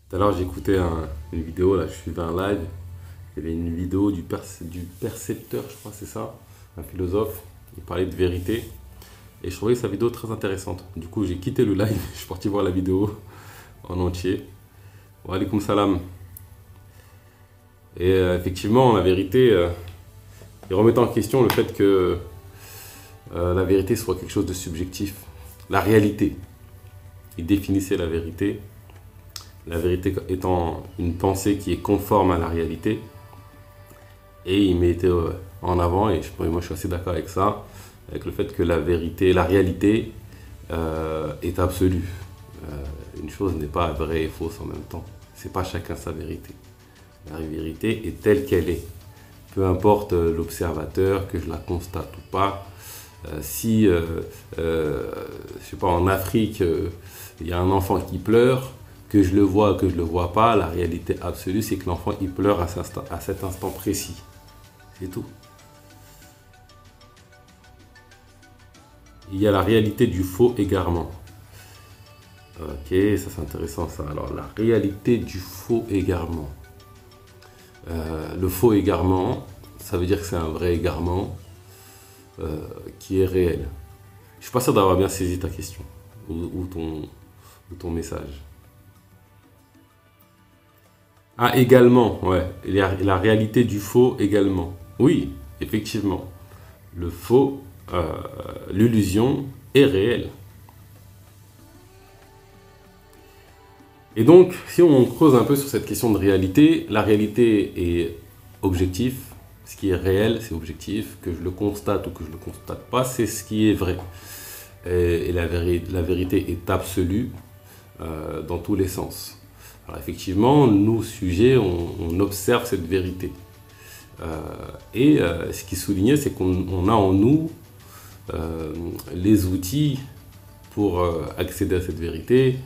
Tout à l'heure, j'écoutais une vidéo, là, je suivais un live. Il y avait une vidéo du percepteur, je crois, c'est ça, un philosophe. Il parlait de vérité. Et je trouvais sa vidéo très intéressante. Du coup, j'ai quitté le live, je suis parti voir la vidéo en entier. Wa alaykoum salam. Et effectivement, la vérité, il remettait en question le fait que la vérité soit quelque chose de subjectif. La réalité. Il définissait la vérité étant une pensée qui est conforme à la réalité. Et il mettait en avant, et moi je suis assez d'accord avec ça, avec le fait que la vérité, la réalité est absolue. Une chose n'est pas vraie et fausse en même temps. C'est pas chacun sa vérité. La vérité est telle qu'elle est. Peu importe l'observateur, que je la constate ou pas. Si, je sais pas, en Afrique, il y a un enfant qui pleure, que je le vois, que je le vois pas, la réalité absolue, c'est que l'enfant il pleure à cet instant précis. C'est tout. Il y a la réalité du faux égarement. Ok, ça c'est intéressant ça. Alors, la réalité du faux égarement. Le faux égarement, ça veut dire que c'est un vrai égarement qui est réel. Je suis pas sûr d'avoir bien saisi ta question ou ton message. Ah, également, ouais. Il y a la réalité du faux également. Oui, effectivement. Le faux, l'illusion est réelle. Et donc, si on creuse un peu sur cette question de réalité, la réalité est objectif. Ce qui est réel, c'est objectif. Que je le constate ou que je ne le constate pas, c'est ce qui est vrai. Et la vérité est absolue dans tous les sens. Alors effectivement, nous, sujets, on observe cette vérité. Ce qui est souligné, c'est qu'on a en nous les outils pour accéder à cette vérité.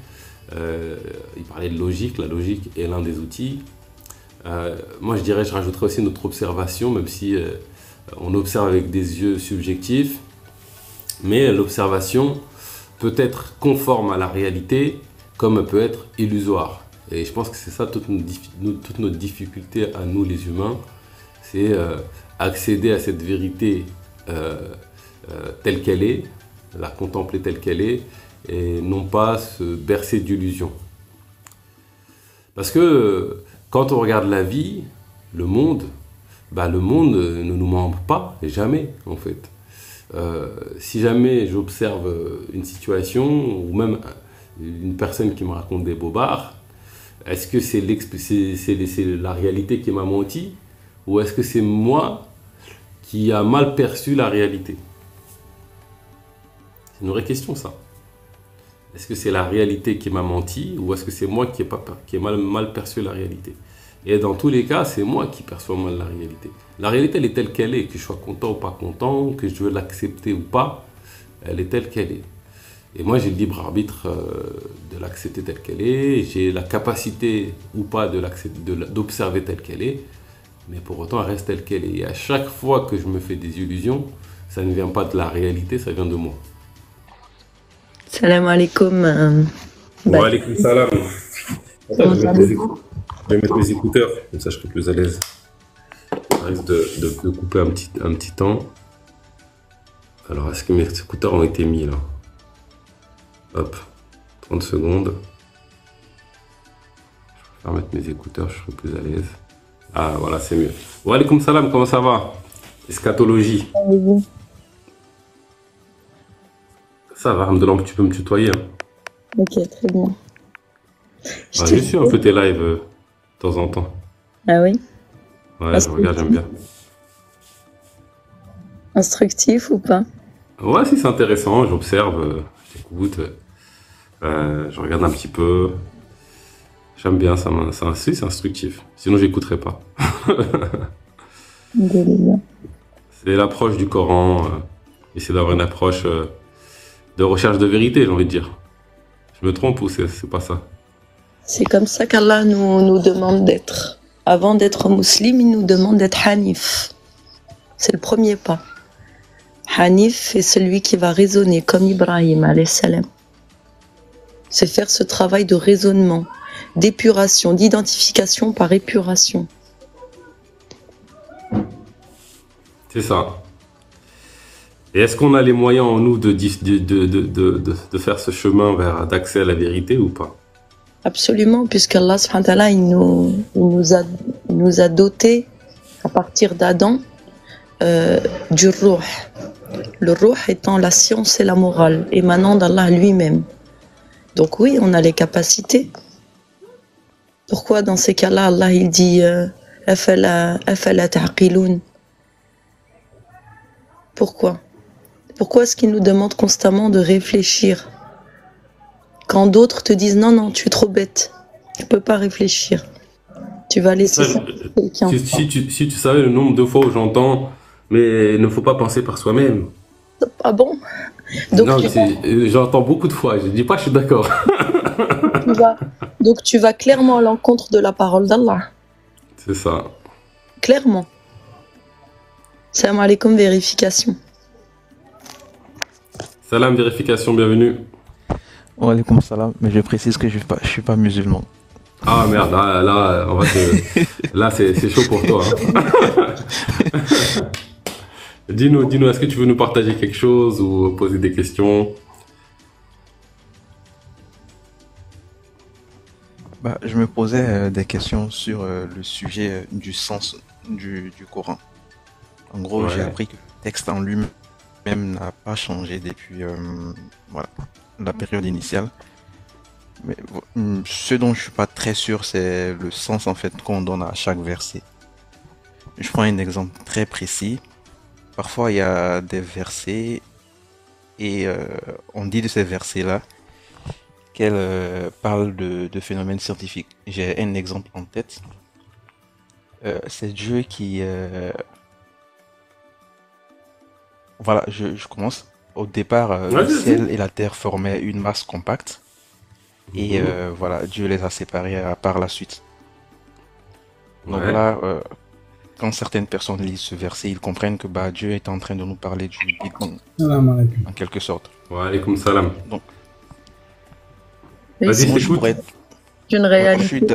Il parlait de logique, la logique est l'un des outils. Moi, je rajouterais aussi notre observation, même si on observe avec des yeux subjectifs. Mais l'observation peut être conforme à la réalité, comme elle peut être illusoire. Et je pense que c'est ça toute notre difficulté à nous les humains, c'est accéder à cette vérité telle qu'elle est, la contempler telle qu'elle est, et non pas se bercer d'illusions. Parce que quand on regarde la vie, le monde ne nous ment pas, jamais en fait. Si jamais j'observe une situation, ou même une personne qui me raconte des bobards, est-ce que c'est la réalité qui m'a menti, ou est-ce que c'est moi qui a mal perçu la réalité? C'est une vraie question ça. Est-ce que c'est la réalité qui m'a menti, ou est-ce que c'est moi qui ai mal perçu la réalité? Et dans tous les cas, c'est moi qui perçois mal la réalité. La réalité, elle est telle qu'elle est, que je sois content ou pas content, que je veux l'accepter ou pas, elle est telle qu'elle est. Et moi, j'ai le libre arbitre de l'accepter telle qu'elle est, j'ai la capacité ou pas d'observer telle qu'elle est, mais pour autant, elle reste telle qu'elle est. Et à chaque fois que je me fais des illusions, ça ne vient pas de la réalité, ça vient de moi. Salam alaikum. Wa alaykoum salam. Attends, je vais mettre mes écouteurs, comme ça je serai plus à l'aise. Ça risque de couper un petit temps. Alors, est-ce que mes écouteurs ont été mis là? Hop, 30 secondes. Je vais mettre mes écouteurs, je serai plus à l'aise. Ah, voilà, c'est mieux. Wa alaykoum salam, comment ça va? Eschatologie. Ça va, Hamdoulah, tu peux me tutoyer. Hein. Ok, très bien. Je suis un peu tes lives de temps en temps. Ah oui? Ouais, je regarde, j'aime bien. Instructif ou pas? Ouais, si c'est intéressant, j'observe, j'écoute, je regarde un petit peu. J'aime bien, c'est instructif. Sinon, j'écouterais pas. C'est l'approche du Coran, essayer d'avoir une approche de recherche de vérité, j'ai envie de dire. Je me trompe ou c'est pas ça? C'est comme ça qu'Allah nous demande d'être. Avant d'être musulman, il nous demande d'être Hanif. C'est le premier pas. Hanif est celui qui va raisonner comme Ibrahim alayhi salam. C'est faire ce travail de raisonnement. d'épuration, d'identification par épuration. C'est ça. Et est-ce qu'on a les moyens en nous de faire ce chemin d'accès à la vérité ou pas? Absolument, puisque Allah subhanahu wa ta'ala, il nous a dotés, à partir d'Adam, du ruh. Le ruh étant la science et la morale, émanant d'Allah lui-même. Donc oui, on a les capacités. Pourquoi dans ces cas-là, Allah il dit Afala ta'qiloun? Pourquoi est-ce qu'il nous demande constamment de réfléchir quand d'autres te disent non, tu es trop bête, tu peux pas réfléchir, tu vas laisser ça à quelqu'un. Si tu savais le nombre de fois où j'entends, mais il ne faut pas penser par soi-même. Ah bon? Donc non, j'entends beaucoup de fois, je dis pas je suis d'accord. Donc tu vas clairement à l'encontre de la parole d'Allah. C'est ça. Clairement. Salam alaikum, vérification. Salam, vérification, bienvenue. Wa alaikum salam, mais je précise que je suis pas musulman. Ah merde, là, on va là c'est chaud pour toi. Hein. Dis-nous, est-ce que tu veux nous partager quelque chose ou poser des questions? Je me posais des questions sur le sujet du sens du Coran. En gros, j'ai appris que le texte en lui-même n'a pas changé depuis la période initiale. Mais ce dont je suis pas très sûr, c'est le sens en fait qu'on donne à chaque verset. Je prends un exemple très précis. Parfois, il y a des versets et on dit de ces versets-là qu'elles parlent de phénomènes scientifiques. J'ai un exemple en tête. C'est Dieu qui... Voilà, je commence. Au départ, le ciel et la terre formaient une masse compacte. Et voilà, Dieu les a séparés par la suite. Donc là, quand certaines personnes lisent ce verset, ils comprennent que Dieu est en train de nous parler du Big Bang, en quelque sorte. Wa alaykoum salam. Donc, vas-y, moi, je pourrais... D'une réalité.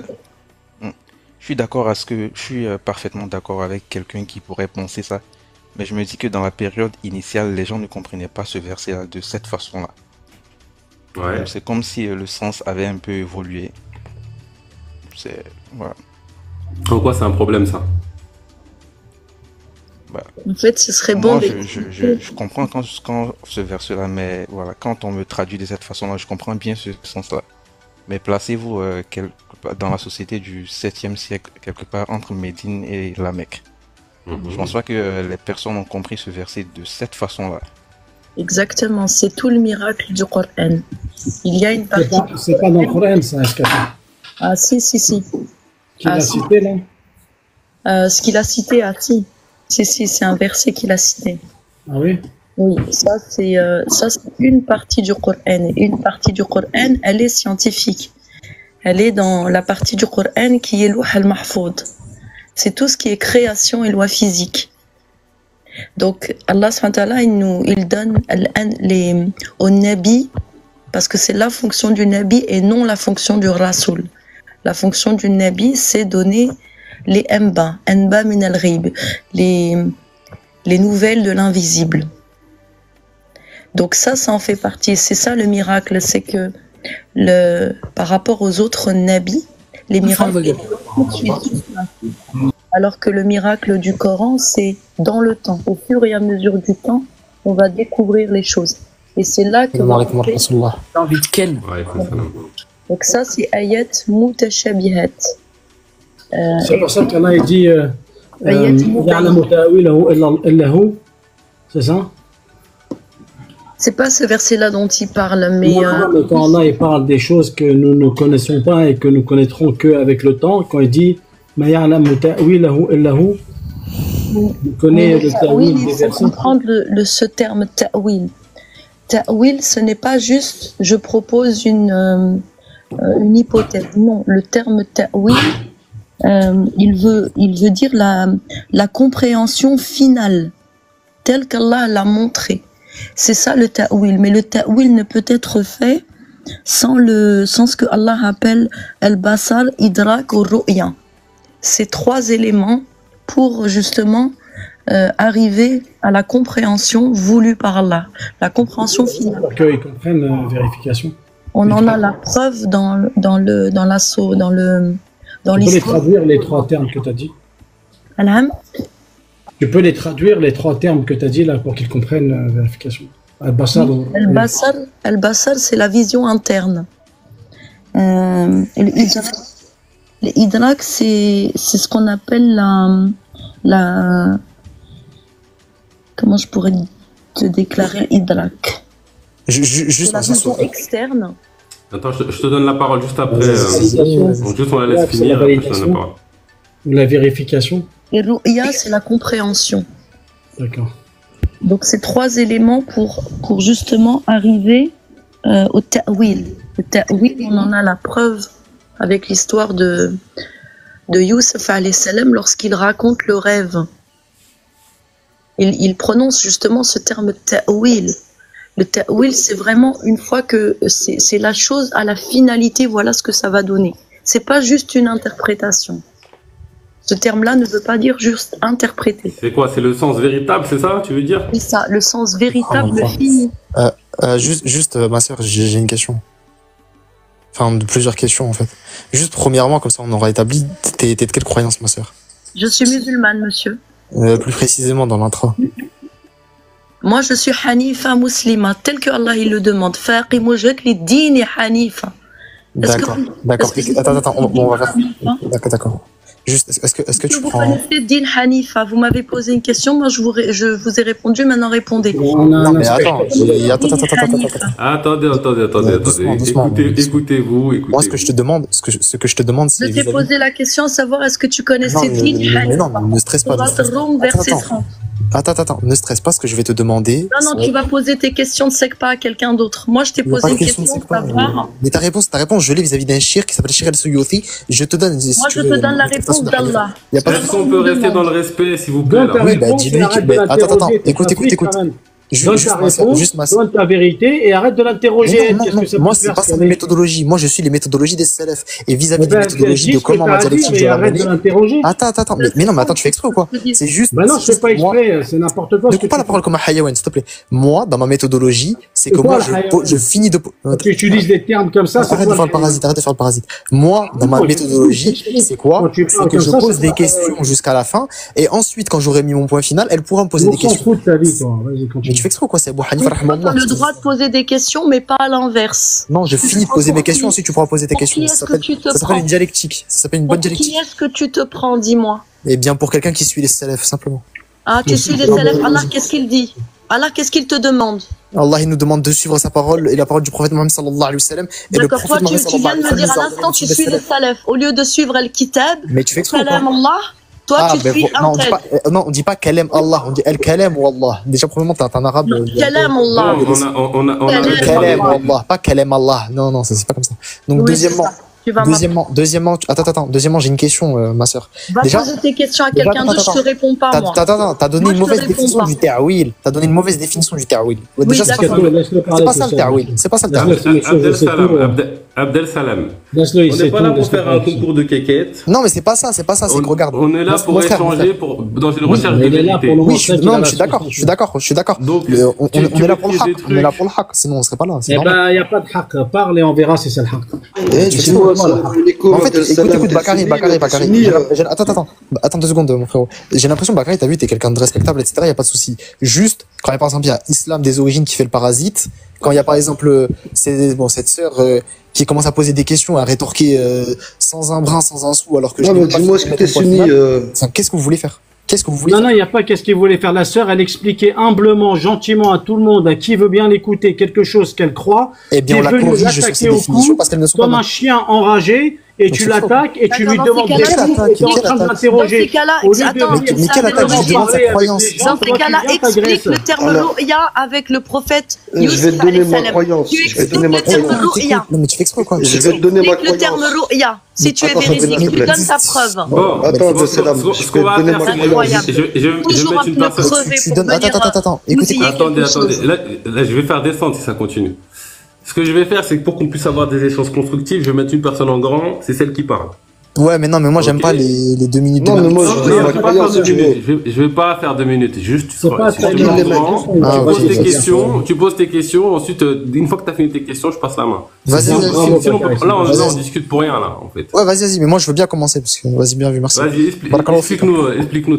Je suis d'accord je suis parfaitement d'accord avec quelqu'un qui pourrait penser ça. Mais je me dis que dans la période initiale, les gens ne comprenaient pas ce verset-là de cette façon-là. Ouais. C'est comme si le sens avait un peu évolué. Voilà. En quoi c'est un problème ça? En fait, ce serait moi, bon. Je comprends quand ce verset-là, mais voilà, quand on me traduit de cette façon-là, je comprends bien ce sens-là. Mais placez-vous dans la société du 7e siècle, quelque part entre Médine et la Mecque. Je pense pas que les personnes ont compris ce verset de cette façon-là. Exactement, c'est tout le miracle du Coran. Il y a une partie. C'est pas dans le Coran, ça, est-ce que... Ah, si. Qui l'a cité, là? Ce qu'il a cité, si, c'est un verset qu'il a cité. Ah oui? Oui, ça c'est une partie du Coran. Et une partie du Coran, elle est scientifique. Elle est dans la partie du Coran qui est Louh al-Mahfoud. C'est tout ce qui est création et loi physique. Donc Allah subhanahu wa ta'ala, il donne aux nabis, parce que c'est la fonction du nabi et non la fonction du rasoul. La fonction du nabi, c'est donner les enba min al-ghib, les nouvelles de l'invisible. Donc ça en fait partie. C'est ça le miracle, c'est que par rapport aux autres nabis, les miracles alors que le miracle du Coran, c'est dans le temps. Au fur et à mesure du temps, on va découvrir les choses. Et c'est là que... L'envie de Ken. Donc ça, c'est ayat mutashabihat. C'est pour ça qu'Allah dit c'est ça? C'est pas ce verset-là dont il parle, mais... Quand Allah il parle des choses que nous ne connaissons pas et que nous connaîtrons qu'avec le temps, quand il dit ما يعلم تأويله إلا هو, vous connaissez le ta'wil des versets. Il faut comprendre ce terme ta'wil. Ta'wil, ce n'est pas juste je propose une hypothèse. Non, le terme ta'wil, il veut dire la compréhension finale, telle qu'Allah l'a montré. C'est ça le ta'wil. Mais le ta'wil ne peut être fait sans ce que Allah appelle al-basar, idrak ou ru'ya. Ces trois éléments pour justement arriver à la compréhension voulue par Allah, la compréhension finale. Pour qu'ils comprennent la vérification. On en a la preuve dans l'assaut, dans Tu peux les traduire les trois termes que tu as dit. Alham. Tu peux les traduire les trois termes que tu as dit là pour qu'ils comprennent la vérification. Al-Basar. Al-Basar, c'est la vision interne. L'idrak, c'est ce qu'on appelle la. Comment je pourrais te déclarer idrak? Juste la vision externe. Attends, je te donne la parole juste après. Juste on la laisse finir. La validation. Ou la vérification. Et ru'ya, c'est la compréhension. D'accord. Donc c'est trois éléments pour justement arriver au ta'wil. Le ta'wil, on en a la preuve avec l'histoire de Youssef alayhi salam lorsqu'il raconte le rêve. Il prononce justement ce terme ta'wil. Le ta'wil, c'est vraiment une fois que c'est la chose à la finalité, voilà ce que ça va donner. C'est pas juste une interprétation. Ce terme-là ne veut pas dire juste interpréter. C'est quoi? C'est le sens véritable, c'est ça, tu veux dire? C'est ça, le sens véritable fini. Juste, ma sœur, j'ai une question. Enfin, plusieurs questions en fait. Juste premièrement, comme ça on aura établi, t'es de quelle croyance, ma sœur? Je suis musulmane, monsieur. Plus précisément dans l'intra. Moi, je suis Hanifa muslima, tel que Allah il le demande. Faqim wajhak lid-din Hanifa. D'accord. Attends, on va faire. D'accord. Juste, est-ce que tu vous prends... connaissez Din Hanifa? Vous m'avez posé une question, moi je vous ai répondu, maintenant répondez. Non mais attends. Attendez. Doucement. Écoutez-vous. Moi, ce que je te demande, c'est... Je t'ai posé la question à savoir est-ce que tu connaissais Din Hanifa? Non, ne stresse pas. Verset 30. Attends, ne stresse pas ce que je vais te demander. Non, tu vas poser tes questions, ne sais pas à quelqu'un d'autre. Moi, je t'ai posé une question, savoir. Mais ta réponse, je l'ai vis-à-vis d'un shir qui s'appelle Shir al-Suyuti. Je te donne. Moi, je te donne la réponse d'Allah. Est-ce qu'on peut rester dans le respect, s'il vous plaît? Oui, dis-lui. Attends, écoute. Donne ta vérité et arrête de l'interroger. Moi, c'est pas ça mes méthodologies. Moi, je suis les méthodologies des salafs. Et vis-à-vis des méthodologies de comment ma dialectique je arrête de l'interroger. Attends. Mais non, mais attends, tu fais exprès ou quoi? C'est juste. Bah non, je fais pas exprès, c'est n'importe quoi. Ne coupe pas la parole comme un hayawan, s'il te plaît. Moi, dans ma méthodologie, c'est que moi, je finis de. Tu utilises des termes comme ça, arrête de faire le parasite. Moi, dans ma méthodologie, c'est quoi? C'est que je pose des questions jusqu'à la fin. Et ensuite, quand j'aurai mis mon point final, elle pourra me poser des questions. Mais tu fais exprès ou quoi? C'est Abu Hanifa rahimahullah. Tu as le droit de poser des questions, mais pas à l'inverse. Non, je finis de poser mes questions, ensuite tu pourras poser tes questions. Ça s'appelle une dialectique. Ça s'appelle une bonne dialectique. Qui est-ce que tu te prends, dis-moi? Eh bien, pour quelqu'un qui suit les salafs, simplement. Ah, tu suis les salafs. Allah, qu'est-ce qu'il dit? Allah, qu'est-ce qu'il te demande? Allah, il nous demande de suivre sa parole et la parole du prophète Mohammed sallallahu alayhi wa sallam. Et le prophète Mohammed sallallahu alayhi wa sallam. Tu viens de me dire à l'instant, tu suis les salafs. Au lieu de suivre al-kitab, mais tu fais exprès ou pas? Allah, toi, tu suis un tel. Non, on dit pas kalam Allah, on dit al-kalam ou Allah. Déjà, premièrement, t'es un arabe. Kalam Allah. On a kalam Allah, pas kalam Allah. Non, c'est pas comme ça. Donc, deuxièmement, attends, deuxièmement, j'ai une question, ma sœur. Va poser tes questions à quelqu'un d'autre, je te réponds pas, moi. T'as donné une mauvaise définition du ta'wil. Déjà, c'est pas ça le ta'wil. C'est pas ça le ta'wil. Abdel Salam. On n'est pas là pour faire un concours de quéquettes. Non, mais c'est pas ça, c'est que regarde. On est là pour échanger dans une recherche de vérité. Oui, je suis d'accord. Donc, on est là pour le haq. On est là pour le haq, sinon on serait pas là. Eh ben, il n'y a pas de haq. Parle et on verra si c'est le haq. En fait, écoute, Bakary. Attends 2 secondes, mon frérot. J'ai l'impression, Bakary, t'as vu, t'es quelqu'un de respectable, etc. Il n'y a pas de souci. Juste, quand par exemple, il y a Islam des origines qui fait le parasite, quand il y a par exemple cette sœur qui commence à poser des questions, à rétorquer sans un brin, sans un sou, alors que je non, dis-moi ce que t'es sunni. Qu'est-ce que vous voulez faire? Non, il n'y a pas qu'est-ce qu'il voulait faire. La sœur, elle expliquait humblement, gentiment à tout le monde, à qui veut bien l'écouter, quelque chose qu'elle croit. Eh bien, on la corrige sur ces définitions parce qu'elles ne sont pas comme un chien enragé. Et tu l'attaques et tu lui demandes des choses. Tu es en train de l'interroger. Mais quelle attaque? Je demande sa croyance. Dans ces cas-là, explique le terme ru'ya avec le prophète Youssef. Je vais te donner ma croyance. Non, mais tu fais exprès quoi? Je vais te donner ma croyance. Le terme ru'ya. Si tu es véridique, tu donnes ta preuve. Bon, attends, ce qu'on va faire, je vais mettre une personne. Attends, écoutez. Attendez. Là, je vais faire descendre si ça continue. Ce que je vais faire, c'est que pour qu'on puisse avoir des échanges constructifs, je vais mettre une personne en grand, c'est celle qui parle. Ouais, mais non, mais moi, j'aime pas les 2 minutes. Non, mais moi, Non, je je ma vais pas croyance, faire si 2 tu veux. minutes. Je vais pas faire 2 minutes. Juste, tu C'est pas seras- très tu bien. es grand, Ah, tu poses ok, tes ok. questions, tu poses tes questions. Ensuite, une fois que tu as fini tes questions, je passe la main. Vas-y, Sinon, vas-y. Bravo, sinon, Bakary, là, vas-y. on discute pour rien, là, en fait. Ouais, vas-y, mais moi, je veux bien commencer, parce que, vas-y, bien vu, merci. Vas-y, Barakallahu explique-nous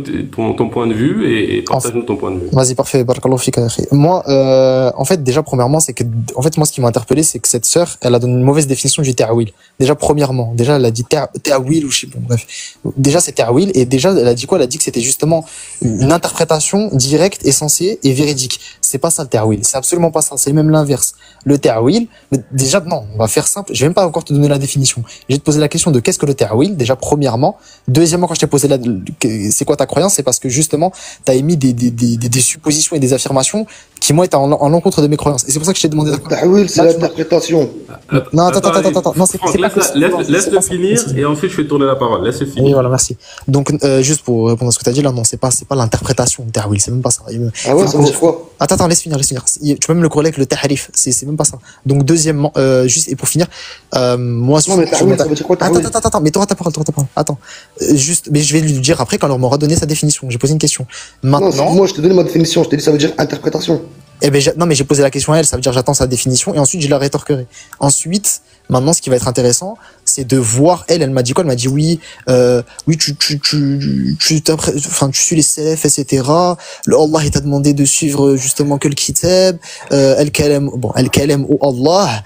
ton point de vue et partage-nous ton point de vue. Vas-y, parfait, barakallahu fik, akhi. Moi, en fait, déjà, premièrement, c'est que, en fait, moi, ce qui m'a interpellé, c'est que cette sœur, elle a donné une mauvaise définition du ta'wil. Déjà, premièrement, déjà, elle a dit ta'wil ou je sais pas, bref. Déjà, c'est ta'wil, et déjà, elle a dit quoi? Elle a dit que c'était justement une interprétation directe, essentielle et véridique. C'est pas ça, le ta'wil. C'est absolument pas ça. C'est même l'inverse. Le ta'wil, déjà, non, on va faire simple. Je vais même pas encore te donner la définition. Je vais te poser la question de qu'est-ce que le ta'wil, déjà, premièrement. Deuxièmement, quand je t'ai posé c'est quoi ta croyance? C'est parce que, justement, t'as émis des suppositions et des affirmations qui, moi, étaient en l'encontre de mes croyances. Et c'est pour ça que je t'ai demandé ta croyance. Tahwil, c'est l'interprétation. Non, attends. Non, c'est pas Laisse-le finir et ensuite je vais tourner la parole. Laisse-le Oui, finir. voilà, merci. Donc, juste pour répondre à ce que tu as dit là, non, c'est pas l'interprétation de ta'wil, c'est même pas ça. Ah ouais, ça veut dire quoi? Attends, laisse finir. Tu peux même le corréler avec le tahrif, c'est même pas ça. Donc, deuxièmement, juste, et pour finir, moi, Non, mais ta'wil, ça veut dire quoi, ta'wil? Attends, mais t'auras ta parole. Attends. Juste, mais je vais lui dire après quand on m'aura donné sa définition. J'ai posé une question. Non, Maintenant. moi, je te donne ma définition, je t'ai dit ça veut dire interprétation. Eh ben, non, mais j'ai posé la question à elle, ça veut dire j'attends sa définition et ensuite je la rétorquerai. Ensuite, maintenant, ce qui va être intéressant, c'est de voir elle m'a dit quoi? Elle m'a dit oui, tu suis les salafs, etc. Le Allah, il t'a demandé de suivre justement que le kitab, al-kalam ou Allah.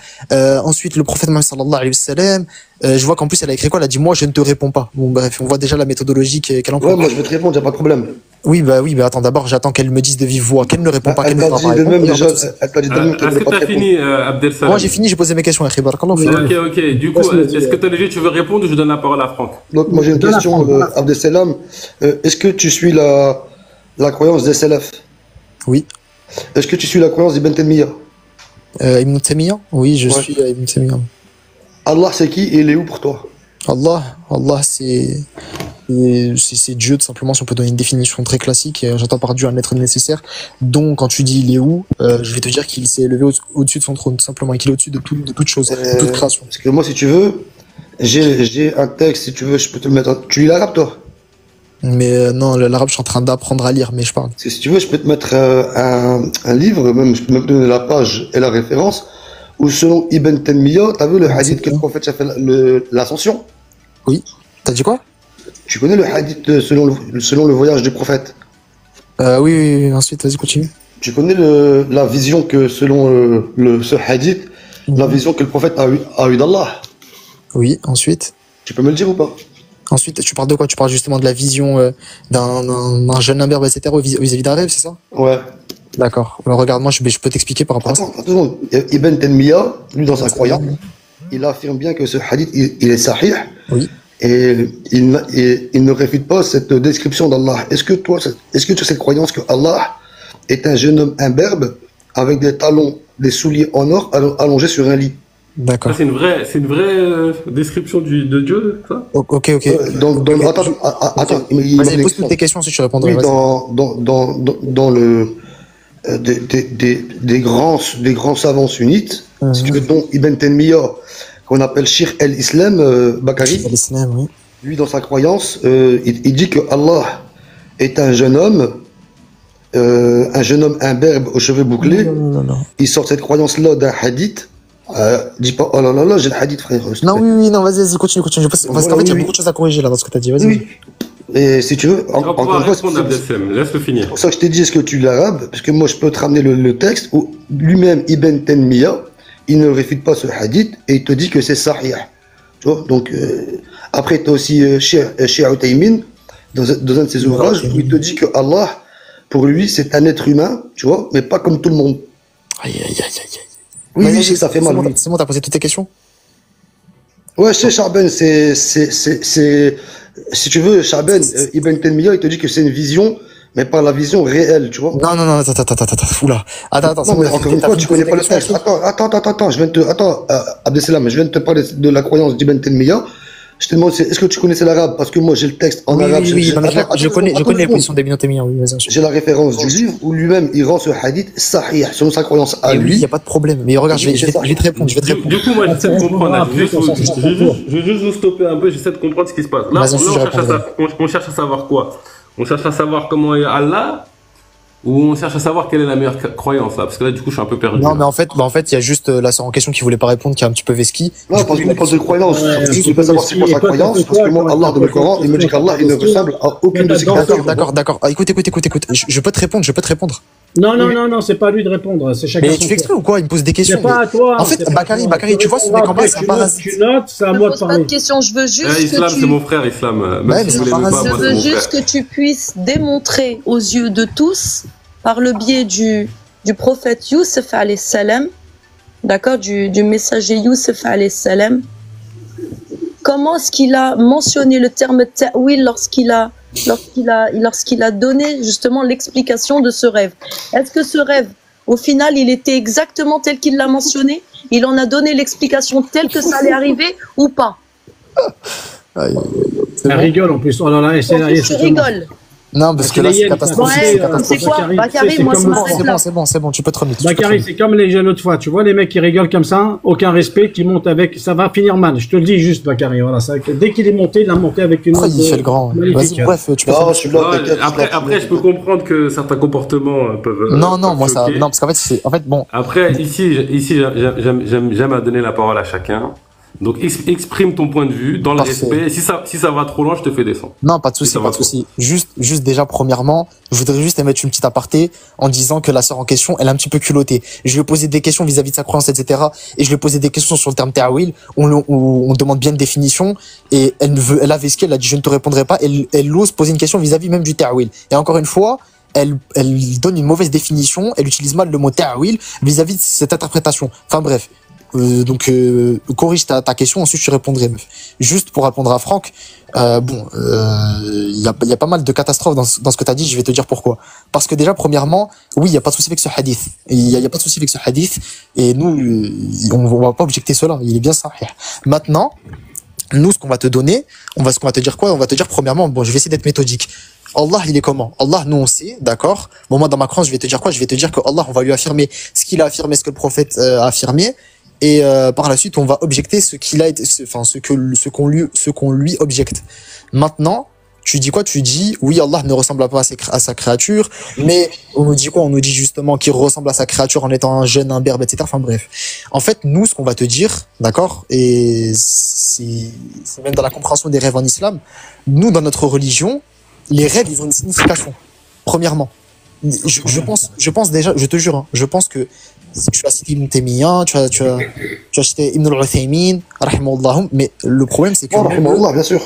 Ensuite, le prophète Mohammed sallallahu alayhi wa sallam. Je vois qu'en plus elle a écrit quoi? Elle a dit moi je ne te réponds pas. Bon bref, on voit déjà la méthodologie qu'elle emploie. Ouais, moi, je vais te répondre, y'a pas de problème. Oui, attends, d'abord j'attends qu'elle me dise de vive voix, qu'elle ne répond pas, qu'elle Elle ne t'a fera dit pas de même répondre. déjà, elle t'a dit de même qu'elle Est-ce ne que pas tu as te répondre. fini, Abdel Salam? Moi j'ai fini, j'ai posé mes questions, akhi, barakallahu fik. Ok. Du coup, est-ce que tu veux répondre ou je donne la parole à Franck? Donc, moi, j'ai une question, Abdesalam. Est-ce que tu suis la croyance des salafs? Oui. Est-ce que tu suis la croyance d'Ibn Taymiyyah? Ibn Taymiyyah? Oui, je Ouais. suis Ibn Taymiyyah. Allah, c'est qui et il est où pour toi? Allah, c'est Dieu, tout simplement, si on peut donner une définition très classique. J'entends par Dieu un être nécessaire. Donc, quand tu dis il est où, je vais te dire qu'il s'est élevé au-dessus de son trône, tout simplement, et qu'il est au-dessus de toute chose, de toute création. Parce que moi, si tu veux, j'ai un texte, si tu veux, je peux te le mettre. Tu lis l'arabe, toi? Mais non, l'arabe, je suis en train d'apprendre à lire, mais je parle. Parce que si tu veux, je peux te mettre un livre, même, je peux même te donner la page et la référence, où selon Ibn Taymiyyah, t'as vu le hadith que le prophète a fait l'ascension? Oui. T'as dit quoi? Tu connais le hadith selon le voyage du prophète? Oui, ensuite, vas-y, continue. Tu connais la vision que, selon ce hadith, la vision que le prophète a eu d'Allah? Oui, ensuite. Tu peux me le dire ou pas? Ensuite, tu parles de quoi? Tu parles justement de la vision d'un jeune imberbe, etc., vis-à-vis d'un rêve, c'est ça? Ouais. D'accord. Alors, regarde, moi, je peux t'expliquer par rapport à ça. Attends, Ibn Taymiyyah, lui, dans sa croyance, il affirme bien que ce hadith, il est sahih. Oui. Et il ne réfute pas cette description d'Allah. Est-ce que tu as cette croyance que Allah est un jeune homme imberbe avec des talons, des souliers en or allongés sur un lit? D'accord. Ça, c'est une vraie description de Dieu, ça? Ok. Attends. Vas-y, pose toutes tes questions si tu répondrais. Oui, Vas-y. dans des grands savants sunnites, si tu veux, dont Ibn Taymiyyah, qu'on appelle Cheikh el-Islam, Bakary, L'islam, oui. lui, dans sa croyance, il dit que Allah est un jeune homme imberbe aux cheveux bouclés. Non. Il sort cette croyance-là d'un hadith. Dis pas, oh là là, j'ai le hadith, frère. Non, non, vas-y, continue. Parce qu'en fait, il y a beaucoup de choses à corriger là dans ce que tu as dit. Vas-y. Oui. Et si tu veux, On va pouvoir répondre à Abdel Salam. Laisse-le finir. c'est pour ça que je t'ai dit, est-ce que tu lis l'arabe? Parce que moi, je peux te ramener le texte où lui-même, Ibn Taymiyyah, il ne réfute pas ce hadith et il te dit que c'est sahih. Tu vois? Donc, après, tu as aussi Cheikh Uthaymin, dans un de ses ouvrages, où il te dit que Allah, pour lui, c'est un être humain, tu vois, mais pas comme tout le monde. Aïe. Oui, je sais que ça fait mal. Oui. C'est bon, t'as posé toutes tes questions? Ouais, je sais, Charben, si tu veux, Charben, Ibn Taymiyyah, il te dit que c'est une vision, mais pas la vision réelle, tu vois. Non, attends, oula. Attends, Non, mais encore une fois, tu connais pas le texte. Attends, Abdesalam, je viens de te parler de la croyance d'Ibn Taymiyyah. Je te demande, est-ce que tu connaissais l'arabe? Parce que moi, j'ai le texte en Oui, arabe. oui, oui, non, mais je connais Attends, les positions d'Ibn Taymiyyah, oui, vas-y, ensuite. j'ai la référence du livre où lui-même, il rend ce hadith sahih, selon sa croyance à Et oui, il lui. n'y a pas de problème. Mais regarde, je vais te répondre, je vais te répondre. Du coup, moi, j'essaie de comprendre. Là. Après, qu'on s'en fiche, Je vais juste vous stopper un peu, j'essaie de comprendre ce qui se passe. Là, Vas-y, je répondrai. on cherche à savoir quoi? On cherche à savoir comment est Allah ou on cherche à savoir quelle est la meilleure croyance là? Parce que là, du coup, je suis un peu perdu. Non, mais en fait, il y a juste la sœur en question qui voulait pas répondre, qui est un petit peu vesquille. Non, parce qu'on parle de croyance. Je ne veux pas savoir c'est quoi sa croyance, parce que moi, Allah, dans le Coran, il me dit qu'Allah, il ne ressemble à aucune de ses créatures. D'accord. Ah, écoute. Je peux te répondre. Non, c'est pas à lui de répondre, c'est chacun Mais son tu fais exprès ou quoi? Il me pose des questions. C'est pas à toi. En fait, Bakary, tu vois, ce mec en bas, c'est un parasite. Tu notes, c'est à Ne moi de pose pas parler. de questions, je veux juste Islam, que c'est mon frère, Islam. Ouais, Même mais si c'est vous pas l'aimez pas, raciste. moi, je c'est veux mon juste frère. que tu puisses démontrer aux yeux de tous, par le biais du prophète Youssef alayhi salam, d'accord, du messager Youssef alayhi salam, comment est-ce qu'il a mentionné le terme ta'wil lorsqu'il a donné justement l'explication de ce rêve. Est-ce que ce rêve, au final, il était exactement tel qu'il l'a mentionné? Il en a donné l'explication telle que ça allait arriver ou pas? Elle rigole en plus. Oh là là, Tu rigoles. Non, parce que là, c'est catastrophique. Ouais, c'est quoi, Bakary, moi, C'est bon, tu peux te remettre. Bakary, c'est comme les jeunes l'autre fois. Tu vois, les mecs qui rigolent comme ça, aucun respect, qui montent avec. Ça va finir mal. Je te le dis juste, Bakary. Voilà, dès qu'il est monté, il a monté avec une. Il fait le grand. Vas-y, bref, tu peux. Non, je suis là, Après, je peux comprendre que certains comportements peuvent. Non, moi, ça. choquer. Non, parce qu'en fait, bon. Après, ici, j'aime à donner la parole à chacun. Donc, exprime ton point de vue dans le Parfait. respect. Si ça va trop loin, je te fais descendre. Non, pas de souci, pas de souci. Juste déjà, premièrement, je voudrais juste émettre une petite aparté en disant que la sœur en question, elle est un petit peu culottée. Je lui ai posé des questions vis-à-vis de sa croyance, etc. Et je lui ai posé des questions sur le terme ta'wil, où on demande bien une définition, et elle avait ce qu'elle a dit, je ne te répondrai pas, elle ose poser une question vis-à-vis même du ta'wil. Et encore une fois, elle donne une mauvaise définition, elle utilise mal le mot ta'wil vis-à-vis de cette interprétation. Enfin bref. Corrige ta question, ensuite je répondrai. Meuf. Juste pour répondre à Franck, il y a pas mal de catastrophes dans ce que tu as dit, je vais te dire pourquoi. Parce que déjà, premièrement, oui, il n'y a pas de souci avec ce hadith. Il y a pas de souci avec ce hadith, et nous, on va pas objecter cela, il est bien sahih. Maintenant, nous, ce qu'on va te donner, ce qu'on va te dire quoi? On va te dire premièrement, bon, je vais essayer d'être méthodique. Allah, il est comment? Allah, nous on sait, d'accord? Bon, moi, dans ma croyance, je vais te dire quoi? Je vais te dire que Allah, on va lui affirmer ce qu'il a affirmé, ce que le prophète a affirmé. Et par la suite, on va objecter ce qu'on lui objecte. Maintenant, tu dis quoi? Tu dis oui, Allah ne ressemble pas à sa créature, mais on nous dit quoi? On nous dit justement qu'il ressemble à sa créature en étant un jeune, un berbe, etc. Enfin bref. En fait, nous, ce qu'on va te dire, d'accord, et c'est même dans la compréhension des rêves en islam, nous, dans notre religion, les rêves, ils ont une signification. Premièrement, je pense déjà, je te jure, hein, je pense que tu as cité Ibn Taymiyyah, tu as cité Ibn al-Uthaymin, rahimahullah, mais le problème c'est que rahimahullah, bien sûr.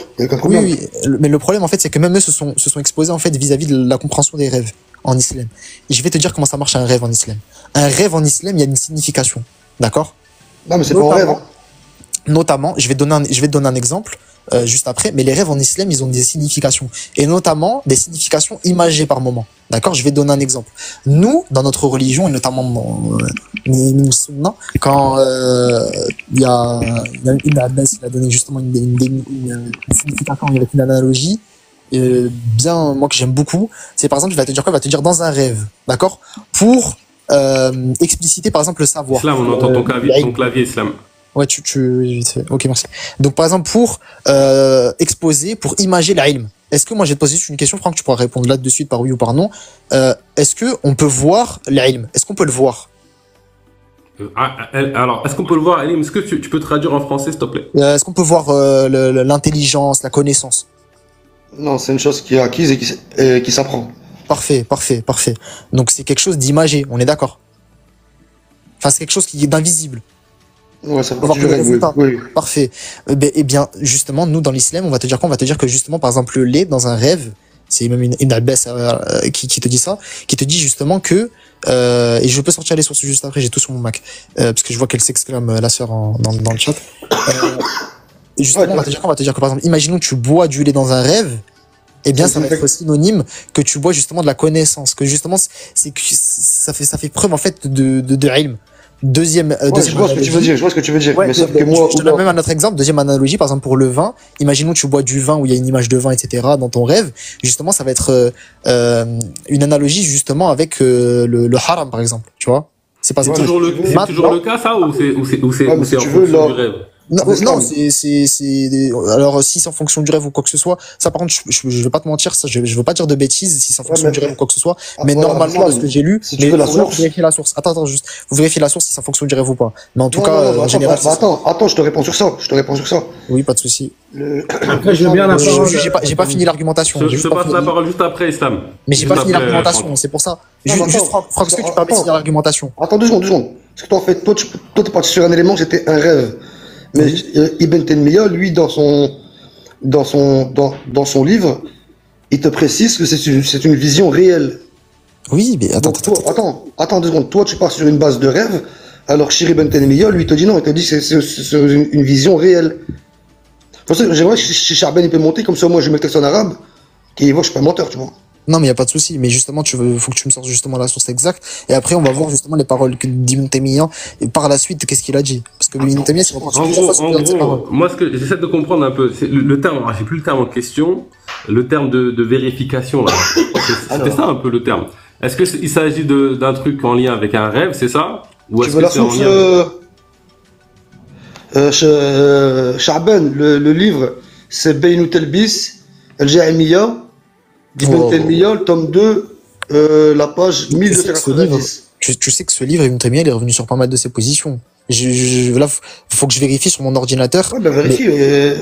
Oui, mais le problème en fait c'est que même eux se sont exposés en fait vis-à-vis de la compréhension des rêves en islam. Et je vais te dire comment ça marche un rêve en islam. Un rêve en islam, il y a une signification, d'accord? Non, mais c'est pas un rêve. Notamment, je vais te donner un exemple juste après, mais les rêves en islam, ils ont des significations, et notamment des significations imagées par moment. D'accord? Je vais te donner un exemple. Nous, dans notre religion, et notamment dans les musulmans, quand il y a Ibn Abbas, il a donné justement une signification avec une analogie, bien, moi que j'aime beaucoup, c'est par exemple, il va te dire quoi? Il va te dire dans un rêve, d'accord? Pour expliciter par exemple le savoir. Islam, on entend ton clavier, Islam. Ouais, ok, merci. Donc, par exemple, pour exposer, pour imager l'ilm. Est-ce que moi, je vais te poser une question, Franck, tu pourras répondre là de suite par oui ou par non. Est-ce que on peut voir l'ilm? Est-ce qu'on peut le voir? Alors, est-ce qu'on peut le voir, Elim? Est-ce que tu peux traduire en français, s'il te plaît? Est-ce qu'on peut voir l'intelligence, la connaissance? Non, c'est une chose qui est acquise et qui s'apprend. Parfait. Donc, c'est quelque chose d'imagé, on est d'accord? Enfin, c'est quelque chose qui est d'invisible. Ouais, ça va du rêve, oui. Parfait. Eh bien, justement, nous, dans l'islam, on va te dire quoi? On va te dire que, justement, par exemple, le lait dans un rêve, c'est même une Abbas qui te dit ça, qui te dit justement que, et je peux sortir les sources juste après, j'ai tout sur mon Mac, parce que je vois qu'elle s'exclame, la sœur, dans le chat. Et justement, on va te dire quoi? On va te dire que, par exemple, imaginons que tu bois du lait dans un rêve, eh bien, ça va être synonyme que tu bois justement de la connaissance, que justement, c'est que ça fait preuve, en fait, de ilm. Deuxième, Ouais, deuxième je vois ce que tu veux analogie. dire, je vois ce que tu veux dire. Ouais, Mais sauf que moi, je te donne même un autre exemple. Deuxième analogie, par exemple, pour le vin. Imaginons que tu bois du vin où il y a une image de vin, etc. dans ton rêve. Justement, ça va être une analogie justement avec le haram, par exemple. Tu vois? C'est pas C'est ça. toujours le, c'est toujours le cas, ça, ou c'est Ouais, mais si en tu veux, fonction là- du rêve? Non, L'islam. non, alors si c'est en fonction du rêve ou quoi que ce soit, ça par contre, je vais pas te mentir, ça, je veux pas dire de bêtises si c'est en fonction mais- du rêve ou quoi que ce soit, Ah, mais voilà, normalement, de ce l'islam, que j'ai lu, si tu mais veux la faut vraiment source. vérifier la source. Attends, juste, vous vérifiez la source si c'est en fonction du rêve ou pas. Mais en tout Non, cas, non, non, en général, c'est ça. attends, je te réponds sur ça. Oui, pas de souci. Après, je veux bien la parole. J'ai pas fini l'argumentation. Je J'ai juste te pas passe fini- la parole juste après, Islam. Mais j'ai Juste pas fini après, l'argumentation, Franck. c'est pour ça. Non, Juste, attends. Franck, est-ce que tu Attends. permets de finir l'argumentation? Attends 2 secondes. Parce que toi, en fait, toi, t'es parti sur un élément, c'était un rêve. Mais Ibn Taymiyyah, lui, dans son livre, il te précise que c'est une vision réelle. Oui, mais attends, Donc, toi, attends 2 secondes. Toi, tu pars sur une base de rêve, alors Shir Ibn Taymiyyah, lui, il te dit non, il te dit que c'est une vision réelle. Pour ça, j'aimerais que si Charben, il peut monter, comme ça, moi, je mets le texte en arabe, qui voit que je suis pas un menteur, tu vois. Non, mais il n'y a pas de souci. Mais justement, faut que tu me sortes justement la source exacte. Et après, on va voir justement les paroles d'Ibn Taymiyyah. Et par la suite, qu'est-ce qu'il a dit? Parce que Ibn Taymiyyah, c'est En gros, moi, ce que j'essaie de comprendre un peu, c'est le terme, j'ai plus le terme en question, le terme de vérification, là. C'était ça un peu le terme. Est-ce qu'il s'agit d'un truc en lien avec un rêve, c'est ça? Ou Tu est-ce veux que la c'est en source lien Charben, le livre, c'est Beynout Elbis, Al-Jahmiyyah, d'Ibn Taymiyyah, le tome 2, la page Tu sais que ce livre, 1290. tu sais que ce livre, Ibn Taymiyyah, il est revenu sur pas mal de ses positions. Là, faut que je vérifie sur mon ordinateur. Ouais, ben vérifie. Mais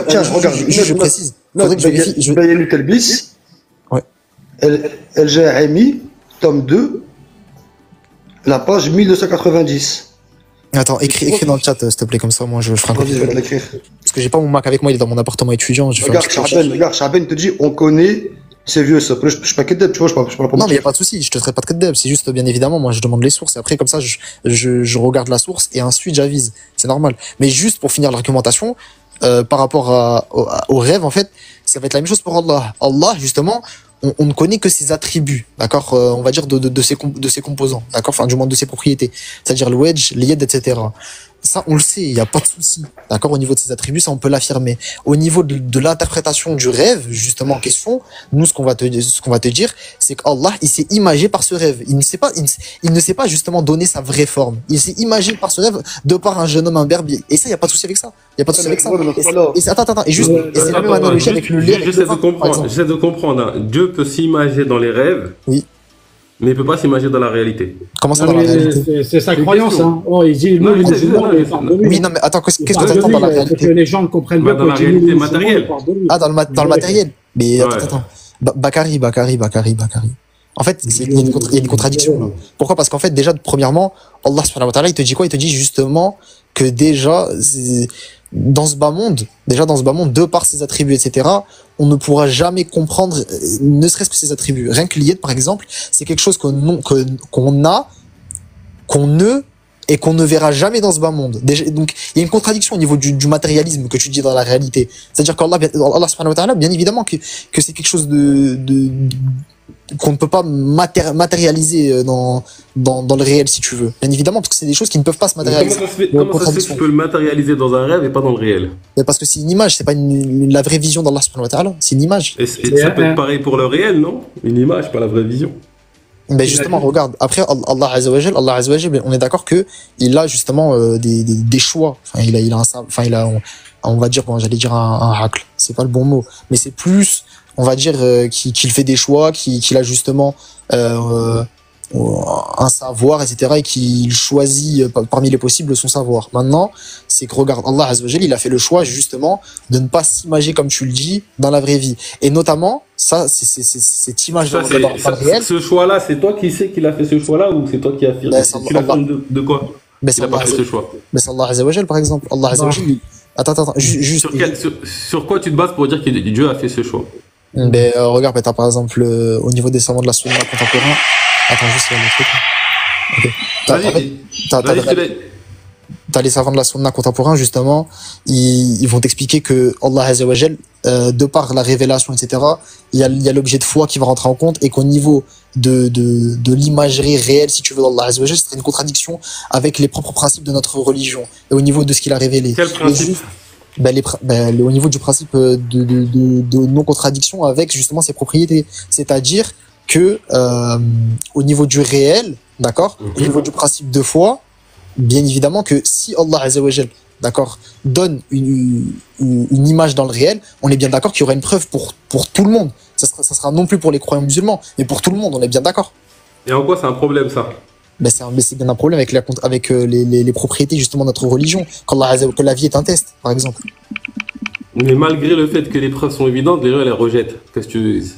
Tiens, regarde. je précise. Faudrait que je vérifie. Beynout Elbis, Ouais. Al-Jahmi, tome 2, la page 1290. Attends, écris dans le chat, s'il te plaît, comme ça, moi, je ferai un Vas-y, je vais te copier. l'écrire. Parce que j'ai pas mon Mac avec moi, il est dans mon appartement étudiant. Je fais un petit recherche. Regarde, Charben te dit, on connaît, c'est vieux ça. Je suis pas qu'être, tu vois, je parle pas Non, mais il n'y a pas de souci, je te traite pas de code dev. C'est juste, bien évidemment, moi, je demande les sources. Et après, comme ça, je regarde la source et ensuite, j'avise. C'est normal. Mais juste pour finir l'argumentation, par rapport au rêve, en fait, ça va être la même chose pour Allah. Allah, justement, on ne connaît que ses attributs, d'accord, on va dire de ses composants, d'accord, enfin, du moins de ses propriétés. C'est-à-dire le wedge, l'yed, etc. Ça, on le sait, il n'y a pas de souci. D'accord, au niveau de ses attributs, ça, on peut l'affirmer. Au niveau de l'interprétation du rêve, justement, en question, nous, ce qu'on va te dire, c'est qu'Allah, il s'est imagé par ce rêve. Il ne sait pas justement donner sa vraie forme. Il s'est imagé par ce rêve de par un jeune homme imberbe. Et ça, il n'y a pas de souci avec ça. Il n'y a pas de souci avec ça. Attends. Et c'est la même analogie avec le lait. J'essaie de comprendre. Hein. Dieu peut s'imaginer dans les rêves. Oui. Mais il peut pas s'imaginer dans la réalité. Comment ça, dans la réalité? C'est sa croyance, hein. Oh, il dit, nous, les musulmans, on est pardonnés. Oui, non, mais attends, qu'est-ce que tu entends dans la réalité? Que les gens comprennent bien dans la réalité matérielle. Ah, dans le matériel. Mais attends. Bakary. En fait, il y a une contradiction là. Pourquoi? Parce qu'en fait, déjà, premièrement, Allah subhanahu wa ta'ala, il te dit quoi? Il te dit justement que déjà, dans ce bas monde, de par ses attributs, etc., on ne pourra jamais comprendre, ne serait-ce que ses attributs. Rien que l'iyed, par exemple, c'est quelque chose qu'on a, qu'on ne verra jamais dans ce bas monde. Déjà, donc, il y a une contradiction au niveau du matérialisme que tu dis dans la réalité. C'est-à-dire qu'Allah subhanahu wa ta'ala, bien évidemment que c'est quelque chose qu'on ne peut pas matérialiser dans le réel, si tu veux. Bien évidemment, parce que c'est des choses qui ne peuvent pas se matérialiser. Comment ça se fait que tu peux le matérialiser dans un rêve et pas dans le réel? Mais parce que c'est une image, c'est pas la vraie vision d'Allah subhanahu wa ta'ala, c'est une image. Et ça peut être pareil pour le réel, non? Une image, pas la vraie vision. Mais justement, regarde, après Allah Azza wa Jal, on est d'accord que il a justement des choix. On va dire, bon, j'allais dire un hacle, c'est pas le bon mot, mais c'est plus, on va dire qu'il fait des choix, qu'il a justement un savoir, etc., et qu'il choisit parmi les possibles son savoir. Maintenant, c'est que regarde, Allah Azza wa Jal, il a fait le choix justement de ne pas s'imager, comme tu le dis, dans la vraie vie. Et notamment, ça, c'est cette image dans le réel. Ce choix-là, c'est toi qui sais qu'il a fait ce choix-là ou c'est toi qui affirmes? Tu l'affirmes de quoi? Mais il a pas fait ce choix. Mais c'est Allah Azza wa Jal, par exemple. Allah Azza wa Jal, attends, juste. Sur quoi tu te bases pour dire que Dieu a fait ce choix? Ben, regarde, t'as par exemple, au niveau des savants de la sunna contemporain. Attends, juste, il y a le truc. T'as les savants de la sunna contemporain, justement, ils vont t'expliquer que Allah Azza wa Jal, de par la révélation, etc., il y a l'objet de foi qui va rentrer en compte, et qu'au niveau de l'imagerie réelle, si tu veux, d'Allah Azza wa Jal, c'est une contradiction avec les propres principes de notre religion, et au niveau de ce qu'il a révélé. Quel principe? Au niveau du principe de non-contradiction avec justement ses propriétés. C'est-à-dire que au niveau du réel, d'accord, au niveau du principe de foi, bien évidemment que si Allah Azza wa Jal, d'accord, donne une image dans le réel, on est bien d'accord qu'il y aura une preuve pour tout le monde. Ça sera non plus pour les croyants musulmans, mais pour tout le monde, on est bien d'accord. Et en quoi c'est un problème, ça? C'est bien un problème avec les propriétés justement de notre religion, que la vie est un test, par exemple. Mais malgré le fait que les preuves sont évidentes, les gens les rejettent.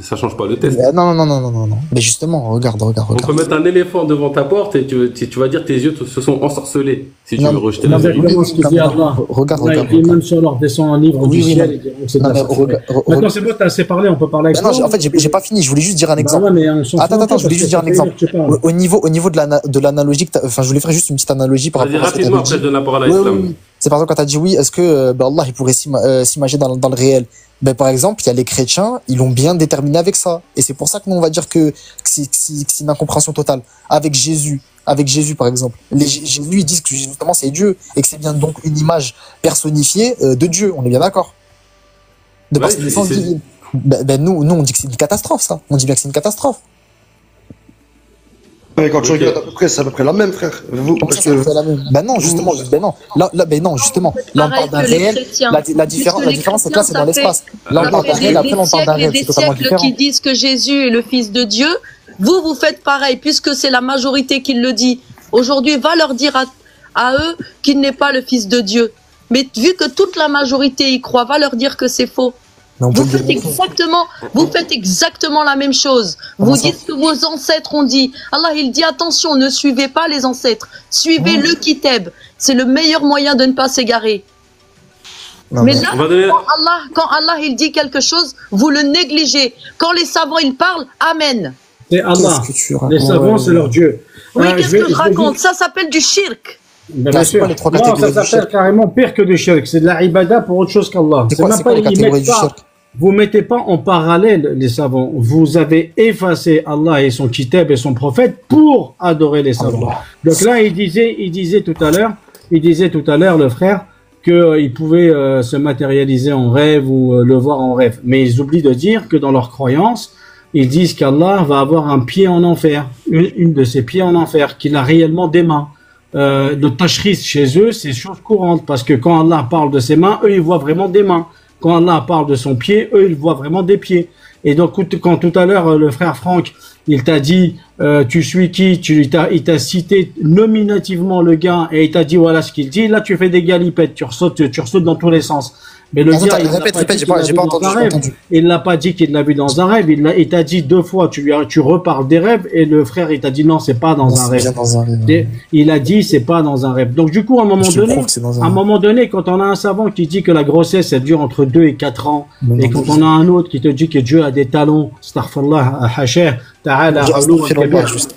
Ça change pas le test. Non. Mais justement, regarde. On peut mettre un éléphant devant ta porte et tu vas dire tes yeux se sont ensorcelés si tu veux rejeter la vérité. Regarde. Et même si on leur descend un livre du ciel, ils diront que c'est de la sorcellerie. Maintenant, c'est bon, t'as assez parlé, on peut parler avec toi. En fait, j'ai pas fini, je voulais juste dire un exemple. Attends, je voulais juste dire un exemple. Au niveau de l'analogie, enfin, je voulais faire juste une petite analogie par rapport à ce que tu as dit. Après, je donne la parole à l'islam. C'est par exemple quand tu as dit oui, est-ce que Allah il pourrait s'imager dans le réel? Par exemple, il y a les chrétiens, ils l'ont bien déterminé avec ça. Et c'est pour ça que nous, on va dire que c'est une incompréhension totale. Avec Jésus, par exemple. Jésus, ils disent que justement c'est Dieu et que c'est bien donc une image personnifiée de Dieu. On est bien d'accord? De par ses naissances divines. Nous, on dit que c'est une catastrophe, ça. On dit bien que c'est une catastrophe. Mais quand tu regardes à peu près, c'est à peu près la même, frère. Non, justement. Là, on parle d'un réel. La différence, c'est que là, c'est dans l'espace. Là, on parle d'un réel, après, on parle d'un réel. C'est totalement différent. Qui disent que Jésus est le Fils de Dieu, vous faites pareil, puisque c'est la majorité qui le dit. Aujourd'hui, va leur dire à eux qu'il n'est pas le Fils de Dieu. Mais vu que toute la majorité y croit, va leur dire que c'est faux. Vous faites exactement la même chose. Vous dites ce que vos ancêtres ont dit. Allah, il dit attention, ne suivez pas les ancêtres. Suivez le Kitab. C'est le meilleur moyen de ne pas s'égarer. Mais là, quand Allah il dit quelque chose, vous le négligez. Quand les savants ils parlent, Amen. C'est Allah. Les savants, c'est leur Dieu. Oui, qu'est-ce que je raconte? Ça s'appelle du shirk. Bien sûr. Non, ça s'appelle carrément pire que du shirk. C'est de la ibada pour autre chose qu'Allah. C'est même pas les catégories du shirk. Vous mettez pas en parallèle les savants. Vous avez effacé Allah et son kitab et son prophète pour adorer les savants. Donc là, il disait tout à l'heure, le frère, qu'il pouvait se matérialiser en rêve ou le voir en rêve. Mais ils oublient de dire que dans leur croyance, ils disent qu'Allah va avoir un pied en enfer, une de ses pieds en enfer, qu'il a réellement des mains. Le tashkhis chez eux, c'est chose courante, parce que quand Allah parle de ses mains, eux, ils voient vraiment des mains. Quand Allah parle de son pied, eux, ils voient vraiment des pieds. Et donc, quand tout à l'heure, le frère Franck, il t'a dit, tu suis qui? Il t'a cité nominativement le gars, et il t'a dit, voilà ce qu'il dit. Là, tu fais des galipettes, tu ressautes dans tous les sens. Mais le gars, répète, j'ai pas entendu. Il l'a pas dit qu'il l'a vu dans un rêve. Il t'a dit 2 fois, tu reparles des rêves, et le frère, il t'a dit non, c'est pas dans un rêve. Il a dit c'est pas dans un rêve. Donc du coup, à un moment donné, quand on a un savant qui dit que la grossesse, elle dure entre 2 et 4 ans, et quand on a un autre qui te dit que Dieu a des talons, astaghfirullah, hasher, ta'ala,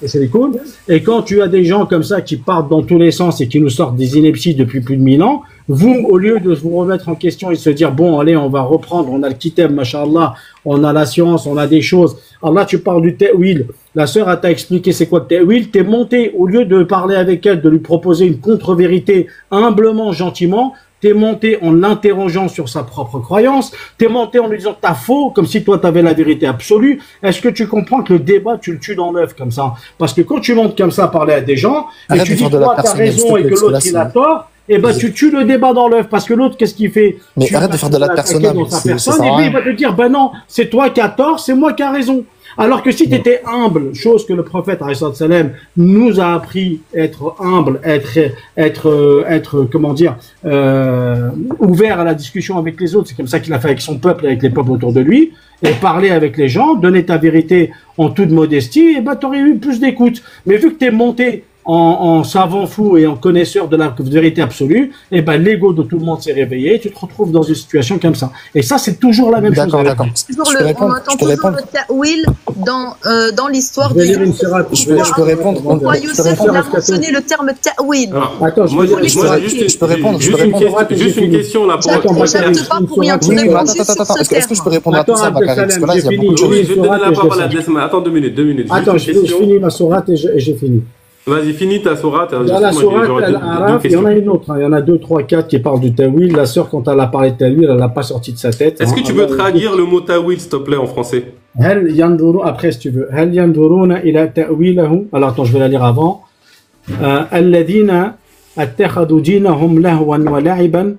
c'est cool. Et quand tu as des gens comme ça qui partent dans tous les sens et qui nous sortent des inepties depuis plus de 1000 ans, vous, au lieu de vous remettre en question et de se dire, bon, allez, on va reprendre, on a le kitab, mashallah, on a la science, on a des choses. Allah, tu parles du ta'wil. La sœur, elle t'a expliqué c'est quoi le ta'wil. T'es monté, au lieu de parler avec elle, de lui proposer une contre-vérité, humblement, gentiment, t'es monté en l'interrogeant sur sa propre croyance, t'es monté en lui disant t'as faux, comme si toi t'avais la vérité absolue. Est-ce que tu comprends que le débat, tu le tues dans l'œuf comme ça? Parce que quand tu montes comme ça parler à des gens, et tu dis toi t'as raison et que l'autre il a tort, et ben tu tues le débat dans l'œuf, parce que l'autre qu'est-ce qu'il fait? Mais arrête de faire de la personne dans sa personne, et puis il va te dire ben non, c'est toi qui as tort, c'est moi qui a raison. Alors que si tu étais humble, chose que le prophète salam nous a appris, être humble, être comment dire, ouvert à la discussion avec les autres, c'est comme ça qu'il a fait avec son peuple, avec les peuples autour de lui, et parler avec les gens, donner ta vérité en toute modestie, et ben t'aurais eu plus d'écoute. Mais vu que t'es monté en savant fou et en connaisseur de la vérité absolue, et ben l'ego de tout le monde s'est réveillé, et tu te retrouves dans une situation comme ça. Et ça, c'est toujours la même chose. D'accord. On entend toujours le ta'wil dans l'histoire des Je peux répondre. Pourquoi Youssef a mentionné le terme ta'wil? Attends, je peux répondre. Juste une question là pour j'accepte pas pour rien. Est-ce que je peux répondre à tout ça, Bakary? Parce que là, il y a beaucoup de choses. Je vais te donner la parole à Desma. Attends 2 minutes. Attends, je finis ma sourate et j'ai fini. Vas-y, finis ta sourate. Dans la sourate Al-Araf, il y en a une autre. Il y en a 2, 3, 4 qui parlent du ta'wil. La sœur, quand elle a parlé de ta'wil, elle l'a pas sorti de sa tête. Est-ce que tu peux traduire le mot ta'wil, s'il te plaît, en français? Après, si tu veux. هل ينظرون إلى تأويله. Alors, attends, je vais la lire avant. الذين اتخذوا دينهم لهوا ولعبا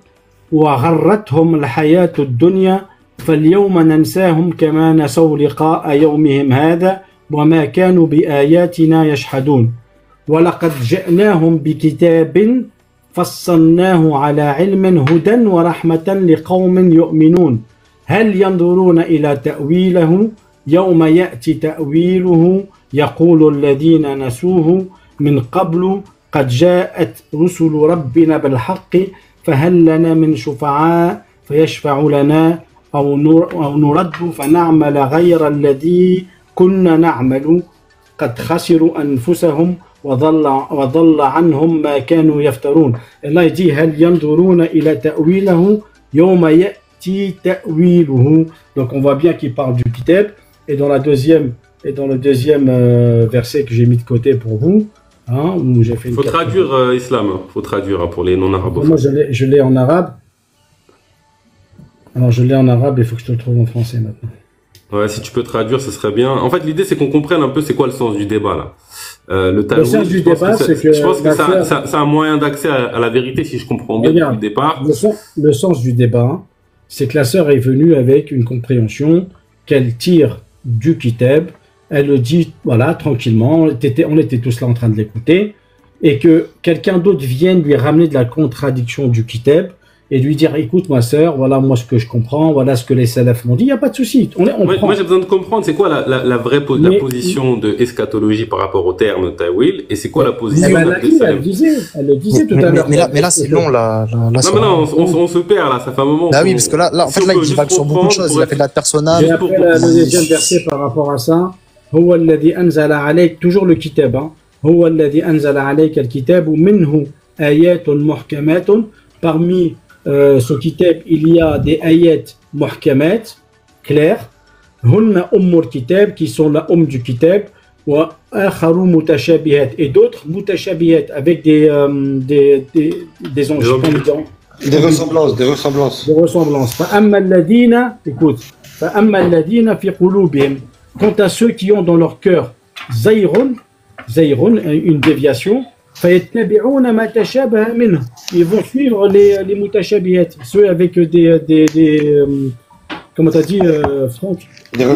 وغرتهم الحياة الدنيا فاليوم ننساهم كما نسوا لقاء يومهم هذا وما كانوا بآياتنا يجحدون ولقد جئناهم بكتاب فصلناه على علم هدى ورحمة لقوم يؤمنون هل ينظرون إلى تأويله يوم يأتي تأويله يقول الذين نسوه من قبل قد جاءت رسل ربنا بالحق فهل لنا من شفعاء فيشفع لنا أو نرد فنعمل غير الذي كنا نعمل قد خسروا أنفسهم وضل عنهم ما كانوا يفترون. Allah dit هل ينظرون إلى تأويله يوم يأتي تأويله. Donc on voit bien qu'il parle du kitab. Et dans le deuxième verset que j'ai mis de côté pour vous, hein, où j'ai fait une. Faut traduire islam. Faut traduire pour les non-arabes. Moi je l'ai en arabe. Alors je l'ai en arabe, il faut que je te le trouve en français maintenant. Ouais, si tu peux traduire, ce serait bien. En fait, l'idée c'est qu'on comprenne un peu c'est quoi le sens du débat là. Le sens du débat, c'est que je pense que c'est un moyen d'accès à la vérité si je comprends bien depuis le départ. Le sens du débat, c'est que la sœur est venue avec une compréhension qu'elle tire du kitab. Elle le dit, voilà, tranquillement. On était tous là en train de l'écouter, et que quelqu'un d'autre vienne lui ramener de la contradiction du kitab et lui dire, écoute ma sœur, voilà moi ce que je comprends, voilà ce que les salafs m'ont dit, il n'y a pas de souci. Moi j'ai besoin de comprendre c'est quoi la vraie position de eschatologie par rapport au terme ta'wil, et c'est quoi la position de elle le disait tout à l'heure. Mais là c'est long là. Non, on se perd là, ça fait un moment. Bah oui, parce que là en fait là il divague sur beaucoup de choses, il a fait de la personnage. Et après le deuxième verset par rapport à ça, هو الذي أنزل عليك, toujours le kitab, هو الذي أنزل عليك الكتاب منه آيات محكمات. Parmi ce kitab, il y a des ayats muhkamat, clairs, hunna ummul kitab, qui sont la du kitab, wa akharu mutashabihat, et d'autres mutashabihat, avec des ressemblances. Fa'amma alladhina, écoute, fa'amma alladhina fi qulubihim, quant à ceux qui ont dans leur cœur zayrun, une déviation, ils vont suivre les mutashabihat, ceux avec des comment t'as dit Franck, des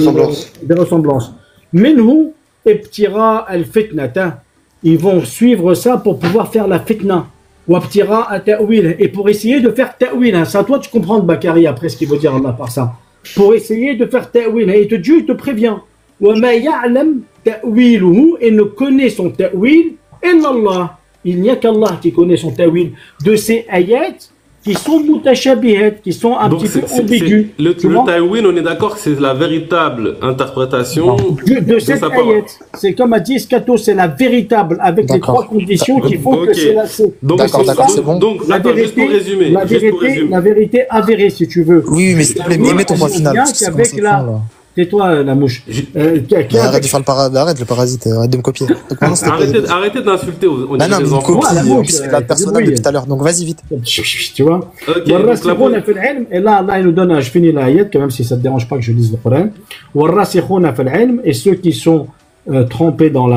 ressemblances. Minhu ibtira al-fitnata, ils vont suivre ça pour pouvoir faire la fitna, ou ibtira at-ta'wil, et pour essayer de faire ta'wil, ça toi tu comprends Bakary après ce qu'il veut dire Allah par ça, pour essayer de faire ta'wil, et Dieu te prévient, wa ma ya'lam ta'wiluhu, et ne connaît son ta'wil Allah. Il n'y a qu'Allah qui connaît son ta'wil de ces ayats qui sont mutashabihat, qui sont un petit peu ambigus. Le ta'wil, on est d'accord que c'est la véritable interprétation de cette ayat. C'est comme a dit Scato, c'est la véritable, avec les 3 conditions qui font que c'est la. D'accord, c'est bon. Donc, juste pour résumer. La vérité avérée, si tu veux. Oui, mais s'il te plaît, mets ton point final. Tais-toi, la mouche. Arrête de faire le parasite, arrête de me copier. Arrêtez d'insulter aux non, mais me copie, c'est la personnage depuis tout à l'heure, donc vas-y vite. Tu vois. Et là, Allah nous donne, je finis l'ayat, quand même si ça ne te dérange pas que je lise le Coran. Et ceux qui sont trempés dans le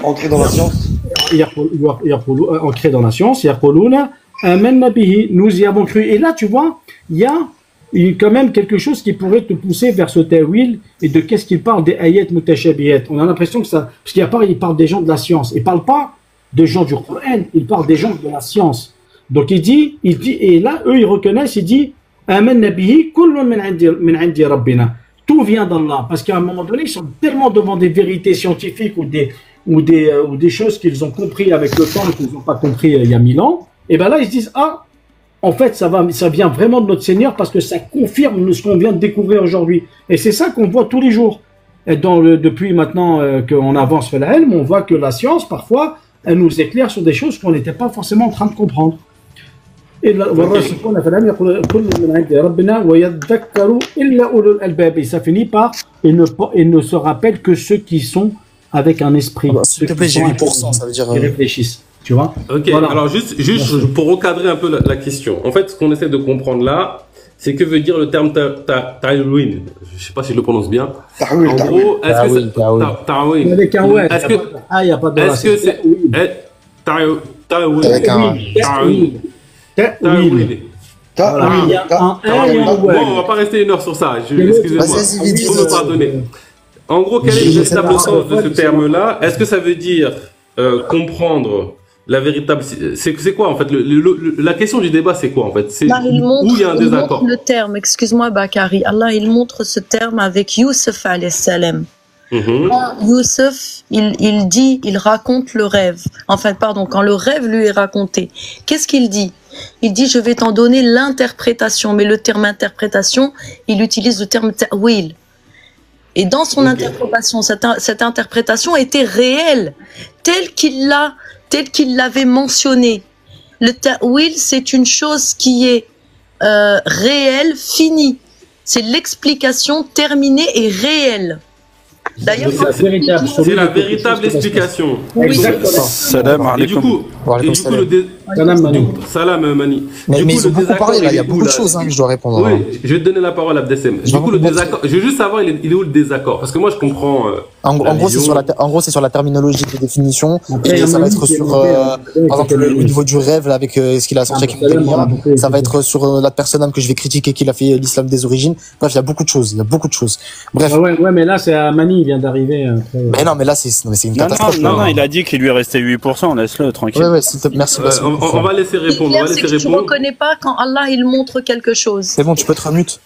ancrés dans la science. Ancrés dans la science, nous y avons cru. Et là, tu vois, il y a quand même quelque chose qui pourrait te pousser vers ce ta'wil, et de qu'est-ce qu'il parle des ayat mutashabiyat. On a l'impression que ça, parce qu'il parle des gens de la science, il parle pas des gens du Coran, il parle des gens de la science. Donc il dit, et là eux ils reconnaissent, il dit amanna bihi kullun min 'indi rabbina, tout vient d'Allah, parce qu'à un moment donné ils sont tellement devant des vérités scientifiques ou ou des choses qu'ils ont compris avec le temps et qu'ils n'ont pas compris il y a 1000 ans, et ben là ils se disent ah, en fait ça vient vraiment de notre Seigneur parce que ça confirme ce qu'on vient de découvrir aujourd'hui. Et c'est ça qu'on voit tous les jours. Et depuis maintenant qu'on avance vers la haine, on voit que la science parfois elle nous éclaire sur des choses qu'on n'était pas forcément en train de comprendre. Et ça finit par il ne se rappelle que ceux qui sont avec un esprit. S'il te plaît, j'ai 8%, ça veut dire. Qui réfléchissent, tu vois. Ok, voilà. Alors juste pour recadrer un peu la question. En fait, ce qu'on essaie de comprendre là, c'est que veut dire le terme ta'wil. Je sais pas si je le prononce bien. Ta'wil, en gros, est-ce que ta'wil. Il n'y a pas de est-ce que c'est ta'wil. Il y a un et un bon, on va pas rester une heure sur ça. Excusez-moi. Faut me pardonner. En gros, quel est le véritable sens de ce terme-là? Est-ce que ça veut dire comprendre la véritable... C'est quoi en fait la question du débat, c'est quoi en fait? C'est où il y a un désaccord. Il montre le terme, excuse-moi Bakari, Allah il montre ce terme avec Youssef alayhi salam. Youssef, il raconte le rêve. Enfin, pardon, quand le rêve lui est raconté, qu'est-ce qu'il dit? Il dit, je vais t'en donner l'interprétation. Mais le terme interprétation, il utilise le terme ta'wil. Et dans son interprétation, cette interprétation était réelle, telle qu'il l'avait mentionné. Le ta'wil, c'est une chose qui est réelle, finie. C'est l'explication terminée et réelle. D'ailleurs, c'est la véritable explication. Exactement. Salam alaikum. Salam Mani. Mais ils ont beaucoup parlé là, il y a beaucoup de choses que je dois répondre. Oui, je vais te donner la parole à Abdesem. Du coup, le désaccord, je veux juste savoir il est où le désaccord? Parce que moi je comprends. En gros, c'est sur la terminologie de définition. Et ça va être sur, par exemple, au niveau du rêve, là, avec ce qu'il a sorti avec une. Ça va être sur la personne que je vais critiquer, qu'il a fait l'islam des origines. Bref, il y a beaucoup de choses. Bref. Ouais, mais là, c'est à Mani, il vient d'arriver. Mais non, mais là, c'est une catastrophe. Non, il a dit qu'il lui restait 8%, laisse-le tranquille. Ouais, merci. On va laisser répondre. Tu ne reconnais pas quand Allah il montre quelque chose. C'est bon, tu peux te remute.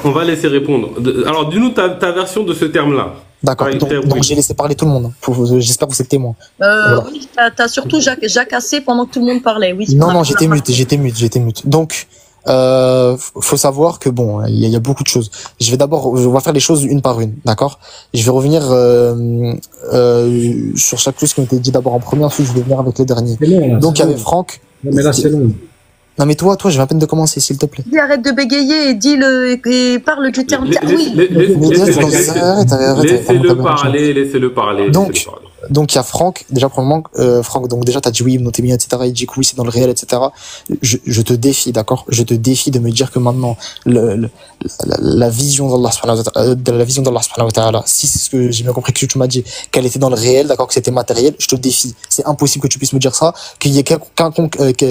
On va laisser répondre. Alors, dis-nous ta version de ce terme-là. D'accord, donc j'ai laissé parler tout le monde. J'espère que vous êtes témoin. Oui, t'as surtout jacassé pendant que tout le monde parlait. Oui, non, j'étais mute. Donc, faut savoir que bon, il y a beaucoup de choses. On va faire les choses une par une, d'accord? Je vais revenir sur chaque chose qui a été dit d'abord en premier, ensuite je vais venir avec les derniers. Donc il y avait Franck. Mais là c'est long. Non mais toi, je viens à peine de commencer, s'il te plaît. Dis, arrête de bégayer et parle du terme. Laissez-le parler. Donc il y a Franck, déjà premièrement, Franck, donc déjà t'as dit oui, Ibn Taymiyyah, etc. Il dit que oui, c'est dans le réel, etc. Je te défie, d'accord? Je te défie de me dire que maintenant la vision d'Allah subhanahu wa ta'ala, si c'est ce que j'ai bien compris que tu m'as dit, qu'elle était dans le réel, d'accord, que c'était matériel, je te défie. C'est impossible que tu puisses me dire ça, qu'il y ait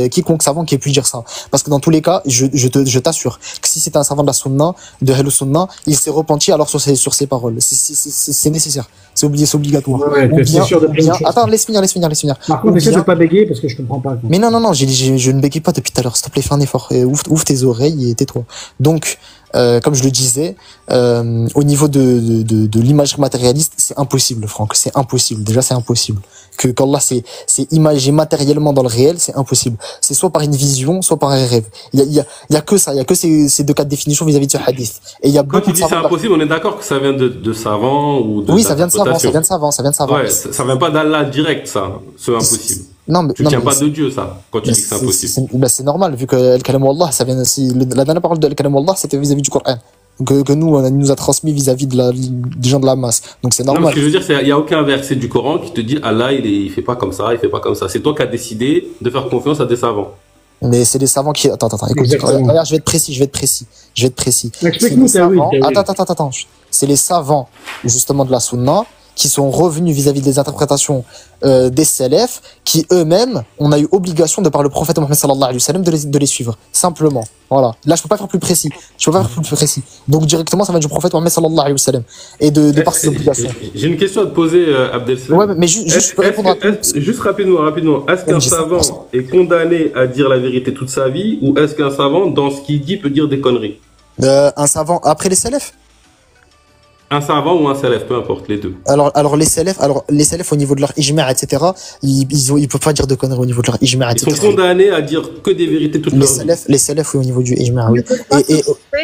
quiconque savant qui ait pu dire ça. Parce que dans tous les cas, je t'assure que si c'était un savant de la sunna, de Ahlus Sunna, il s'est repenti alors sur ses paroles. C'est nécessaire. C'est obligatoire. Attends, laisse finir. Par contre, essaie de pas bégayer parce que je comprends pas. Mais non, je ne bégaye pas depuis tout à l'heure. S'il te plaît, fais un effort. Ouvre tes oreilles et tais-toi. Donc, comme je le disais, au niveau de l'imagerie matérialiste, c'est impossible, Franck. C'est impossible. Déjà, c'est impossible. Qu'Allah c'est imagé matériellement dans le réel, c'est impossible. C'est soit par une vision, soit par un rêve. Il y a que ça. Il y a que ces deux cas de définition vis-à-vis de ce hadith. Et il y a quand tu dis c'est impossible, on est d'accord que ça vient de savants ou de. Oui, ça vient de savants. Ouais, ça vient pas d'Allah direct, ça. C'est impossible. Non, mais tu tiens pas de Dieu, ça, quand tu dis que c'est impossible. C'est normal, vu que le kalam Allah, ça vient, la dernière parole de le kalam Allah, c'était vis-à-vis du Coran. Que nous, on nous a transmis vis-à-vis des gens de la masse. Donc c'est normal. Non, ce que je veux dire, c'est il y a aucun verset du Coran qui te dit Allah, il fait pas comme ça, il fait pas comme ça. C'est toi qui as décidé de faire confiance à des savants. Mais c'est des savants qui... Attends, écoute, regarde, je vais être précis. Explique-nous ça, oui. Attends. C'est les savants, justement, de la Sunna, qui sont revenus vis-à-vis des interprétations des salafs, qui eux-mêmes, on a eu obligation de par le prophète Mohammed sallallahu alayhi wa sallam de les suivre. Simplement. Voilà. Là, je peux pas faire plus précis. Donc, directement, ça va du prophète Mohammed sallallahu alayhi wa sallam. Et de par ses obligations. J'ai une question à te poser, Abdel. Ouais, mais juste pour répondre juste rapidement. Est-ce qu'un savant est condamné à dire la vérité toute sa vie, ou est-ce qu'un savant, dans ce qu'il dit, peut dire des conneries? Un savant, après les salafs? Un savant ou un salaf, peu importe, les deux. Alors les salafs au niveau de leur ijma', etc., ils peuvent pas dire de conneries au niveau de leur ijma', etc. Ils sont condamnés à dire que des vérités toute leur vie. Les salafs, oui, au niveau du ijma', oui.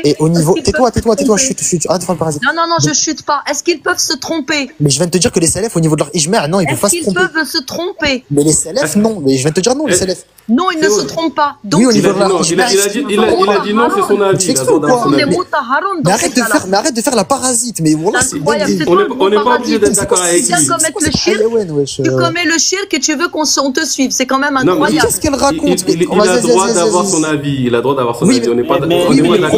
Et au niveau, tais-toi, chute, arrête de faire le parasite. Non, je chute pas. Est-ce qu'ils peuvent se tromper? Mais je viens de te dire que les salafs, au niveau de leur ijma', non, ils peuvent pas se tromper. Est-ce qu'ils peuvent se tromper? Mais les salafs, non. Mais je viens de te dire non, les salafs. Non, ils ne se trompent pas. Donc, oui, au Il niveau a de dit leur non, ijma', il a dit non, c'est son avis. Il a le droit d'avoir son avis. Mais arrête de faire la parasite. Mais voilà, c'est on n'est pas obligé d'être d'accord avec lui. Tu viens commettre le shirk, tu commets le shirk et tu veux qu'on te suive. C'est quand même incroyable. incroyable. Qu'est-ce qu'elle raconte? Il a le droit d'avoir son avis. Il a le droit d'avoir son avis. On n'est pas d'accord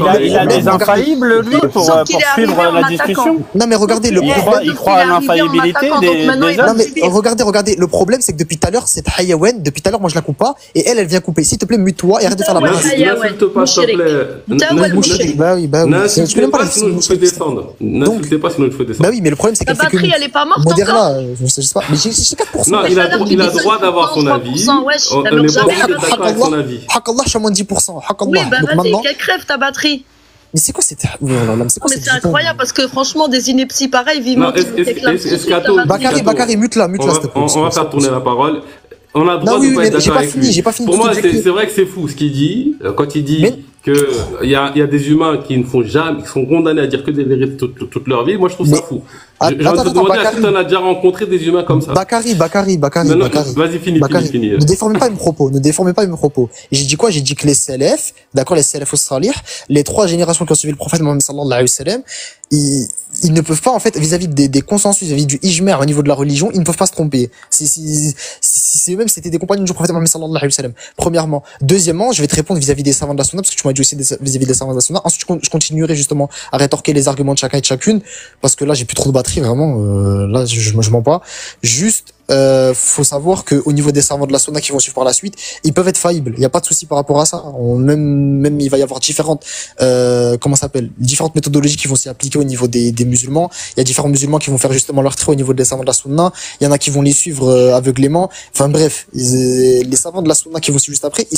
avec lui. Il a des infaillibles, lui, pour poursuivre la discussion. Non, mais regardez, le problème. Il croit à l'infaillibilité des hommes. Non, mais regardez. Le problème, c'est que depuis tout à l'heure, cette Hayawen, depuis tout à l'heure, moi je la coupe pas, et elle vient couper. S'il te plaît, mute-toi et arrête de faire la parasite. N'insulte pas, s'il te plaît. Bah oui. N'insultez pas, sinon je vous fais descendre. N'insultez pas, sinon je vous fais descendre. Bah oui, mais le problème, c'est qu'elle fait que. La batterie, elle est pas morte Modère-la, je sais pas. Mais j'ai 4%. Non, il a le droit d'avoir son avis. On n'est pas obligé d'être d'accord avec son avis. Hakallah, je suis à moins de 10%. Oui, bah vas-y, qu'elle crève ta batterie. Mais c'est quoi cette. Mais c'est incroyable parce que franchement, des inepties pareilles, vivement. Bakary, mute-la, s'il te plaît. On va faire tourner la parole. On a le droit de pas être d'accord avec lui. Pour moi, c'est vrai que c'est fou ce qu'il dit. Quand il dit qu'il y a des humains qui ne font jamais, qui sont condamnés à dire que des vérités toute leur vie, moi je trouve ça fou. J'ai envie de te demander, est-ce que tu en as déjà rencontré des humains comme ça? Bakary. Vas-y, finis. Ne déformez pas mes propos. J'ai dit quoi? J'ai dit que les salafs, d'accord, les salafs salih, les 3 générations qui ont suivi le prophète Mohammed sallallahu alayhi wa sallam, ils ne peuvent pas, en fait, vis-à-vis des consensus, vis-à-vis du ijma' au niveau de la religion, ils ne peuvent pas se tromper. Si eux-mêmes c'était des compagnons du prophète Mohammed sallallahu alayhi wa sallam. Premièrement. Deuxièmement, je vais te répondre vis-à-vis des savants de la sunna, parce que tu m'as dit aussi vis-à-vis des savants de la sunna. Ensuite, je continuerai justement à rétorquer les arguments de chacun et de chacune, parce que là, j'ai plus trop de batterie, vraiment, là, je mens pas. Juste, faut savoir que au niveau des savants de la sunna qui vont suivre par la suite, ils peuvent être faillibles. Il y a pas de souci par rapport à ça. Même il va y avoir différentes différentes méthodologies qui vont s'y appliquer au niveau des musulmans. Il y a différents musulmans qui vont faire justement leur trait au niveau des savants de la sunna. Il y en a qui vont les suivre aveuglément. Enfin bref, les savants de la sunna qui vont suivre juste après, ils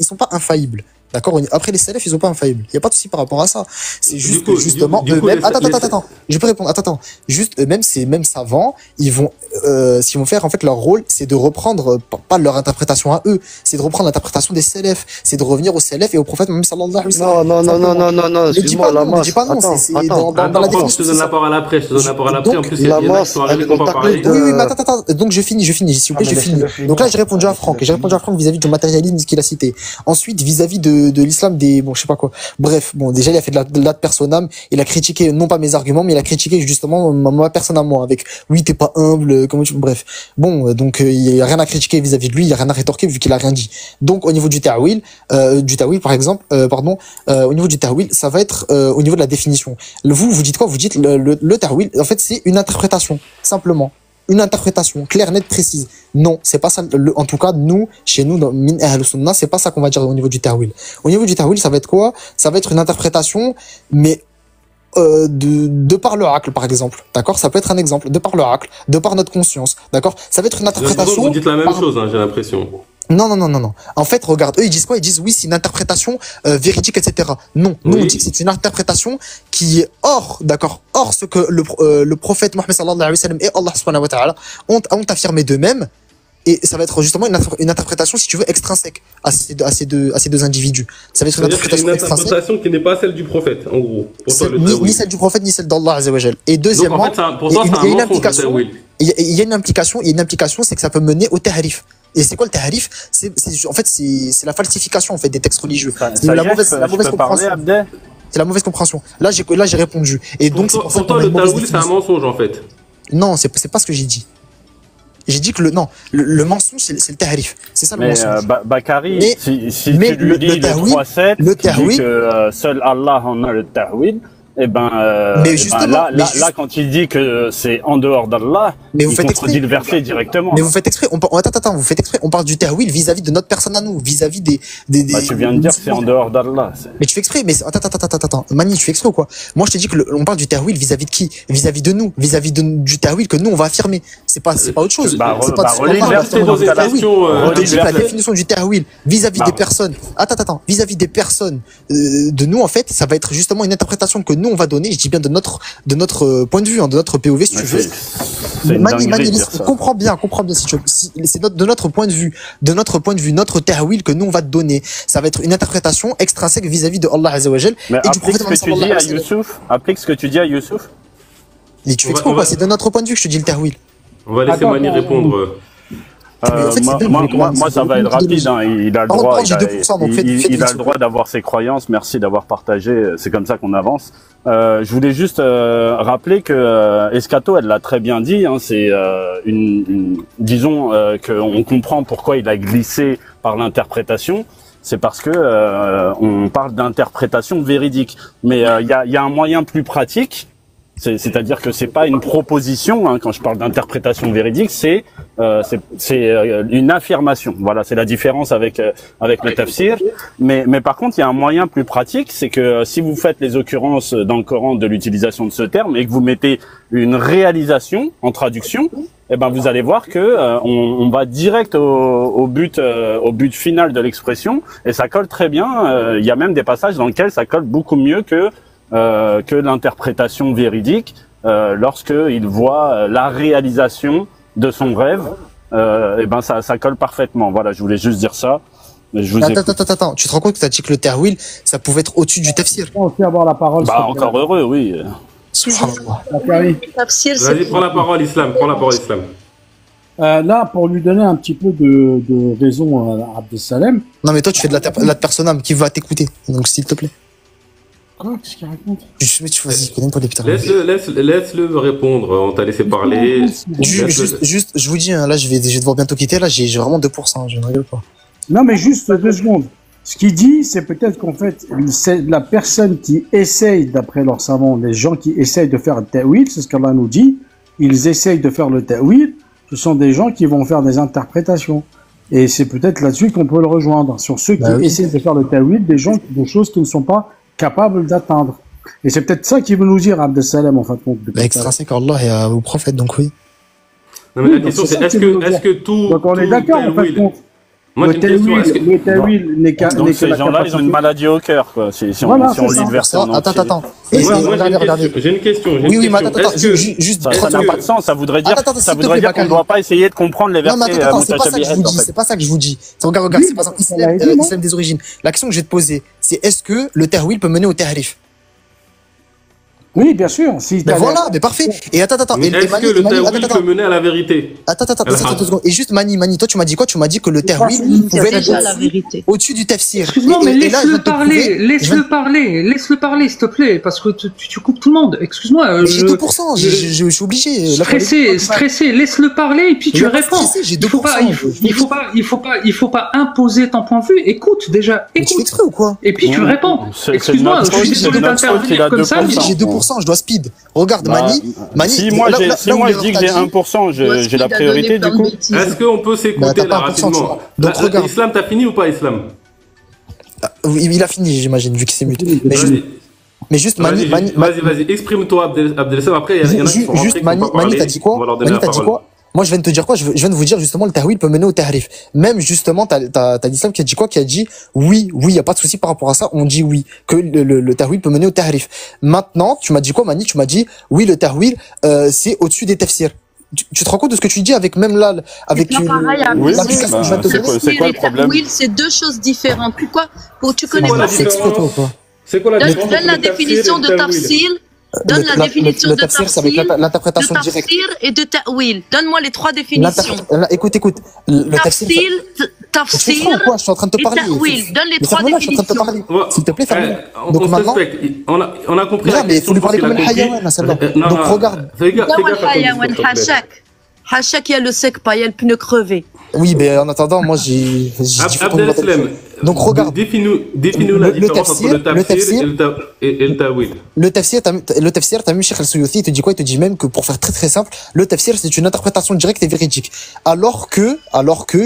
sont pas infaillibles. D'accord? Après, les salafs, ils sont pas infaillibles. Il y a pas de souci par rapport à ça. C'est juste que, justement, eux-mêmes, attends. Je peux répondre, attends. Juste, eux-mêmes, ces mêmes savants, ils vont, ce qu'ils vont faire, en fait, leur rôle, c'est de reprendre, pas leur interprétation à eux, c'est de reprendre l'interprétation des salafs. C'est de revenir aux salafs et au prophète, même sallallahu alayhi wa sallam. Non, excuse-moi, la masse. Ne dis pas non, c'est dans la définition. Je te donne la parole après, En plus, il y en a qui sont arrivés qu'on pas parler. Oui, mais attends. Donc, je finis. S'il vous plaît, je finis. Donc là, j'ai répondu à Franck. Vis-à-vis du matérialisme, ce qu'il a cité. Ensuite, vis-à-vis de l'islam je sais pas quoi. Bref, déjà, il a fait de l'ad personam. Il a critiqué, non pas mes arguments, mais il a critiqué justement ma personne à moi avec, oui, t'es pas humble, bref. Bon, donc, il y a rien à critiquer vis-à-vis de lui, il y a rien à rétorquer vu qu'il a rien dit. Donc, au niveau du ta'wil, par exemple, au niveau du ta'wil, ça va être, au niveau de la définition. Vous dites quoi? Vous dites le ta'wil, en fait, c'est une interprétation, simplement. Une interprétation claire, nette, précise. Non, c'est pas ça. En tout cas, chez nous, dans Min Ahl Sunnah, c'est pas ça qu'on va dire au niveau du ta'wil. Au niveau du ta'wil, ça va être quoi? Ça va être une interprétation, mais de par le aql, par exemple. D'accord? Ça peut être un exemple. De par le aql, de par notre conscience. D'accord? Ça va être une interprétation. Vous dites la même chose, j'ai l'impression. Non. En fait, regarde, eux, ils disent quoi? Ils disent oui, c'est une interprétation véridique, etc. Non, nous, on dit que c'est une interprétation qui est hors ce que le prophète Mohammed sallallahu alayhi wa sallam et Allah subhanahu wa ta'ala ont affirmé d'eux-mêmes. Et ça va être justement une interprétation, si tu veux, extrinsèque à ces deux individus. Ça va être une interprétation extrinsèque. Une interprétation qui n'est pas celle du prophète, en gros. Ni celle du prophète, ni celle d'Allah azza wa jal. Et deuxièmement, donc, en fait, pour toi, il y a une implication. Il y a une implication, c'est que ça peut mener au tahrif. Et c'est quoi le tahrif? C'est la falsification, en fait, des textes religieux. C'est la mauvaise compréhension. C'est la mauvaise compréhension. Là, j'ai répondu. Et donc, pour toi, le ta'wil, c'est un mensonge, en fait. Non, c'est pas ce que j'ai dit. J'ai dit que le mensonge, c'est le tahrif. C'est ça le mensonge. Bakary, si tu lui dis le 3-7, que seul Allah en a le tahwil, mais justement, là, quand il dit que c'est en dehors d'Allah, il contredit le verset directement. Mais vous faites exprès. Attends, vous faites exprès. On parle du ta'wil vis-à-vis de notre personne à nous, vis-à-vis des. Tu viens de dire que c'est en dehors d'Allah. Mais tu fais exprès. Mais attends. Mani, tu fais exprès ou quoi? Moi, je te dis que on parle du ta'wil vis-à-vis de qui? Vis-à-vis de nous, vis-à-vis du ta'wil que nous on va affirmer. C'est pas autre chose. Relis le verset dans la définition du ta'wil vis-à-vis des personnes. Attends. Vis-à-vis des personnes de nous, en fait, ça va être justement une interprétation que nous on va donner, je dis bien de notre point de vue, hein, de notre POV si tu veux. Mani, comprends bien si tu veux. C'est de notre point de vue, notre tahwil que nous on va te donner. Ça va être une interprétation extrinsèque vis-à-vis de Allah Azza wa Jal et du prophète sallallahu alayhi wa sallam. Applique ce que tu dis à Youssouf. Et tu expliques quoi? C'est de notre point de vue que je te dis le tahwil. On va laisser Mani répondre. Moi, ça va être rapide. Hein. Il a le droit. Il a le droit d'avoir ses croyances. Merci d'avoir partagé. C'est comme ça qu'on avance. Je voulais juste rappeler que Escato, elle l'a très bien dit. Hein, c'est disons qu'on comprend pourquoi il a glissé par l'interprétation. C'est parce que on parle d'interprétation véridique. Mais il y a un moyen plus pratique. C'est-à-dire que c'est pas une proposition, hein, quand je parle d'interprétation véridique, c'est une affirmation. Voilà, c'est la différence avec le tafsir. Mais par contre, il y a un moyen plus pratique, c'est que si vous faites les occurrences dans le Coran de l'utilisation de ce terme et que vous mettez une réalisation en traduction, eh ben vous allez voir que on va direct au but final de l'expression et ça colle très bien. Il y a même des passages dans lesquels ça colle beaucoup mieux que l'interprétation véridique lorsqu'il voit la réalisation de son rêve, et ben ça colle parfaitement. Voilà, je voulais juste dire ça. Attends, tu te rends compte que tu as dit que le tahwil, ça pouvait être au-dessus du tafsir? On peut avoir la parole. Bah encore heureux, oui. Vas-y, prends la parole, Islam. Là, pour lui donner un petit peu de raison à Abdesalem. Non, mais toi, tu fais de la personne qui va t'écouter. Donc, s'il te plaît. Qu'est-ce qu'il raconte? Vas-y, connais pas les putains. Laisse-le répondre, on t'a laissé parler. Juste, je vous dis, hein, là, je vais devoir bientôt quitter, là, j'ai vraiment 2%, je ne rigole pas. Non, mais juste 2 secondes. Ce qu'il dit, c'est peut-être qu'en fait, c'est la personne qui essaye, d'après leurs savants, les gens qui essayent de faire le ta'wil, c'est ce qu'Allah nous dit, ils essayent de faire le ta'wil, ce sont des gens qui vont faire des interprétations. Et c'est peut-être là-dessus qu'on peut le rejoindre, sur ceux qui essayent de faire le ta'wil, des choses qui ne sont pas capable d'atteindre. Et c'est peut-être ça qu'il veut nous dire, Abdesalem, en fin de compte. Extrinsèque à Allah et au prophète, donc oui. Non, mais la question, c'est est-ce que tout. Donc on est d'accord, en fin de compte. Le ta'wil n'est qu'à. Donc ces gens-là, ils ont une maladie au cœur, quoi. Si on lit le verset en entier. Attends. J'ai une question. Oui, mais attends, juste. Ça n'a pas de sens. Ça voudrait dire qu'on ne doit pas essayer de comprendre les versets. Non, c'est pas ça que je vous dis. Regarde, c'est par exemple Islam des origines. La question que je vais te poser, c'est est-ce que le tahwil peut mener au tahrif? Oui, bien sûr. Ben voilà, mais parfait. Et attends. Est-ce que le tahwil peut mener à la vérité? Attends, et juste Mani, toi tu m'as dit quoi? Tu m'as dit que le tahwil pouvait être au-dessus du tafsir. Excuse-moi, mais laisse-le parler, s'il te plaît, parce que tu coupes tout le monde. Excuse-moi. J'ai 2%, je suis obligé. Stressé, laisse-le parler et puis tu réponds. Il faut pas imposer ton point de vue. Écoute déjà, écoute. Tu fais exprès ou quoi? Et puis tu réponds. Excuse-moi, je suis désolé d'intervenir comme ça. J'ai 2%, je dois speed. Regarde, Mani. Si moi je dis que j'ai 1%, j'ai la priorité du coup. Est-ce qu'on peut s'écouter là rapidement? Donc regarde. Islam, t'as fini ou pas, Islam? Oui, il a fini, j'imagine, vu qu'il s'est muté. Mais juste Mani. Vas-y, exprime-toi, Abdelaslam. Après, il y en a qui sont rentrés. Juste Mani, t'as dit quoi? Moi, je viens de te dire quoi? Je viens de vous dire, justement, le tahwil peut mener au tahrif. Même, justement, t'as l'islam qui a dit quoi? Qui a dit, oui, y a pas de souci par rapport à ça, on dit oui, que le tahwil peut mener au tahrif. Maintenant, tu m'as dit quoi, Mani? Tu m'as dit, oui, le tahwil, c'est au-dessus des tafsirs. Tu te rends compte de ce que tu dis avec même là, avec l'application que je vais te donner? C'est quoi le problème? C'est 2 choses différentes. Pourquoi? Tu connais pas C'est quoi la différence? Donne la définition de tafsil. Donne la définition de tafsir, c'est avec l'interprétation directe. Tafsir et de ta'wil. Donne-moi les 3 définitions. Écoute. Le tafsir. Je suis en train de te parler. Donne les 3 définitions. S'il te plaît, ferme. Donc maintenant, on a compris. Mais il faut lui parler comme un hayawan, celle-là. Donc regarde. Hachak, il y a le sec pas, il y a le pneu crevé. Oui, mais en attendant, moi j'ai Abdelaslam. Donc regarde. Définis-nous la différence entre le tafsir et le ta'wil. Le tafsir, t'as vu Cheikh Al-Suyuti, il te dit quoi? Il te dit même que pour faire très très simple, le tafsir c'est une interprétation directe et véridique. Alors que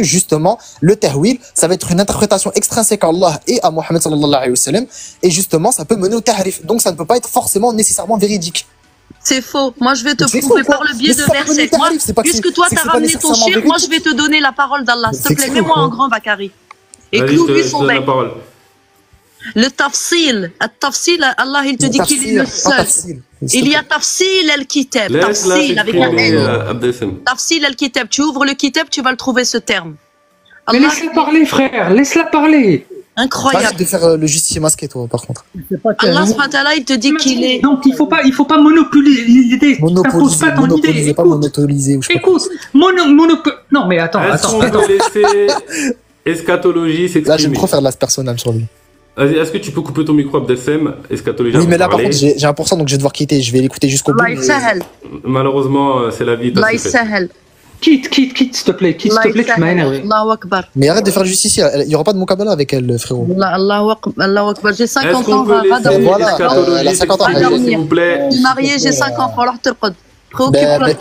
justement, le ta'wil, ça va être une interprétation extrinsèque à Allah et à Mohammed sallallahu alayhi wa sallam. Et justement, ça peut mener au tahrif. Donc ça ne peut pas être forcément nécessairement véridique. C'est faux. Moi, je vais te prouver par le biais de versets. Puisque toi, t'as ramené ton chien, moi, je vais te donner la parole d'Allah. S'il te plaît, mets-moi en grand, Bakary. Et cloue-lui son bec. Le tafsil, Allah il te dit qu'il est le seul. Il y a tafsil al-kitab, tafsil avec un N. Tafsil al-kitab, tu ouvres le kitab, tu vas le trouver ce terme. Mais laisse-la parler, frère, laisse-la parler. Incroyable. Arrête de faire le justicier masqué, toi, par contre. Allah il te dit qu'il est. Donc il faut pas monopoliser l'idée. T'imposes pas ton idée. Écoute, non mais attends. Est-ce qu'on peut laisser eschatologie s'exprimer? Là, j'aime trop faire de la personnelle sur lui. Vas-y, est-ce que tu peux couper ton micro, Abdesem? Eschatologie. Oui, mais là, par contre, j'ai 1%, donc je vais devoir quitter. Je vais l'écouter jusqu'au bout. Malheureusement, c'est la vie. Quitte, s'il te plaît, tu m'as énervé. Mais arrête de faire le justicier, il n'y aura pas de Mukabala avec elle, frérot. Allahu Akbar, j'ai 50 ans, va dormir. Voilà, elle a 50 ans. S'il vous plaît. Je suis mariée, j'ai 5 enfants, alors te recode.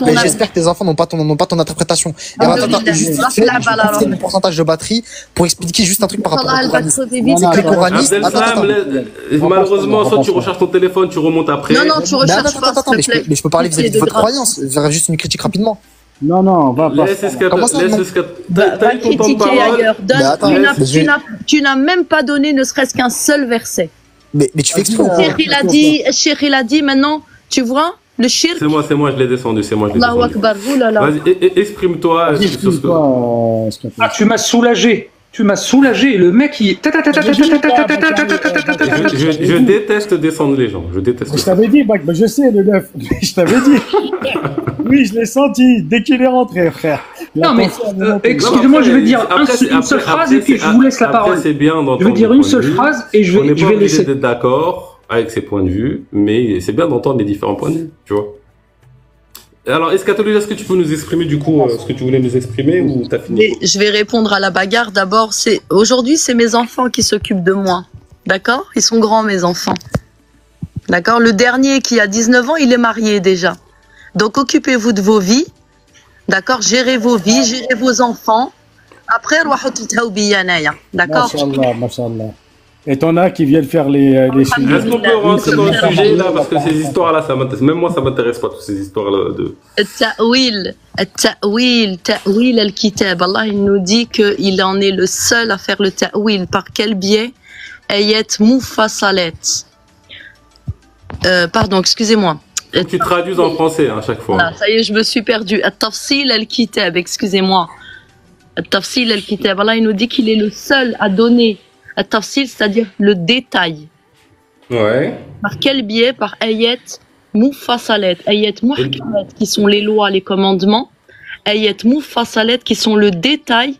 Mais j'espère que tes enfants n'ont pas ton interprétation. Fais le pourcentage de batterie pour expliquer juste un truc par rapport au coranisme. Les coranistes. Malheureusement, soit tu recherches ton téléphone, tu remontes après. Non, tu recherches pas. Mais je peux parler vis-à-vis de votre croyance. Faire juste une critique rapidement. Non, va pas. Laisse critiquer ailleurs. Tu n'as même pas donné ne serait-ce qu'un seul verset. Mais tu fais exprès. Cheikh il a dit maintenant, tu vois, le shirk. C'est moi, je l'ai descendu, Allahu Akbar, oulala. Vas-y, exprime-toi sur ce que. Ah, tu m'as soulagé. Le mec, il. Je déteste descendre les gens. Je t'avais dit, Bac, je sais, le 9. Je t'avais dit. Oui, je l'ai senti dès qu'il est rentré, frère. Non, mais excusez-moi, je vais dire une seule phrase et puis je vous laisse la parole. Je vais dire une seule phrase et je vais laisser. On n'est pas obligé d'être d'accord avec ses points de vue, mais c'est bien d'entendre les différents points de vue, tu vois. Alors, eschatologie, est-ce que tu peux nous exprimer du coup ce que tu voulais nous exprimer ou t'as fini? Je vais répondre à la bagarre. D'abord, aujourd'hui, c'est mes enfants qui s'occupent de moi. D'accord? Ils sont grands, mes enfants. D'accord? Le dernier qui a 19 ans, il est marié déjà. Donc, occupez-vous de vos vies. D'accord? Gérez vos vies, gérez vos enfants. Après, d'accord? Machallah. Et t'en as qui viennent faire les sujets. Est-ce qu'on peut rentrer dans le sujet là? Parce que ces histoires-là, ça m'intéresse. Même moi, ça m'intéresse pas, toutes ces histoires-là de. Ta'wil al-kitab. Allah, il nous dit qu'il en est le seul à faire le ta'wil. Par quel biais? Ayat mufassalet. Pardon, excusez-moi. Tu traduis en français à chaque fois. Là, ça y est, je me suis perdue. At-tafsil al-kitab, excusez-moi. At-tafsil al-kitab. Allah, il nous dit qu'il est le seul à donner at-tafsil, c'est-à-dire le détail. Ouais. Par quel biais? Par ayat mufassalet. Ayat muhkamat, qui sont les lois, les commandements. Ayat mufassalet, qui sont le détail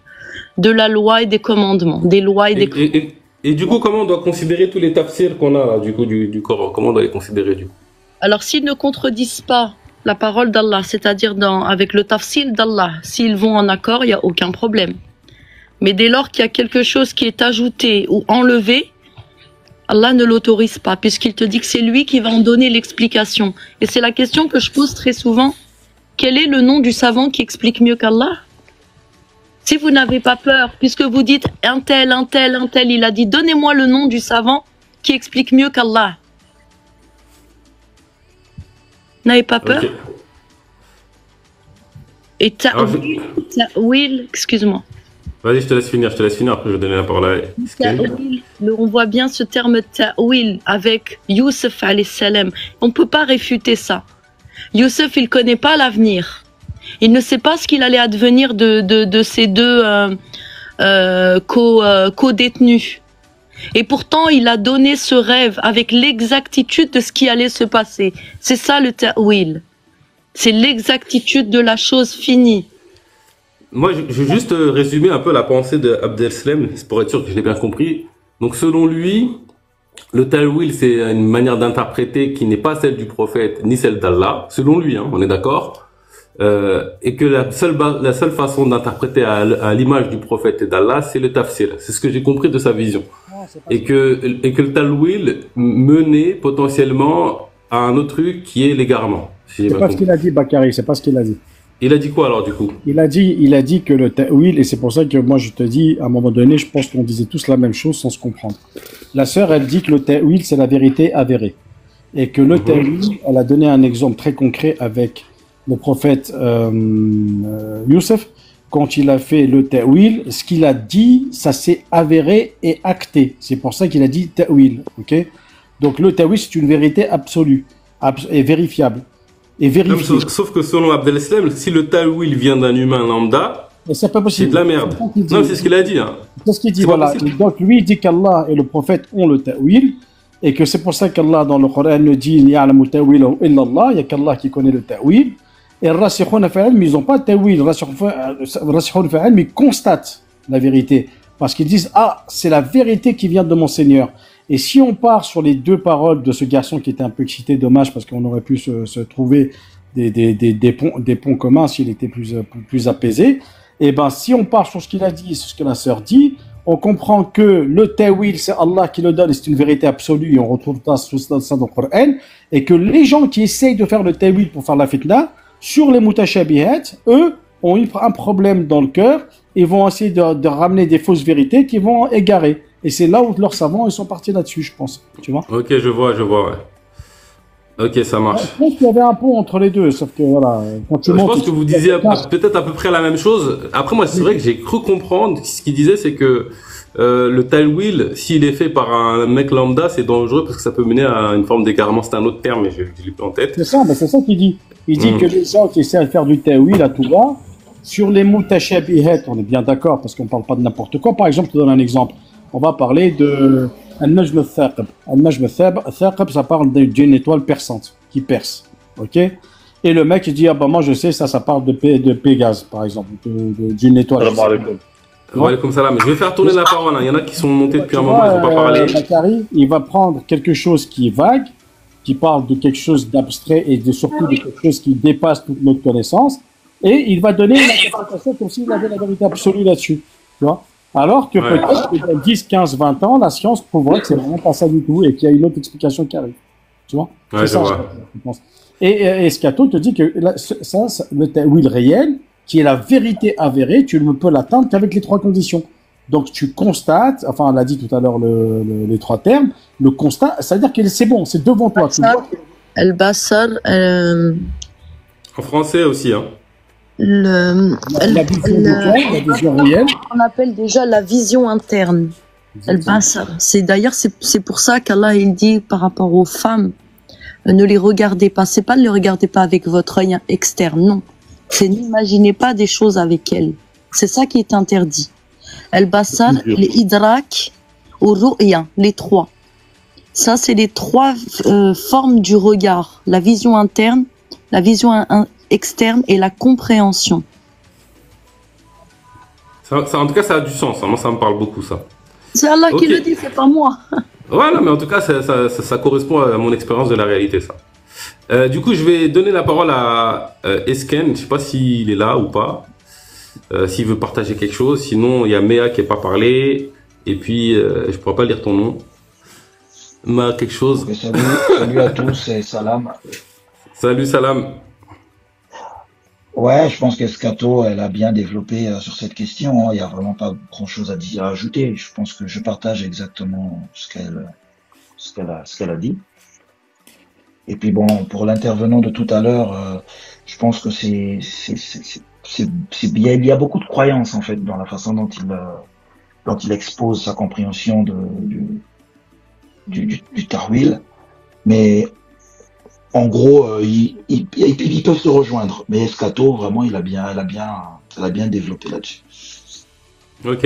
de la loi et des commandements. Des lois et des commandements. Et du coup, comment on doit considérer tous les tafsirs qu'on a là, du coup, du Coran? Comment on doit les considérer du coup? Alors, s'ils ne contredisent pas la parole d'Allah, c'est-à-dire avec le tafsil d'Allah, s'ils vont en accord, il n'y a aucun problème. Mais dès lors qu'il y a quelque chose qui est ajouté ou enlevé, Allah ne l'autorise pas, puisqu'il te dit que c'est lui qui va en donner l'explication. Et c'est la question que je pose très souvent. Quel est le nom du savant qui explique mieux qu'Allah? Si vous n'avez pas peur, puisque vous dites un tel, il a dit, donnez-moi le nom du savant qui explique mieux qu'Allah. N'avez pas peur? Okay. Et ta'wil, excuse-moi. Vas-y, je te laisse finir, après je vais donner la parole à ta'wil, on voit bien ce terme ta'wil avec Youssef alayhi salam. On ne peut pas réfuter ça. Youssef, il ne connaît pas l'avenir. Il ne sait pas ce qu'il allait advenir de ces deux co-détenus. Et pourtant, il a donné ce rêve avec l'exactitude de ce qui allait se passer. C'est ça le ta'wil. C'est l'exactitude de la chose finie. Moi, je vais juste résumer un peu la pensée d'Abdeslam, pour être sûr que je l'ai bien compris. Donc, selon lui, le ta'wil, c'est une manière d'interpréter qui n'est pas celle du prophète, ni celle d'Allah. Selon lui, hein, on est d'accord. Et que la seule façon d'interpréter à l'image du prophète et d'Allah, c'est le tafsir. C'est ce que j'ai compris de sa vision. Et que le ta'wil menait potentiellement à un autre truc qui est l'égarement. Si c'est pas ce qu'il a dit, Bakary, c'est pas ce qu'il a dit. Il a dit quoi alors du coup? Il a dit que le ta'wil, et c'est pour ça que moi je te dis, à un moment donné, je pense qu'on disait tous la même chose sans se comprendre. La sœur, elle dit que le ta'wil, c'est la vérité avérée. Et que le ta'wil, elle a donné un exemple très concret avec le prophète Youssef, quand il a fait le ta'wil, ce qu'il a dit, ça s'est avéré et acté. C'est pour ça qu'il a dit ta'wil, ok? Donc le ta'wil, c'est une vérité absolue et vérifiable. Et vérifiée. Sauf que selon Abdel-Islam, si le ta'wil vient d'un humain lambda, c'est pas possible. C'est de la merde. Non, c'est ce qu'il a dit. Hein. C'est ce qu'il dit, voilà. Donc lui, il dit qu'Allah et le prophète ont le ta'wil, et que c'est pour ça qu'Allah, dans le Coran, nous dit « Ya'lamu ta'wilahu illa Allah », il n'y a qu'Allah qui connaît le ta'wil. Et Rasikhun fa'al, mais ils n'ont pas de ta'wil. Rasikhun fa'al, mais ils constatent la vérité. Parce qu'ils disent « Ah, c'est la vérité qui vient de mon Seigneur ». Et si on part sur les deux paroles de ce garçon qui était un peu excité, dommage, parce qu'on aurait pu se trouver des ponts communs s'il était plus apaisé, et ben si on part sur ce qu'il a dit, sur ce que la sœur dit, on comprend que le ta'wil, c'est Allah qui le donne, et c'est une vérité absolue, et on retrouve ça dans le Coran, et que les gens qui essayent de faire le ta'wil pour faire la fitna, sur les mutashabihat, eux, ont eu un problème dans le cœur, et vont essayer de ramener des fausses vérités qui vont égarer. Et c'est là où leurs savants, ils sont partis là-dessus, je pense. Tu vois ? Ok, je vois, ouais. Ok, ça marche. Je pense qu'il y avait un pont entre les deux, sauf que voilà. Je pense que vous disiez peut-être à peu près la même chose. Après, moi, c'est vrai que j'ai cru comprendre ce qu'il disait, c'est que le ta'wil, s'il est fait par un mec lambda, c'est dangereux parce que ça peut mener à une forme d'égarement. C'est un autre terme, mais je l'ai plus en tête. C'est ça, mais c'est ça qu'il dit. Il dit que les gens qui essaient de faire du ta'wil à tout va, sur les mutashabihat, on est bien d'accord parce qu'on parle pas de n'importe quoi. Par exemple, je te donne un exemple. On va parler de An-Najm al-Thaqib. An-Najm al-Thaqib, ça parle d'une étoile perçante, qui perce. Ok? Et le mec, il dit, ah bah moi je sais, ça parle de Pégase, par exemple, d'une étoile. Wa alaykoum salam. Je vais faire tourner la parole. Il y en a qui sont montés depuis un moment, ils n'ont pas parlé. Bakary, il va prendre quelque chose qui est vague, qui parle de quelque chose d'abstrait et surtout de quelque chose qui dépasse toute notre connaissance, et il va donner une interprétation comme s'il avait la vérité absolue là-dessus. Tu vois? Alors que peut-être que dans 10, 15, 20 ans, la science prouvera que c'est vraiment pas ça du tout et qu'il y a une autre explication qui arrive. Tu vois? Ouais, je vois. Je pense. Et Scato te dit que le ta'wil réel, qui est la vérité avérée, tu ne peux l'atteindre qu'avec les trois conditions. Donc tu constates, enfin on l'a dit tout à l'heure les trois termes, le constat, c'est-à-dire que c'est bon, c'est devant toi. Al-Basar. En français aussi, hein. La vision réelle. On appelle déjà la vision interne. C'est pour ça qu'Allah il dit par rapport aux femmes, ne les regardez pas. C'est pas ne les regardez pas avec votre œil externe, non. C'est n'imaginez pas des choses avec elles. C'est ça qui est interdit. Al-Basar, les Idrak, ou Ru'ya, les trois. Ça, c'est les trois formes du regard. La vision interne, la vision externe et la compréhension. Ça, en tout cas, ça a du sens. Moi, ça me parle beaucoup, ça. C'est Allah qui le dit, c'est pas moi. Ouais, non, mais en tout cas, ça correspond à mon expérience de la réalité, ça. Du coup, je vais donner la parole à Esken. Je sais pas s'il est là ou pas. S'il veut partager quelque chose. Sinon, il y a Méa qui n'est pas parlé. Et puis, je pourrais pas lire ton nom. Méa, quelque chose. Okay, salut à tous et salam. Salut, salam. Ouais, je pense qu'Escato, elle a bien développé sur cette question. Il n'y a vraiment pas grand-chose à ajouter. Je pense que je partage exactement ce qu'elle a dit. Et puis bon, pour l'intervenant de tout à l'heure, je pense que c'est bien. Il y a beaucoup de croyances en fait dans la façon dont il expose sa compréhension du ta'wil. Mais en gros, ils peuvent se rejoindre. Mais Escato, vraiment, elle a bien développé là-dessus. Ok,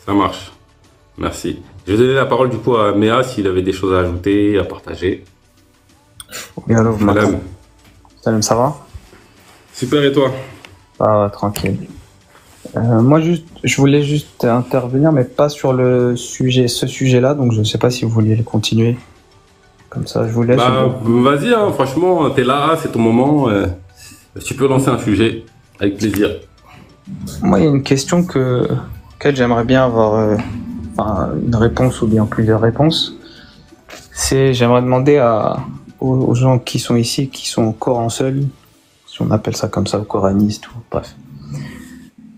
ça marche. Merci. Je vais donner la parole du coup à Méa s'il avait des choses à ajouter, à partager. Oui, alors, Salam. Salam, ça va? Super, et toi? Ah, tranquille. Moi, je voulais juste intervenir, mais pas sur ce sujet-là, donc je ne sais pas si vous vouliez le continuer. Comme ça, je vous laisse. Vas-y, hein, franchement, t'es là, c'est ton moment. Tu peux lancer un sujet, avec plaisir. Moi, il y a une question auquel j'aimerais bien avoir une réponse ou bien plusieurs réponses. J'aimerais demander aux gens qui sont ici, qui sont au Coran seul, si on appelle ça comme ça, coranistes, ou bref.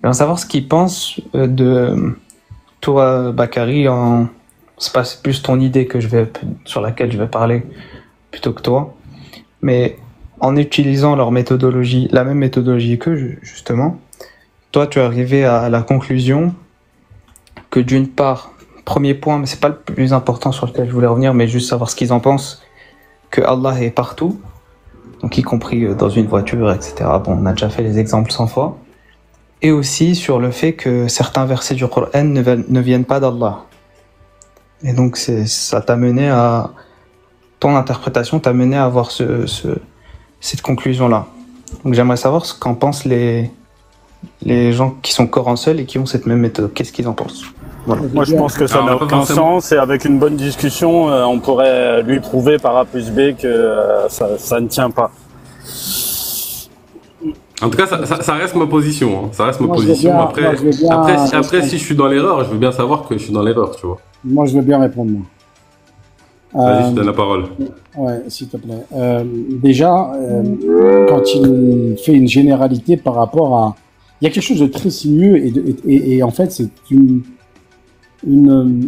J'aimerais savoir ce qu'ils pensent de toi, Bakary, c'est plus ton idée sur laquelle je vais parler plutôt que toi, mais en utilisant leur méthodologie, la même méthodologie qu'eux, justement, toi, tu es arrivé à la conclusion que d'une part, premier point, mais c'est pas le plus important sur lequel je voulais revenir, mais juste savoir ce qu'ils en pensent, que Allah est partout, donc y compris dans une voiture, etc. Bon, on a déjà fait les exemples 100 fois. Et aussi sur le fait que certains versets du Coran ne viennent pas d'Allah. Et donc ça t'a mené à... Ton interprétation t'a mené à avoir cette conclusion-là. Donc j'aimerais savoir ce qu'en pensent les gens qui sont Coran seuls et qui ont cette même méthode. Qu'est-ce qu'ils en pensent? Voilà. Moi je pense que ça n'a aucun sens et avec une bonne discussion, on pourrait lui prouver par A plus B que ça ne tient pas. En tout cas, ça reste ma position. Hein. Ça reste ma position. Après, si je suis dans l'erreur, je veux bien savoir que je suis dans l'erreur, tu vois. Moi, je veux bien répondre. Vas-y, je te donne la parole. Ouais, s'il te plaît. Déjà, quand il fait une généralité par rapport à... Il y a quelque chose de très sinueux et en fait, c'est une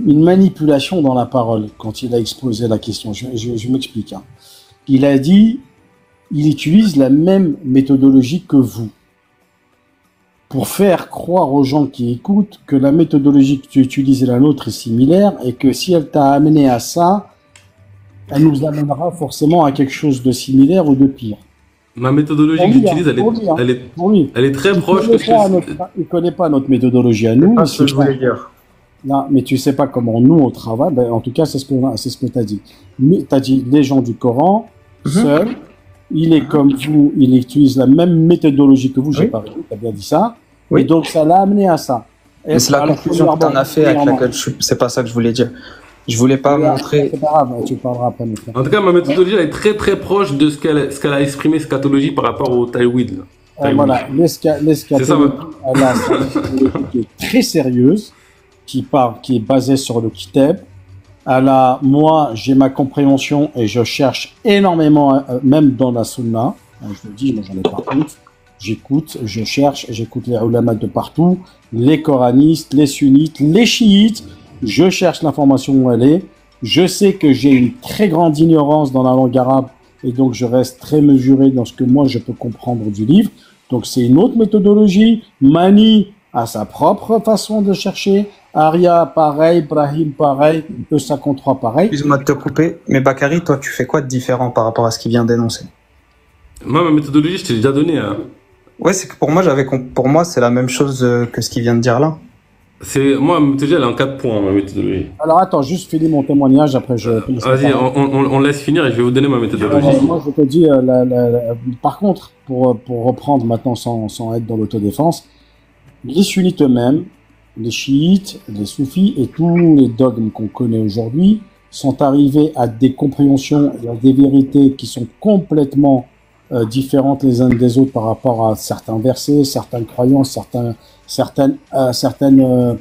manipulation dans la parole quand il a exposé la question. Je m'explique. Hein. Il a dit... Il utilise la même méthodologie que vous pour faire croire aux gens qui écoutent que la méthodologie que tu utilises et la nôtre est similaire et que si elle t'a amené à ça, elle nous amènera forcément à quelque chose de similaire ou de pire. Ma méthodologie que j'utilise, elle est très proche de ce que... Il ne connaît pas notre méthodologie à nous. C'est ce que je voulais dire. Non, mais tu sais pas comment nous on travaille. Ben, en tout cas, c'est ce que tu as dit. Tu as dit les gens du Coran, seuls. Il est comme vous, il utilise la même méthodologie que vous, j'ai pas réussi, tu as bien dit ça. Oui. Et donc, ça l'a amené à ça. Mais c'est la conclusion que tu en as fait avec laquelle c'est pas ça que je voulais dire. Je voulais pas montrer... C'est pas grave, tu parleras après. En tout cas, ma méthodologie elle est très très proche de ce qu'elle a exprimé scatologie par rapport au Taïwid. Voilà, l'escatologie, elle a une méthodologie qui est très sérieuse, qui est basée sur le Kitab. Moi, j'ai ma compréhension et je cherche énormément, même dans la sunna. Je le dis, moi j'en ai pas honte. J'écoute, je cherche, j'écoute les ulama de partout, les coranistes, les sunnites, les chiites. Je cherche l'information où elle est. Je sais que j'ai une très grande ignorance dans la langue arabe et donc je reste très mesuré dans ce que moi je peux comprendre du livre. Donc c'est une autre méthodologie. Mani a sa propre façon de chercher. Aria, pareil, Brahim, pareil, E53, pareil. Excuse-moi de te couper, mais Bakary, toi, tu fais quoi de différent par rapport à ce qu'il vient d'énoncer? Moi, ma méthodologie, je t'ai déjà donné. Hein. Ouais, c'est que pour moi, c'est la même chose que ce qu'il vient de dire là. Moi, ma méthodologie, elle est en 4 points, ma méthodologie. Alors, attends, juste finis mon témoignage, après je... Vas-y, on laisse finir et je vais vous donner ma méthodologie. Moi, je te dis, par contre, pour reprendre maintenant sans être dans l'autodéfense, les sunnites eux-mêmes, les chiites, les soufis et tous les dogmes qu'on connaît aujourd'hui sont arrivés à des compréhensions et à des vérités qui sont complètement différentes les uns des autres par rapport à certains versets, certaines croyances, certaines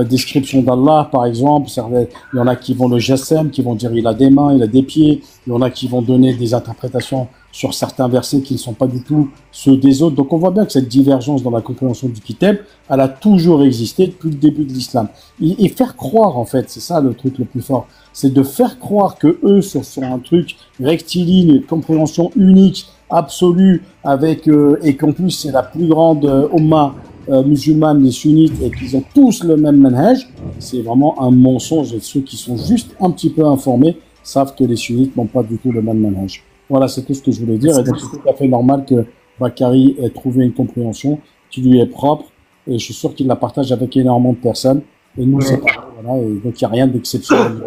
descriptions d'Allah, par exemple. Il y en a qui vont le jassem, qui vont dire il a des mains, il a des pieds. Il y en a qui vont donner des interprétations sur certains versets qui ne sont pas du tout ceux des autres. Donc on voit bien que cette divergence dans la compréhension du Kitab, elle a toujours existé depuis le début de l'islam. Et faire croire, en fait, c'est ça le truc le plus fort, c'est de faire croire que eux sont un truc rectiligne, compréhension unique, absolue, avec et qu'en plus c'est la plus grande umma musulmane, les sunnites, et qu'ils ont tous le même manhaj. C'est vraiment un mensonge, et ceux qui sont juste un petit peu informés savent que les sunnites n'ont pas du tout le même manhaj. Voilà, c'est tout ce que je voulais dire. Et donc, c'est tout à fait normal que Bakary ait trouvé une compréhension qui lui est propre. Et je suis sûr qu'il la partage avec énormément de personnes. Et nous, c'est pareil. Voilà, et donc, il n'y a rien d'exceptionnel.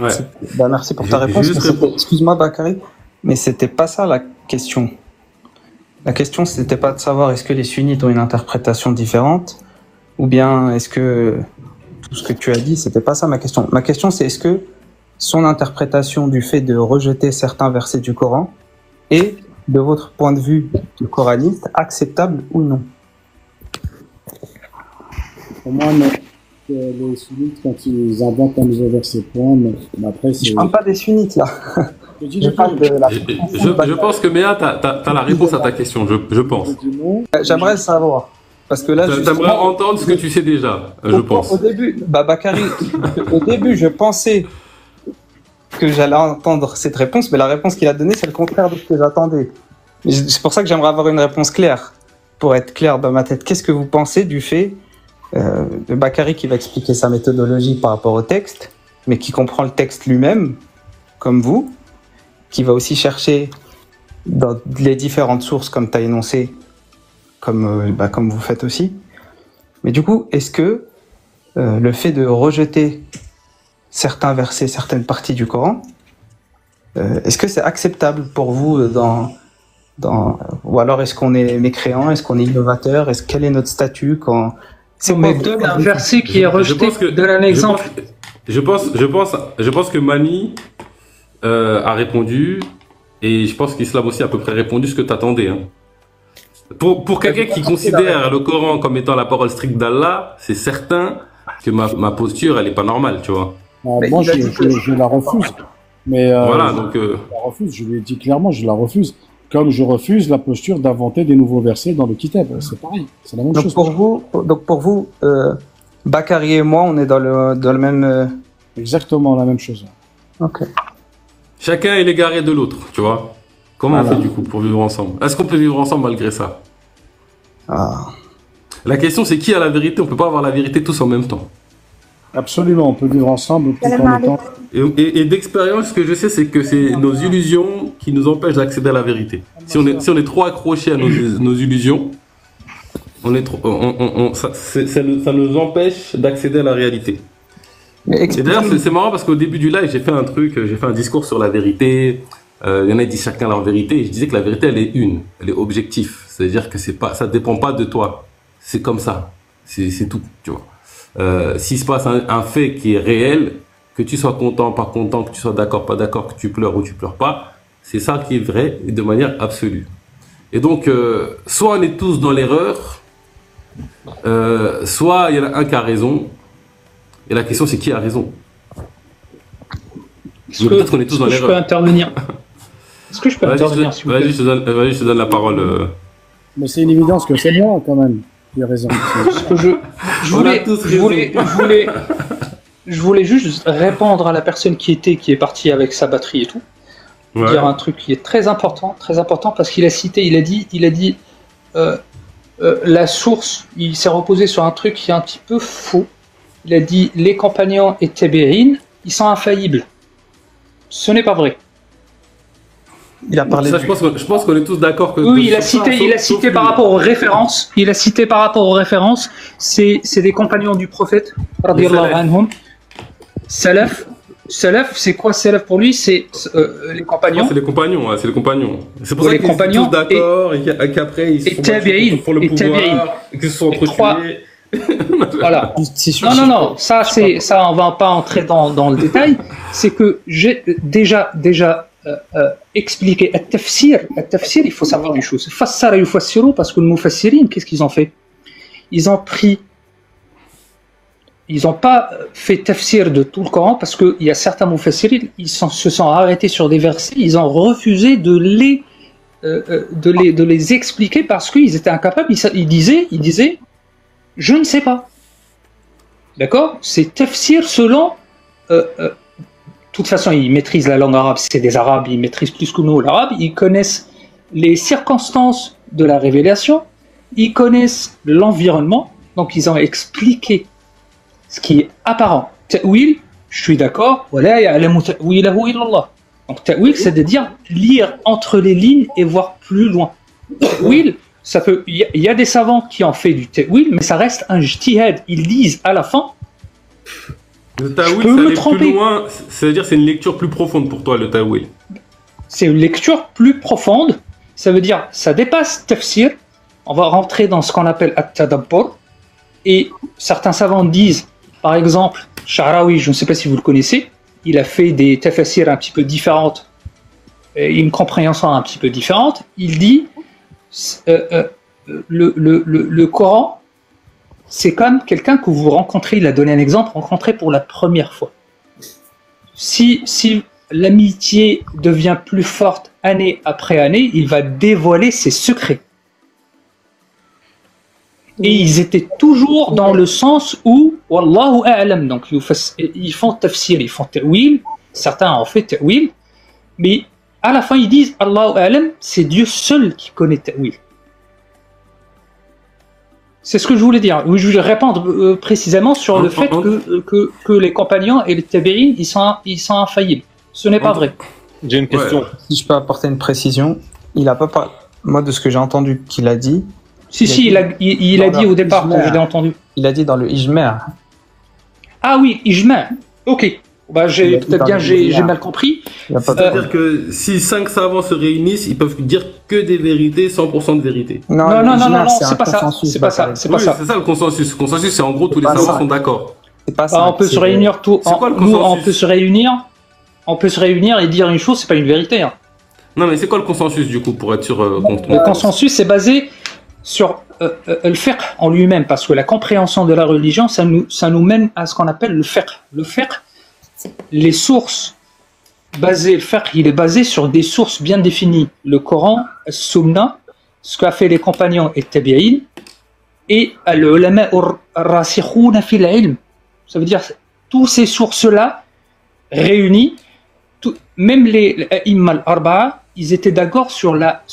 Ouais. Merci pour ta réponse. Excuse-moi, Bakary, mais c'était pas ça la question. La question, c'était pas de savoir est-ce que les sunnites ont une interprétation différente ou bien est-ce que tout ce que tu as dit, c'était pas ça ma question. Ma question, c'est est-ce que son interprétation du fait de rejeter certains versets du Coran est, de votre point de vue de coraniste, acceptable ou non? Pour moi, non. Les sunnites, quand ils inventent un nouveau verset, mais après, c'est... Je parle pas des sunnites, là. Je pense que Méa, t'as la réponse à ta question, je pense. J'aimerais savoir. Parce que là, j'aimerais entendre ce que tu sais déjà, je pense. Au début, Bakary, au début, je pensais que j'allais entendre cette réponse, mais la réponse qu'il a donnée, c'est le contraire de ce que j'attendais. C'est pour ça que j'aimerais avoir une réponse claire. pour être clair dans ma tête, qu'est-ce que vous pensez du fait de Bakary qui va expliquer sa méthodologie par rapport au texte, mais qui comprend le texte lui-même, comme vous, qui va aussi chercher dans les différentes sources, comme tu as énoncé, comme vous faites aussi. Mais du coup, est-ce que le fait de rejeter certains versets, certaines parties du Coran, est-ce que c'est acceptable pour vous ou alors est-ce qu'on est mécréant, est-ce qu'on est innovateur, quel est notre statut quand donne un verset qui est rejeté, donne un exemple. Je pense que Mani a répondu, et je pense qu'Islam aussi a à peu près répondu ce que tu attendais. Hein. Pour quelqu'un qui considère le Coran comme étant la parole stricte d'Allah, c'est certain que ma posture, elle est pas normale, tu vois. Moi, je la refuse. Mais voilà, donc je la refuse. Je lui ai dit clairement, je la refuse. Comme je refuse la posture d'inventer des nouveaux versets dans le Kitab. C'est pareil. C'est la même chose. Donc pour vous, Bakary et moi, on est dans le même. Exactement la même chose. Ok. Chacun est l'égaré de l'autre, tu vois. Comment on fait du coup pour vivre ensemble? Est-ce qu'on peut vivre ensemble malgré ça? La question c'est qui a la vérité? On peut pas avoir la vérité tous en même temps. Absolument, on peut vivre ensemble tout en étant... Et d'expérience, ce que je sais, c'est que c'est nos illusions qui nous empêchent d'accéder à la vérité. Si on est trop accroché à nos illusions, ça nous empêche d'accéder à la réalité. Et d'ailleurs, c'est marrant parce qu'au début du live, j'ai fait un discours sur la vérité. Il y en a qui disent chacun leur vérité. Et je disais que la vérité, elle est objective. C'est-à-dire que ça dépend pas de toi. C'est comme ça. C'est tout, tu vois. S'il se passe un fait qui est réel, que tu sois content, pas content, que tu sois d'accord, pas d'accord, que tu pleures ou tu pleures pas, c'est ça qui est vrai de manière absolue. Et donc, soit on est tous dans l'erreur, soit il y en a un qui a raison, et la question c'est qui a raison. Peut-être qu'on est tous dans l'erreur. Est-ce que je peux intervenir, s'il vous plaît? Vas-y, je te donne la parole. Mais c'est une évidence que c'est moi, quand même, qui a raison. Je voulais juste répondre à la personne qui est partie avec sa batterie et tout. Ouais. Dire un truc qui est très important parce qu'il a cité, il a dit la source, il s'est reposé sur un truc qui est un petit peu faux. Il a dit les compagnons et Tabi'in, ils sont infaillibles. Ce n'est pas vrai. Il a parlé. Je pense qu'on est tous d'accord que. Oui, il a cité par rapport aux références. Il a cité par rapport aux références. C'est des compagnons du prophète. Radiyallahu anhum. Salaf, c'est quoi Salaf pour lui? C'est les compagnons. C'est les compagnons, c'est les compagnons. C'est pour ça qu'ils sont tous d'accord et qu'après ils se font le pouvoir et qu'ils se sont entretués. Voilà. Non, ça on va pas entrer dans le détail. C'est que j'ai déjà expliqué at-tafsir, il faut savoir une chose. Fassara yufassiru, parce que le mufassirin, qu'est-ce qu'ils ont fait? Ils n'ont pas fait tafsir de tout le Coran parce qu'il y a certains mufassirin, se sont arrêtés sur des versets, ils ont refusé de les expliquer parce qu'ils étaient incapables. Ils disaient je ne sais pas. D'accord? C'est tafsir selon. De toute façon, ils maîtrisent la langue arabe, c'est des arabes, ils maîtrisent plus que nous l'arabe, ils connaissent les circonstances de la révélation, ils connaissent l'environnement, donc ils ont expliqué ce qui est apparent. Ta'wil, je suis d'accord, wala ya'lamu ta'wilahu illa Allah. Donc ta'wil, c'est de dire lire entre les lignes et voir plus loin. Ta'wil, il y a des savants qui ont fait du ta'wil, mais ça reste un ijtihad. Ils lisent à la fin. Le ta'wil, ça aller plus loin, c'est-à-dire c'est une lecture plus profonde pour toi, le ta'wil. C'est une lecture plus profonde. Ça veut dire, ça dépasse tafsir. On va rentrer dans ce qu'on appelle at-tadabbur. Et certains savants disent, par exemple, Sha'rawi, je ne sais pas si vous le connaissez, il a fait des tafsirs un petit peu différentes, une compréhension un petit peu différente. Il dit, le Coran, c'est comme quelqu'un que vous rencontrez, il a donné un exemple, rencontré pour la première fois. Si l'amitié devient plus forte année après année, il va dévoiler ses secrets. Et ils étaient toujours dans le sens où Wallahu a'lam, donc ils font tafsir, ils font ta'wil, certains ont fait ta'wil, mais à la fin ils disent Allahu a'lam, c'est Dieu seul qui connaît ta'wil. C'est ce que je voulais dire. Oui, je voulais répondre précisément sur le fait que les compagnons et les tabi'in, ils sont infaillibles. Ce n'est pas vrai. J'ai une question. Si je peux apporter une précision, il a pas parlé. Moi, de ce que j'ai entendu qu'il a dit. Il a dit au départ quand je l'ai entendu. Il a dit dans le ijma'. Ah oui, ijma'. Ok. Bah, j'ai mal compris. C'est-à-dire que si 5 savants se réunissent, ils peuvent dire que des vérités, 100% de vérité. Non, c'est pas ça. C'est pas ça. C'est ça le consensus. Le consensus, c'est en gros tous les savants sont d'accord. C'est pas ça. On peut se réunir on peut se réunir et dire une chose, c'est pas une vérité. Hein. Non, mais c'est quoi le consensus du coup pour être sûr Le consensus, c'est basé sur le fiqh en lui-même, parce que la compréhension de la religion, ça nous mène à ce qu'on appelle le fiqh. Le fiqh, les sources basées, le fiqh, il est basé sur des sources bien définies. Le Coran, le Sunna, ce qu'a fait les compagnons et tabi'in, et al-ulama ar-rasikhuna fil ilm. Ça veut dire tous ces sources-là réunies, même les imam al-arba'a, ils étaient d'accord sur la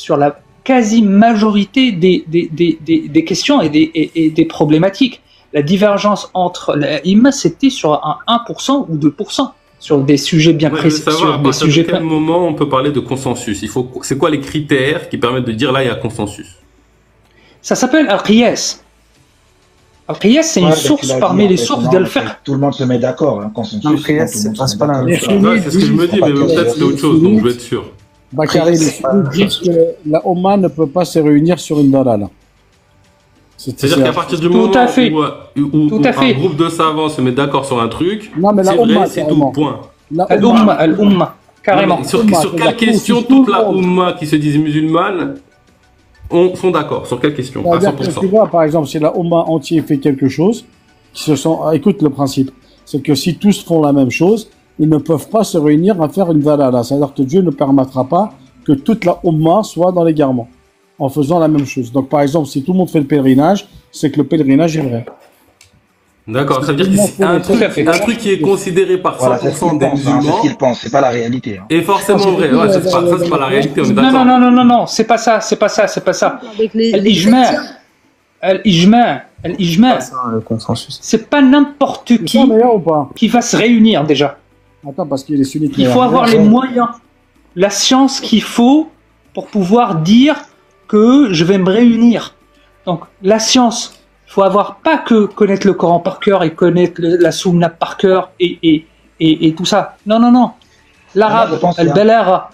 quasi-majorité des questions et des problématiques. La divergence entre l'imam, c'était sur un 1% ou 2%, sur des sujets bien précis. À partir de quel moment on peut parler de consensus? C'est quoi les critères qui permettent de dire là il y a consensus? Ça s'appelle al-qiyas. Al-qiyas, c'est une source parmi les sources d'al-fiqh. Tout le monde se met d'accord, un consensus. Al-qiyas, c'est pas la même chose. C'est ce que je me dis, mais peut-être c'est autre chose, donc je vais être sûr. Bakary, les sunnites disent que la Oumma ne peut pas se réunir sur une dalala. C'est-à-dire qu'à partir du moment où un groupe de savants se met d'accord sur un truc, c'est vrai, c'est tout, point. Al-Umma, carrément. Sur quelle question toute la Umma qui se disent musulmane sont d'accord? Sur quelle question? À 100%. Tu vois, par exemple, si la Umma entière fait quelque chose, écoute le principe, c'est que si tous font la même chose, ils ne peuvent pas se réunir à faire une dalala. C'est-à-dire que Dieu ne permettra pas que toute la Umma soit dans l'égarement en faisant la même chose. Donc, par exemple, si tout le monde fait le pèlerinage, c'est que le pèlerinage est vrai. D'accord, ça veut dire que c'est un truc qui est considéré par 100% des musulmans. C'est ce qu'ils pensent, c'est pas la réalité. Et forcément vrai. Ouais, ça, c'est pas la réalité, on est d'accord. Non, c'est pas ça. L'ijma', le consensus. C'est pas n'importe qui va se réunir déjà. Attends, parce qu'il est sunnites. Il faut avoir les moyens, la science qu'il faut pour pouvoir dire que je vais me réunir. Donc la science, il faut avoir pas que connaître le Coran par cœur et connaître la Sunna par cœur et tout ça. Non. L'arabe, al-balagha,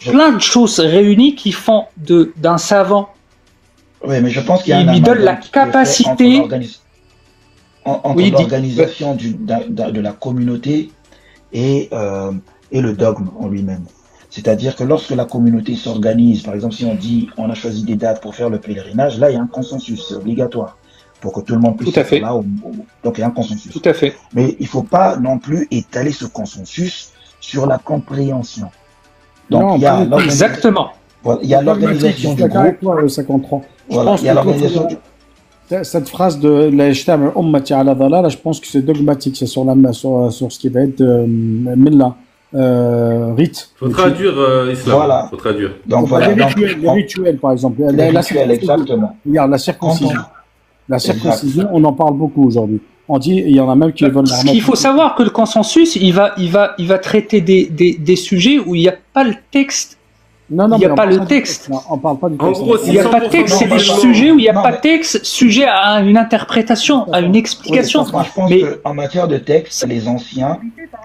plein de choses réunies qui font d'un savant. Oui, mais je pense qu'il y a lui donne la capacité entre l'organisation de la communauté et le dogme en lui-même. C'est-à-dire que lorsque la communauté s'organise, par exemple si on dit on a choisi des dates pour faire le pèlerinage, là il y a un consensus, c'est obligatoire pour que tout le monde puisse être là. Donc il y a un consensus. Tout à fait. Mais il ne faut pas non plus étaler ce consensus sur la compréhension. Donc non, il y a exactement. Voilà, il y a l'organisation du groupe. Ça comprend. Voilà, il y a l'organisation du... Cette phrase de la ijtam' ummati ala dalala, je pense que c'est dogmatique, c'est sur ce qui va être millah. Rite. Faut traduire islam. Voilà. Faut traduire. Donc voilà. Les rituels, par exemple. Les rituels, exactement. Regarde, la circoncision. La circoncision, on en parle beaucoup aujourd'hui. On dit, il y en a même qui veulent. Il faut savoir que le consensus, il va traiter des sujets où il n'y a pas le texte. Non, il n'y a pas le texte. Non, on parle pas du texte. En gros, il n'y a pas de texte, c'est des sujets où il n'y a pas de texte, sujet à une interprétation, à une explication. Oui, je pense qu'en matière de texte, les anciens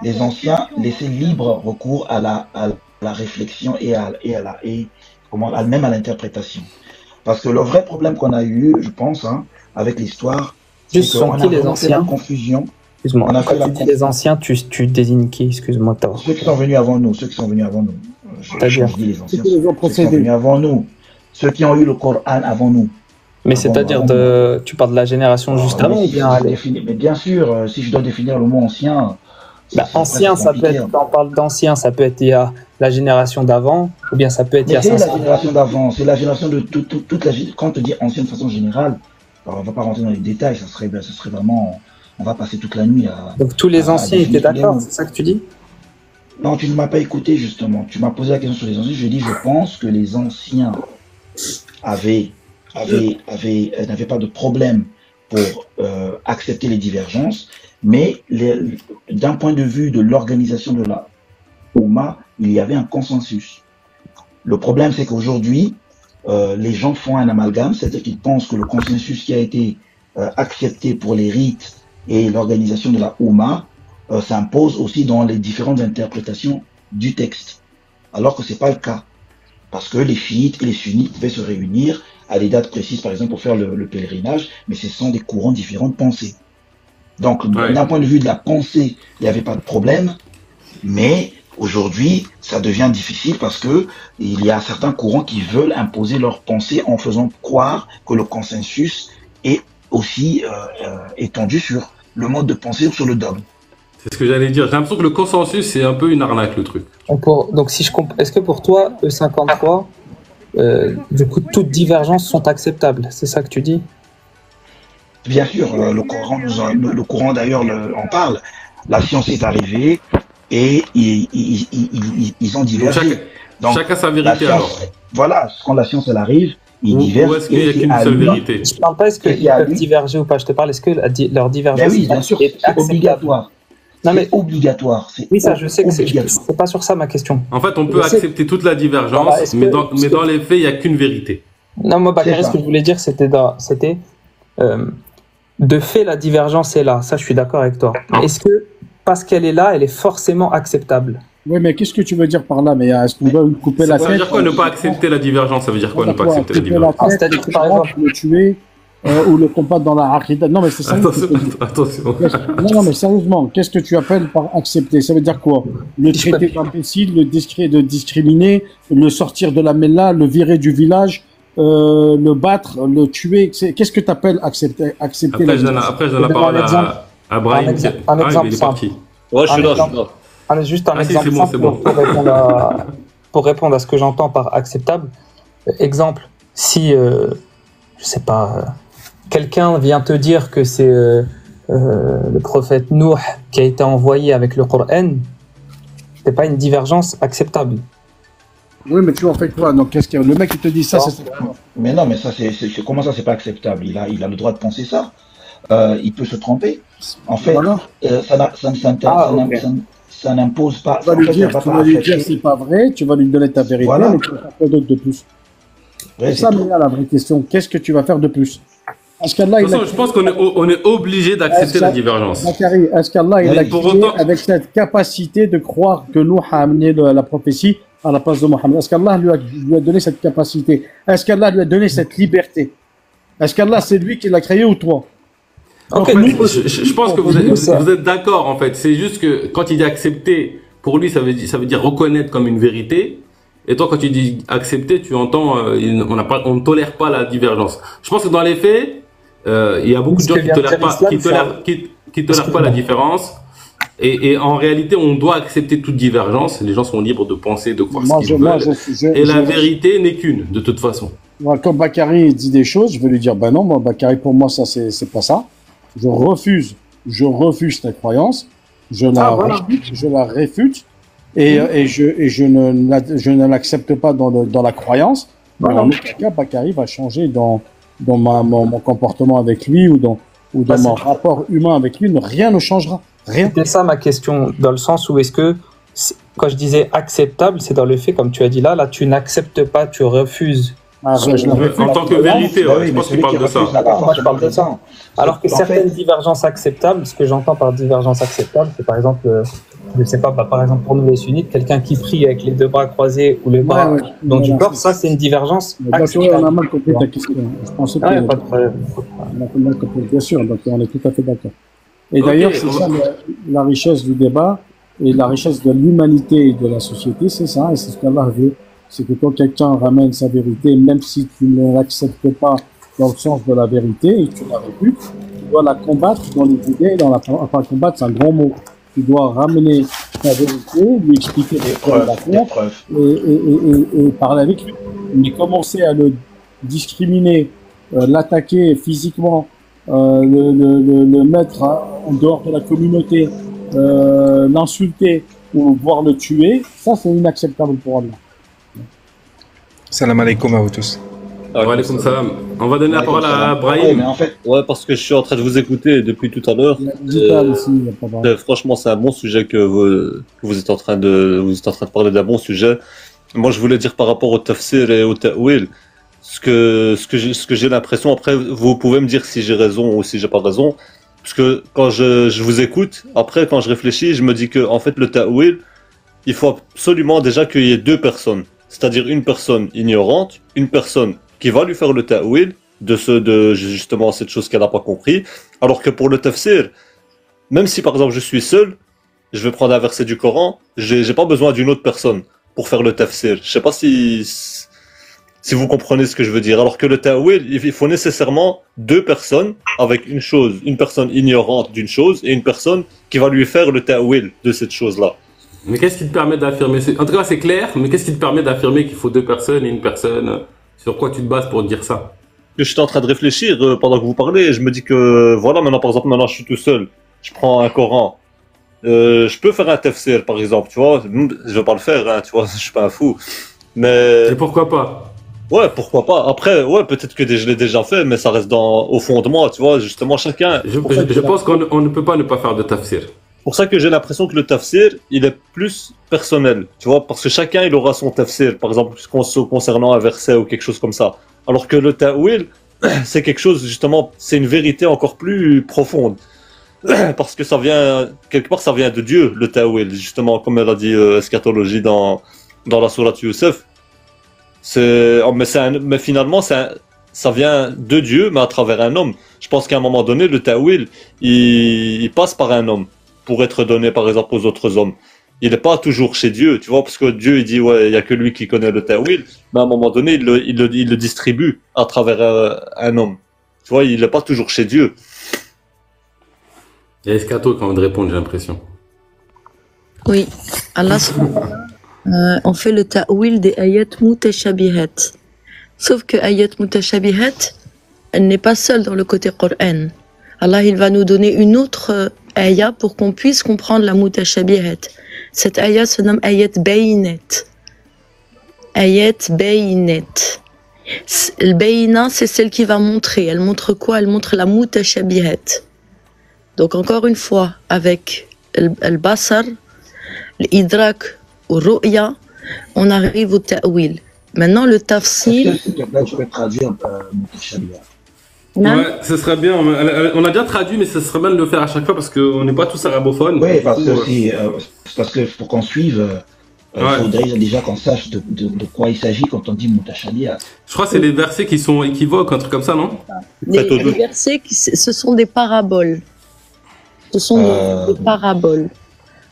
laissaient libre recours à la réflexion et même à l'interprétation. Parce que le vrai problème qu'on a eu, je pense, avec l'histoire, c'est qu'on a fait la confusion. Excuse-moi, quand tu dis les anciens, tu désignes qui? Excuse-moi. Ceux qui sont venus avant nous. C'est-à-dire les anciens, ceux qui sont venus avant nous, ceux qui ont eu le Coran avant nous. Mais c'est-à-dire, tu parles de la génération juste avant ou bien mais bien sûr, si je dois définir le mot ancien. Ancien, ça peut être, quand on parle d'ancien, ça peut être il y a la génération d'avant, ou bien ça peut être il y a 500 ans. C'est la génération d'avant, c'est la génération de toute la. Quand on te dit ancienne de façon générale, alors on va pas rentrer dans les détails, ça serait vraiment. On va passer toute la nuit à. Donc tous les anciens étaient d'accord, c'est ça que tu dis? Non, tu ne m'as pas écouté justement. Tu m'as posé la question sur les anciens. Je dis, je pense que les anciens avaient n'avait pas de problème pour accepter les divergences, mais d'un point de vue de l'organisation de la Oumma, il y avait un consensus. Le problème, c'est qu'aujourd'hui, les gens font un amalgame, c'est-à-dire qu'ils pensent que le consensus qui a été accepté pour les rites et l'organisation de la Oumma s'impose aussi dans les différentes interprétations du texte, alors que c'est pas le cas, parce que les chiites et les sunnites pouvaient se réunir à des dates précises, par exemple pour faire le pèlerinage, mais ce sont des courants différents de pensée. Donc, d'un point de vue de la pensée, il n'y avait pas de problème, mais aujourd'hui, ça devient difficile parce que il y a certains courants qui veulent imposer leur pensée en faisant croire que le consensus est aussi étendu sur le mode de pensée ou sur le dogme. C'est ce que j'allais dire. J'ai l'impression que le consensus, c'est un peu une arnaque, le truc. Donc, si je est-ce que pour toi, E53, du coup, toutes divergences sont acceptables? C'est ça que tu dis? Bien sûr, le Coran d'ailleurs en parle. La science est arrivée et ils ont divergé. Donc, chacun sa vérité alors. Voilà, quand la science elle arrive, ils divergent. Ou est-ce qu'il n'y a qu'une seule vérité? Je ne parle pas est-ce qu'ils peuvent diverger ou pas, je te parle est-ce que leur divergence oui, bien sûr, c'est obligatoire. Non mais obligatoire. Oui, ça je sais que c'est pas sur ça ma question. En fait, on peut accepter toute la divergence, mais dans les faits, il n'y a qu'une vérité. Non, moi, Bakary, ce que je voulais dire, c'était de fait, la divergence est là. Ça, je suis d'accord avec toi. Mais est-ce que, parce qu'elle est là, elle est forcément acceptable? Oui, mais qu'est-ce que tu veux dire par là? Mais est-ce qu'on doit couper la tête? Ça veut dire quoi, ne pas accepter la divergence? Ça veut dire quoi, ne pas accepter la divergence? C'est-à-dire que, par exemple, le tuer ou le combattre dans la Aqidah. Non, mais c'est ça. Attention. Non, mais sérieusement, qu'est-ce que tu appelles par accepter? Ça veut dire quoi? Le traiter d'imbécile, de discriminer, le sortir de la Mella, le virer du village, le battre, le tuer. Qu'est-ce que tu appelles accepter? Après, je donne la parole à Brahim. Un exemple il est parti. Ouais, je suis là. Juste un exemple simple pour répondre à ce que j'entends par acceptable. Exemple, si, je sais pas, quelqu'un vient te dire que c'est le prophète Nuh qui a été envoyé avec le Coran, c'est pas une divergence acceptable. Oui, mais tu en fais quoi? Donc, qu'est-ce que le mec qui te dit ça? Mais non, mais ça, comment ça, c'est pas acceptable? Il a le droit de penser ça. Il peut se tromper. En fait, voilà. Ça n'impose pas. Tu vas lui dire c'est pas vrai, tu vas lui donner ta vérité, voilà. Mais tu vas faire quoi d'autre de plus? C'est ça, mais là, la vraie question, qu'est-ce que tu vas faire de plus? Je pense qu'on est obligé d'accepter la divergence. Bakary, est-ce qu'Allah il a créé avec cette capacité de croire que Nuh a amené la prophétie à la place de Mohammed? Est-ce qu'Allah lui a donné cette capacité? Est-ce qu'Allah lui a donné cette liberté? Est-ce qu'Allah c'est lui qui l'a créé ou toi? En fait, je pense que vous êtes d'accord en fait. C'est juste que quand il dit accepter, pour lui ça veut dire reconnaître comme une vérité. Et toi quand tu dis accepter, tu entends on ne tolère pas la divergence. Je pense que dans les faits, il y a beaucoup de gens qui tolèrent pas la différence. Et en réalité, on doit accepter toute divergence. Les gens sont libres de penser, de croire ce qu'ils veulent. Et la vérité n'est qu'une, de toute façon. Moi, quand Bakary dit des choses, je vais lui dire, ben non, moi, Bakary, pour moi, ça, c'est pas ça. Je refuse ta croyance. Je la réfute. Et je ne l'accepte pas dans la croyance. Voilà. En aucun cas, Bakary va changer dans mon comportement avec lui ou dans mon rapport humain avec lui. Rien ne changera. Rien. C'était ça ma question, dans le sens où est-ce que, quand je disais acceptable, c'est dans le fait, comme tu as dit là, tu n'acceptes pas, tu refuses. En tant que vérité, je pense qu'il parle de ça. Moi, je parle de ça. Alors que certaines divergences acceptables, ce que j'entends par divergence acceptable, c'est par exemple, je sais pas, par exemple pour nous les sunnites, quelqu'un qui prie avec les deux bras croisés ou les bras dans du corps, ça c'est une divergence acceptable. On a mal compris ta question. Je pensais que... pas de problème. Bien sûr, donc on est tout à fait d'accord. Et d'ailleurs, c'est ça la richesse du débat et la richesse de l'humanité et de la société, c'est ça, et c'est ce qu'Allah veut. C'est que quand quelqu'un ramène sa vérité, même si tu ne l'acceptes pas dans le sens de la vérité et que tu la réputes, tu dois la combattre dans les idées, enfin combattre c'est un grand mot. Tu dois ramener ta vérité, lui expliquer des preuves, et parler avec lui. Mais commencer à le discriminer, l'attaquer physiquement, le mettre en dehors de la communauté, l'insulter ou voire le tuer, ça c'est inacceptable pour Allah. Salam alaikum à vous tous. Wa alaykoum salam. On va donner la parole à Brahim. En fait... Ouais, parce que je suis en train de vous écouter depuis tout à l'heure. Franchement, c'est un bon sujet que vous êtes en train de parler d'un bon sujet. Moi, je voulais dire par rapport au tafsir et au ta'wil, ce que j'ai l'impression. Après, vous pouvez me dire si j'ai raison ou si j'ai pas raison. Parce que quand je vous écoute, après, quand je réfléchis, je me dis que en fait, le ta'wil, il faut absolument déjà qu'il y ait deux personnes. C'est-à-dire une personne ignorante, une personne qui va lui faire le ta'wil de justement cette chose qu'elle n'a pas compris. Alors que pour le tafsir, même si par exemple je suis seul, je vais prendre un verset du Coran, j'ai pas besoin d'une autre personne pour faire le tafsir. Je sais pas si vous comprenez ce que je veux dire. Alors que le ta'wil, il faut nécessairement deux personnes avec une personne ignorante d'une chose et une personne qui va lui faire le ta'wil de cette chose-là. Mais qu'est-ce qui te permet d'affirmer? En tout cas, c'est clair, mais qu'est-ce qui te permet d'affirmer qu'il faut deux personnes et une personne? Sur quoi tu te bases pour dire ça? Je suis en train de réfléchir pendant que vous parlez et je me dis que, voilà, par exemple, je suis tout seul. Je prends un Coran. Je peux faire un tafsir, par exemple, tu vois. Je vais pas le faire, hein, tu vois, je suis pas un fou. Mais... Et pourquoi pas? Ouais, pourquoi pas. Après, ouais, peut-être que je l'ai déjà fait, mais ça reste au fond de moi, tu vois. Justement, chacun... Je pense qu'on ne peut pas ne pas faire de tafsir. C'est pour ça que j'ai l'impression que le tafsir, il est plus personnel, tu vois, parce que chacun, il aura son tafsir, par exemple, concernant un verset ou quelque chose comme ça. Alors que le ta'wil, c'est quelque chose, justement, c'est une vérité encore plus profonde. Parce que quelque part, ça vient de Dieu, le ta'wil, justement, comme elle a dit eschatologie dans la sourate Youssef. Mais finalement, ça vient de Dieu, mais à travers un homme. Je pense qu'à un moment donné, le ta'wil, il passe par un homme pour être donné, par exemple, aux autres hommes. Il n'est pas toujours chez Dieu, tu vois, parce que Dieu, il dit, ouais, il n'y a que lui qui connaît le ta'wil, mais à un moment donné, il le distribue à travers un homme. Tu vois, il n'est pas toujours chez Dieu. Il y a Escato qui a envie de répondre, j'ai l'impression. Oui, Allah, on fait le ta'wil des ayat mutashabihat. Sauf que ayat mutashabihat, elle n'est pas seule dans le côté Coran. Allah, il va nous donner une autre ayat pour qu'on puisse comprendre la mutashabihat. Cette ayat se nomme ayat bayinat. Ayat bayinat. Le bayina, c'est celle qui va montrer. Elle montre quoi? Elle montre la mutashabihat. Donc encore une fois, avec le basar, l'idrak ou ru'ya, on arrive au ta'wil. Maintenant, le tafsir... S'il te plaît, tu peux traduire mutashabihat. Ouais, ce serait bien. On a déjà traduit, mais ce serait bien de le faire à chaque fois parce qu'on n'est pas tous arabophones. Oui, parce que pour qu'on suive, il faudrait déjà qu'on sache de quoi il s'agit quand on dit mutashabihat. Je crois que c'est les versets qui sont équivoques, un truc comme ça, non? Les versets, ce sont des paraboles. Ce sont des paraboles.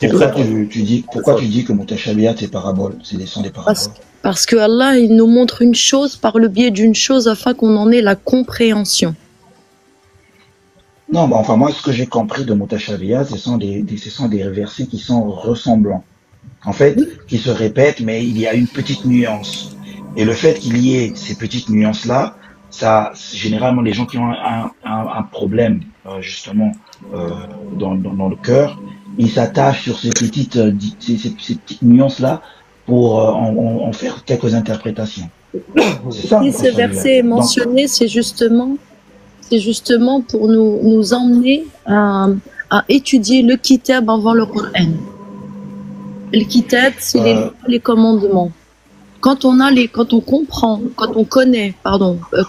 Pourquoi tu dis que mutashabihat c'est parabole? Ce sont des paraboles. Parce que Allah, il nous montre une chose par le biais d'une chose afin qu'on en ait la compréhension. Non, enfin moi, ce que j'ai compris de mutashabihat, ce sont des versets qui sont ressemblants. En fait, qui se répètent, mais il y a une petite nuance. Et le fait qu'il y ait ces petites nuances-là, ça, généralement, les gens qui ont un problème, justement, dans le cœur, ils s'attachent sur ces petites nuances-là pour en faire quelques interprétations. Ça, si ce verset est mentionné, c'est justement pour nous emmener à étudier le kitab avant le Coran. Le kitab, c'est les commandements. Quand on comprend, quand on connaît,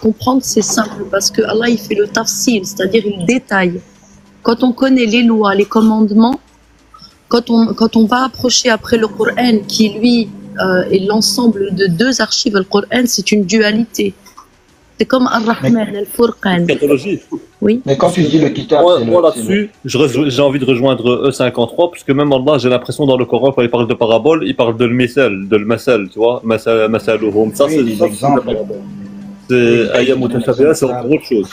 comprendre c'est simple parce que Allah il fait le tafsil, c'est-à-dire il détaille. Quand on connaît les lois, les commandements, quand on va approcher après le Coran, qui lui est l'ensemble de deux archives, le Coran c'est une dualité. C'est comme Ar-Rahman, Al-Furqan. Oui. Mais quand tu dis le kitab, moi là-dessus, j'ai envie de rejoindre E53, parce que même Allah, j'ai l'impression dans le Coran, quand il parle de parabole, il parle de le masal, tu vois, masaluhum. Ça, c'est des exemples. C'est ayat mutashabihat, c'est autre chose.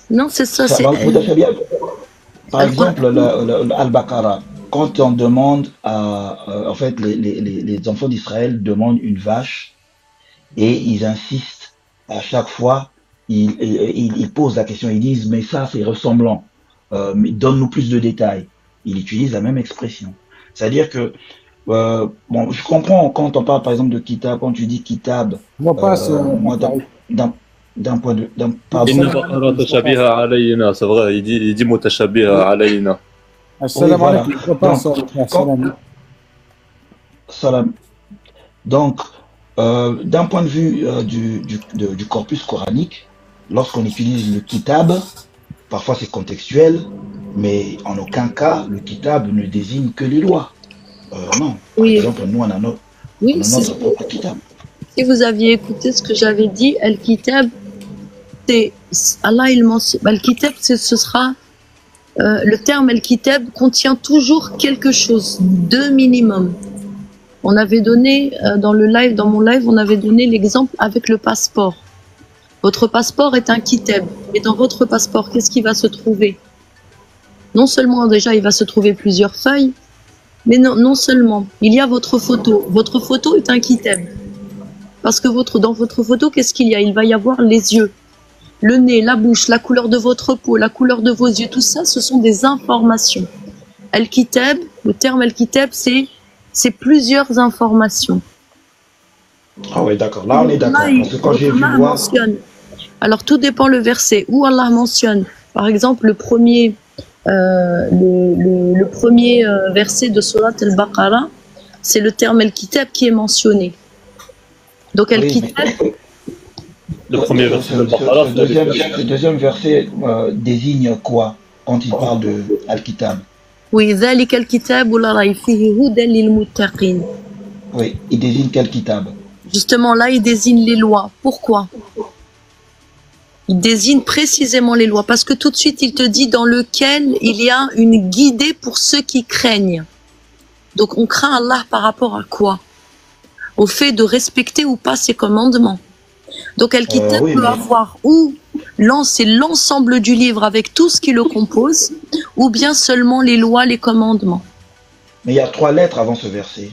Non, c'est ça. Par exemple, Al-Baqarah, quand on demande en fait, les enfants d'Israël demandent une vache et ils insistent à chaque fois, ils posent la question, ils disent mais ça c'est ressemblant, donne-nous plus de détails. Ils utilisent la même expression. C'est-à-dire que je comprends quand on parle par exemple de kitab, quand tu dis kitab, d'un point de... Inna baqara tashabiha alayna, c'est vrai, il dit mutashabiha alayna. Assalamu alaikum. Salam. Donc, d'un point de vue du corpus coranique, lorsqu'on utilise le kitab, parfois c'est contextuel, mais en aucun cas, le kitab ne désigne que les lois. Non. Oui. Par exemple, nous, on a notre propre kitab. Si vous aviez écouté ce que j'avais dit, Al-Kitab, c'est Allah, il mentionne. Al-Kitab, ce sera le terme Al-Kitab contient toujours quelque chose de minimum. On avait donné dans mon live, on avait donné l'exemple avec le passeport. Votre passeport est un kitab, et dans votre passeport, qu'est-ce qui va se trouver? Non seulement déjà il va se trouver plusieurs feuilles, mais non seulement il y a votre photo. Votre photo est un kitab. Parce que dans votre photo, qu'est-ce qu'il y a? Il va y avoir les yeux, le nez, la bouche, la couleur de votre peau, la couleur de vos yeux, tout ça, ce sont des informations. Al-Kitab, le terme Al-Kitab, c'est plusieurs informations. Ah oui, d'accord. Là, on est d'accord. Parce que quand j'ai vu voir... Alors, tout dépend le verset. Où Allah mentionne, par exemple, le premier verset de Surat Al-Baqarah, c'est le terme Al-Kitab qui est mentionné. Donc, Al-Kitab... Le premier verset de Al-Baqarah, le deuxième verset désigne quoi quand il parle de Al-Kitab? Oui, ذلك الكتاب لا ريب فيه هدى للمتقين. Oui, il désigne quel kitab? Justement, là, il désigne les lois. Pourquoi? Il désigne précisément les lois, parce que tout de suite, il te dit dans lequel il y a une guidée pour ceux qui craignent. Donc, on craint Allah par rapport à quoi? Au fait de respecter ou pas ses commandements. Donc, Al-Kitab peut avoir ou c'est l'ensemble du livre avec tout ce qui le compose, ou bien seulement les lois, les commandements. Mais il y a 3 lettres avant ce verset.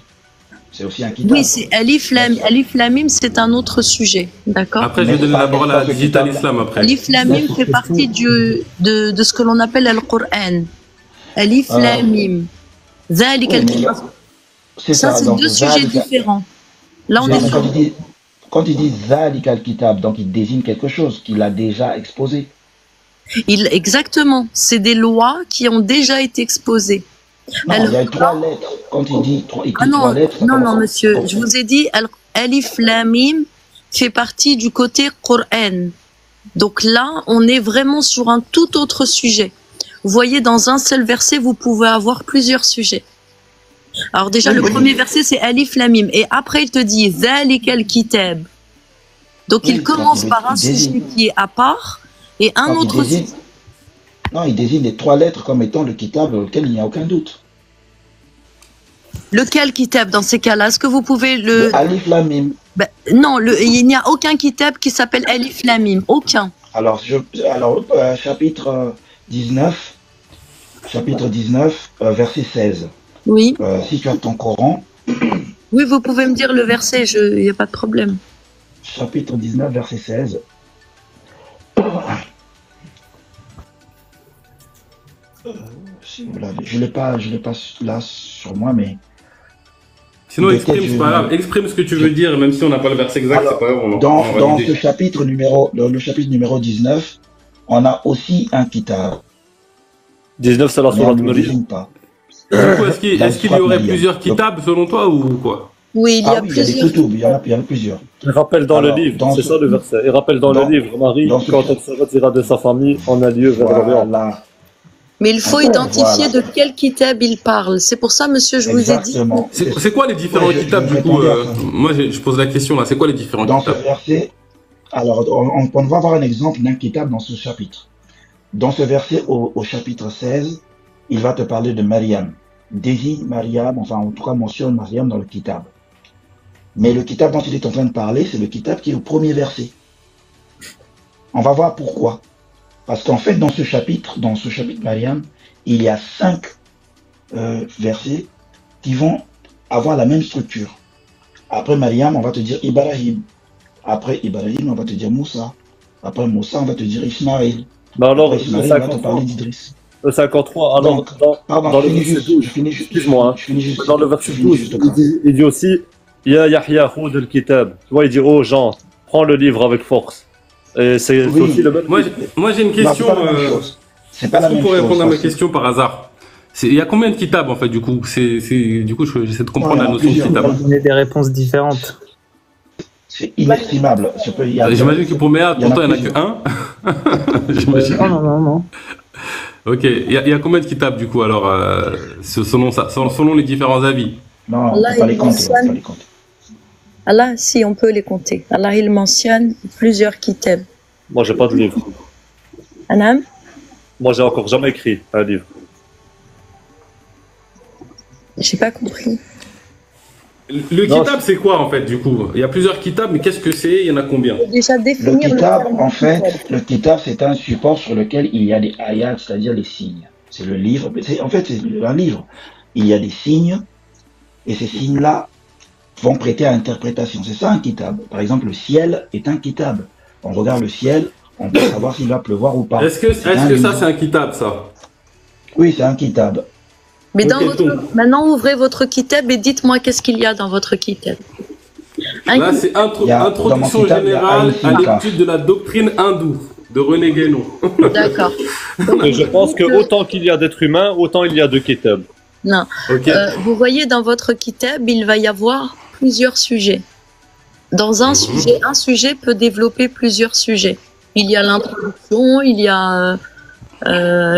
C'est aussi un kitab. Oui, c'est Alif Lam Mim, c'est un autre sujet. D'accord. Après, je vais donner la parole à Digital Islam après. Alif Lam Mim fait partie de ce que l'on appelle le Coran. Alif Lam Mim. Ça, c'est 2 sujets différents. Là, on est quand il dit Zalik al-Kitab, donc il désigne quelque chose qu'il a déjà exposé. Exactement. C'est des lois qui ont déjà été exposées. Non, il y a 3 lettres. Quand il dit 3 lettres... Non, monsieur. Je vous ai dit, Alif Lam Mim fait partie du côté Coran. Donc là, on est vraiment sur un tout autre sujet. Vous voyez, dans un seul verset, vous pouvez avoir plusieurs sujets. Alors déjà, le premier verset, c'est Alif Lam Mim. Et après, il te dit Zalik al-Kitab. Donc il commence par un sujet qui est à part et un autre sujet. Non, il désigne les 3 lettres comme étant le kitab auquel il n'y a aucun doute. Lequel kitab dans ces cas-là? Est-ce que vous pouvez le... Alif Lam Mim. Non, il n'y a aucun kitab qui s'appelle Alif Lam Mim. Aucun. Alors, chapitre 19, verset 16. Oui. Si tu as ton Coran... Oui, vous pouvez me dire le verset, il n'y a pas de problème. Chapitre 19, verset 16. Si vous l'avez, je l'ai pas là sur moi, mais... Sinon, c'est pas grave. Exprime ce que tu veux dire, même si on n'a pas le verset exact, c'est pas grave. Dans le chapitre numéro 19, on a aussi un kitab. 19, c'est la sourate de Marie. Est-ce qu'il y aurait plusieurs kitabs selon toi ou quoi? Oui, il y a plusieurs. Il y en a plusieurs. Il rappelle dans le livre, c'est ça le verset. Il rappelle dans le livre, Marie, quand elle se retirera de sa famille, on a lieu vers l'Orient. Mais il faut identifier de quel kitab il parle. C'est pour ça, monsieur, je vous ai dit. C'est quoi les différents kitabs du coup Moi, je pose la question là. C'est quoi les différents kitabs? Dans ce verset, alors on va avoir un exemple d'un kitab dans ce chapitre. Dans ce verset, au chapitre 16, il va te parler de Mariam. Désigne Mariam, enfin en tout cas mentionne Mariam dans le kitab. Mais le kitab dont il est en train de parler, c'est le kitab qui est au premier verset. On va voir pourquoi. Parce qu'en fait, dans ce chapitre Mariam, il y a 5 versets qui vont avoir la même structure. Après Mariam, on va te dire Ibrahim. Après Ibrahim, on va te dire Moussa. Après Moussa, on va te dire Ismaël. Bah alors, après Ismaël, on va te parler d'Idriss. Le 53, alors, dans le verset 12, excuse-moi, dans le verset 12, il dit aussi, Ya Yahya, khud al-kitab. Tu vois, il dit aux gens, prends le livre avec force. C'est aussi le même. Moi j'ai une question. C'est pas la même chose. Pour répondre à ma question par hasard. Il y a combien de kitabs en fait du coup du coup j'essaie de comprendre la notion de kitab. On va donner des réponses différentes. C'est inestimable. J'imagine que pour Méa, pourtant il n'y en a que un. Non. Ok, il y a combien de kitabs du coup alors selon les différents avis? Non, on peut pas les compter. Allah, si on peut les compter. Allah, il mentionne plusieurs kitabs. Moi, j'ai pas de livre. Anam? Moi, j'ai encore jamais écrit un livre. J'ai pas compris. Le kitab, c'est quoi en fait du coup? Il y a plusieurs kitabs, mais qu'est-ce que c'est? Il y en a combien? Déjà définir le kitab, c'est un support sur lequel il y a des ayats, c'est-à-dire les signes. C'est le livre. En fait, c'est un livre. Il y a des signes, et ces signes-là vont prêter à interprétation. C'est ça un kitab. Par exemple, le ciel est un kitab. On regarde le ciel, on peut savoir s'il va pleuvoir ou pas. Est-ce que ça c'est un kitab ça? Oui, c'est un kitab. Mais maintenant, ouvrez votre kitab et dites-moi qu'est-ce qu'il y a dans votre kitab. Là, c'est introduction générale à l'étude de la doctrine hindoue de René Guénon. D'accord. Et je pense que autant qu'il y a d'êtres humains, autant il y a de kitab. Non. Okay. Vous voyez, dans votre kitab, il va y avoir plusieurs sujets. Dans un sujet peut développer plusieurs sujets. Il y a l'introduction, il y a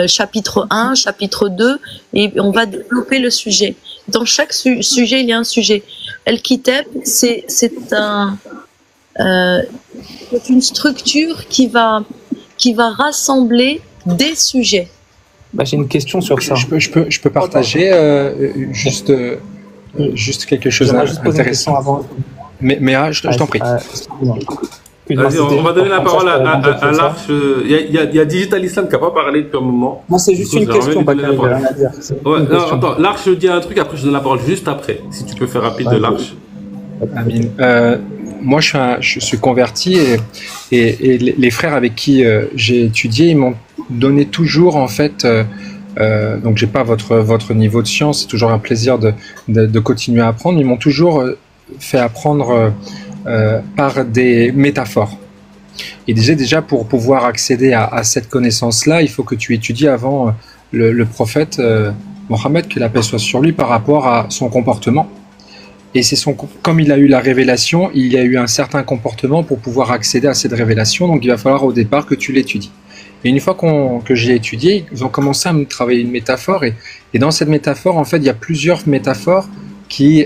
chapitre 1, chapitre 2, et on va développer le sujet. Dans chaque sujet, il y a un sujet. Al-Kitab, c'est une structure qui va rassembler des sujets. J'ai une question sur ça. Je peux partager juste quelque chose d'intéressant avant. Mais je t'en prie. Vas-y, on va donner la parole à l'Arche. Il y a Digital Islam qui n'a pas parlé depuis un moment. Moi, c'est juste une question, pas rien à dire. Attends, l'Arche dit un truc, après je donne la parole juste après. Si tu peux faire rapide de l'Arche. Moi, je suis converti et les frères avec qui j'ai étudié, ils m'ont donné toujours, en fait, donc j'ai pas votre niveau de science, c'est toujours un plaisir de continuer à apprendre, ils m'ont toujours fait apprendre par des métaphores. Et déjà pour pouvoir accéder à cette connaissance-là, il faut que tu étudies avant le prophète Mohammed, que la paix soit sur lui, par rapport à son comportement. Et comme il a eu la révélation, il y a eu un certain comportement pour pouvoir accéder à cette révélation, donc il va falloir au départ que tu l'étudies. Et une fois que j'ai étudié, ils ont commencé à me travailler une métaphore, et dans cette métaphore, en fait, il y a plusieurs métaphores qui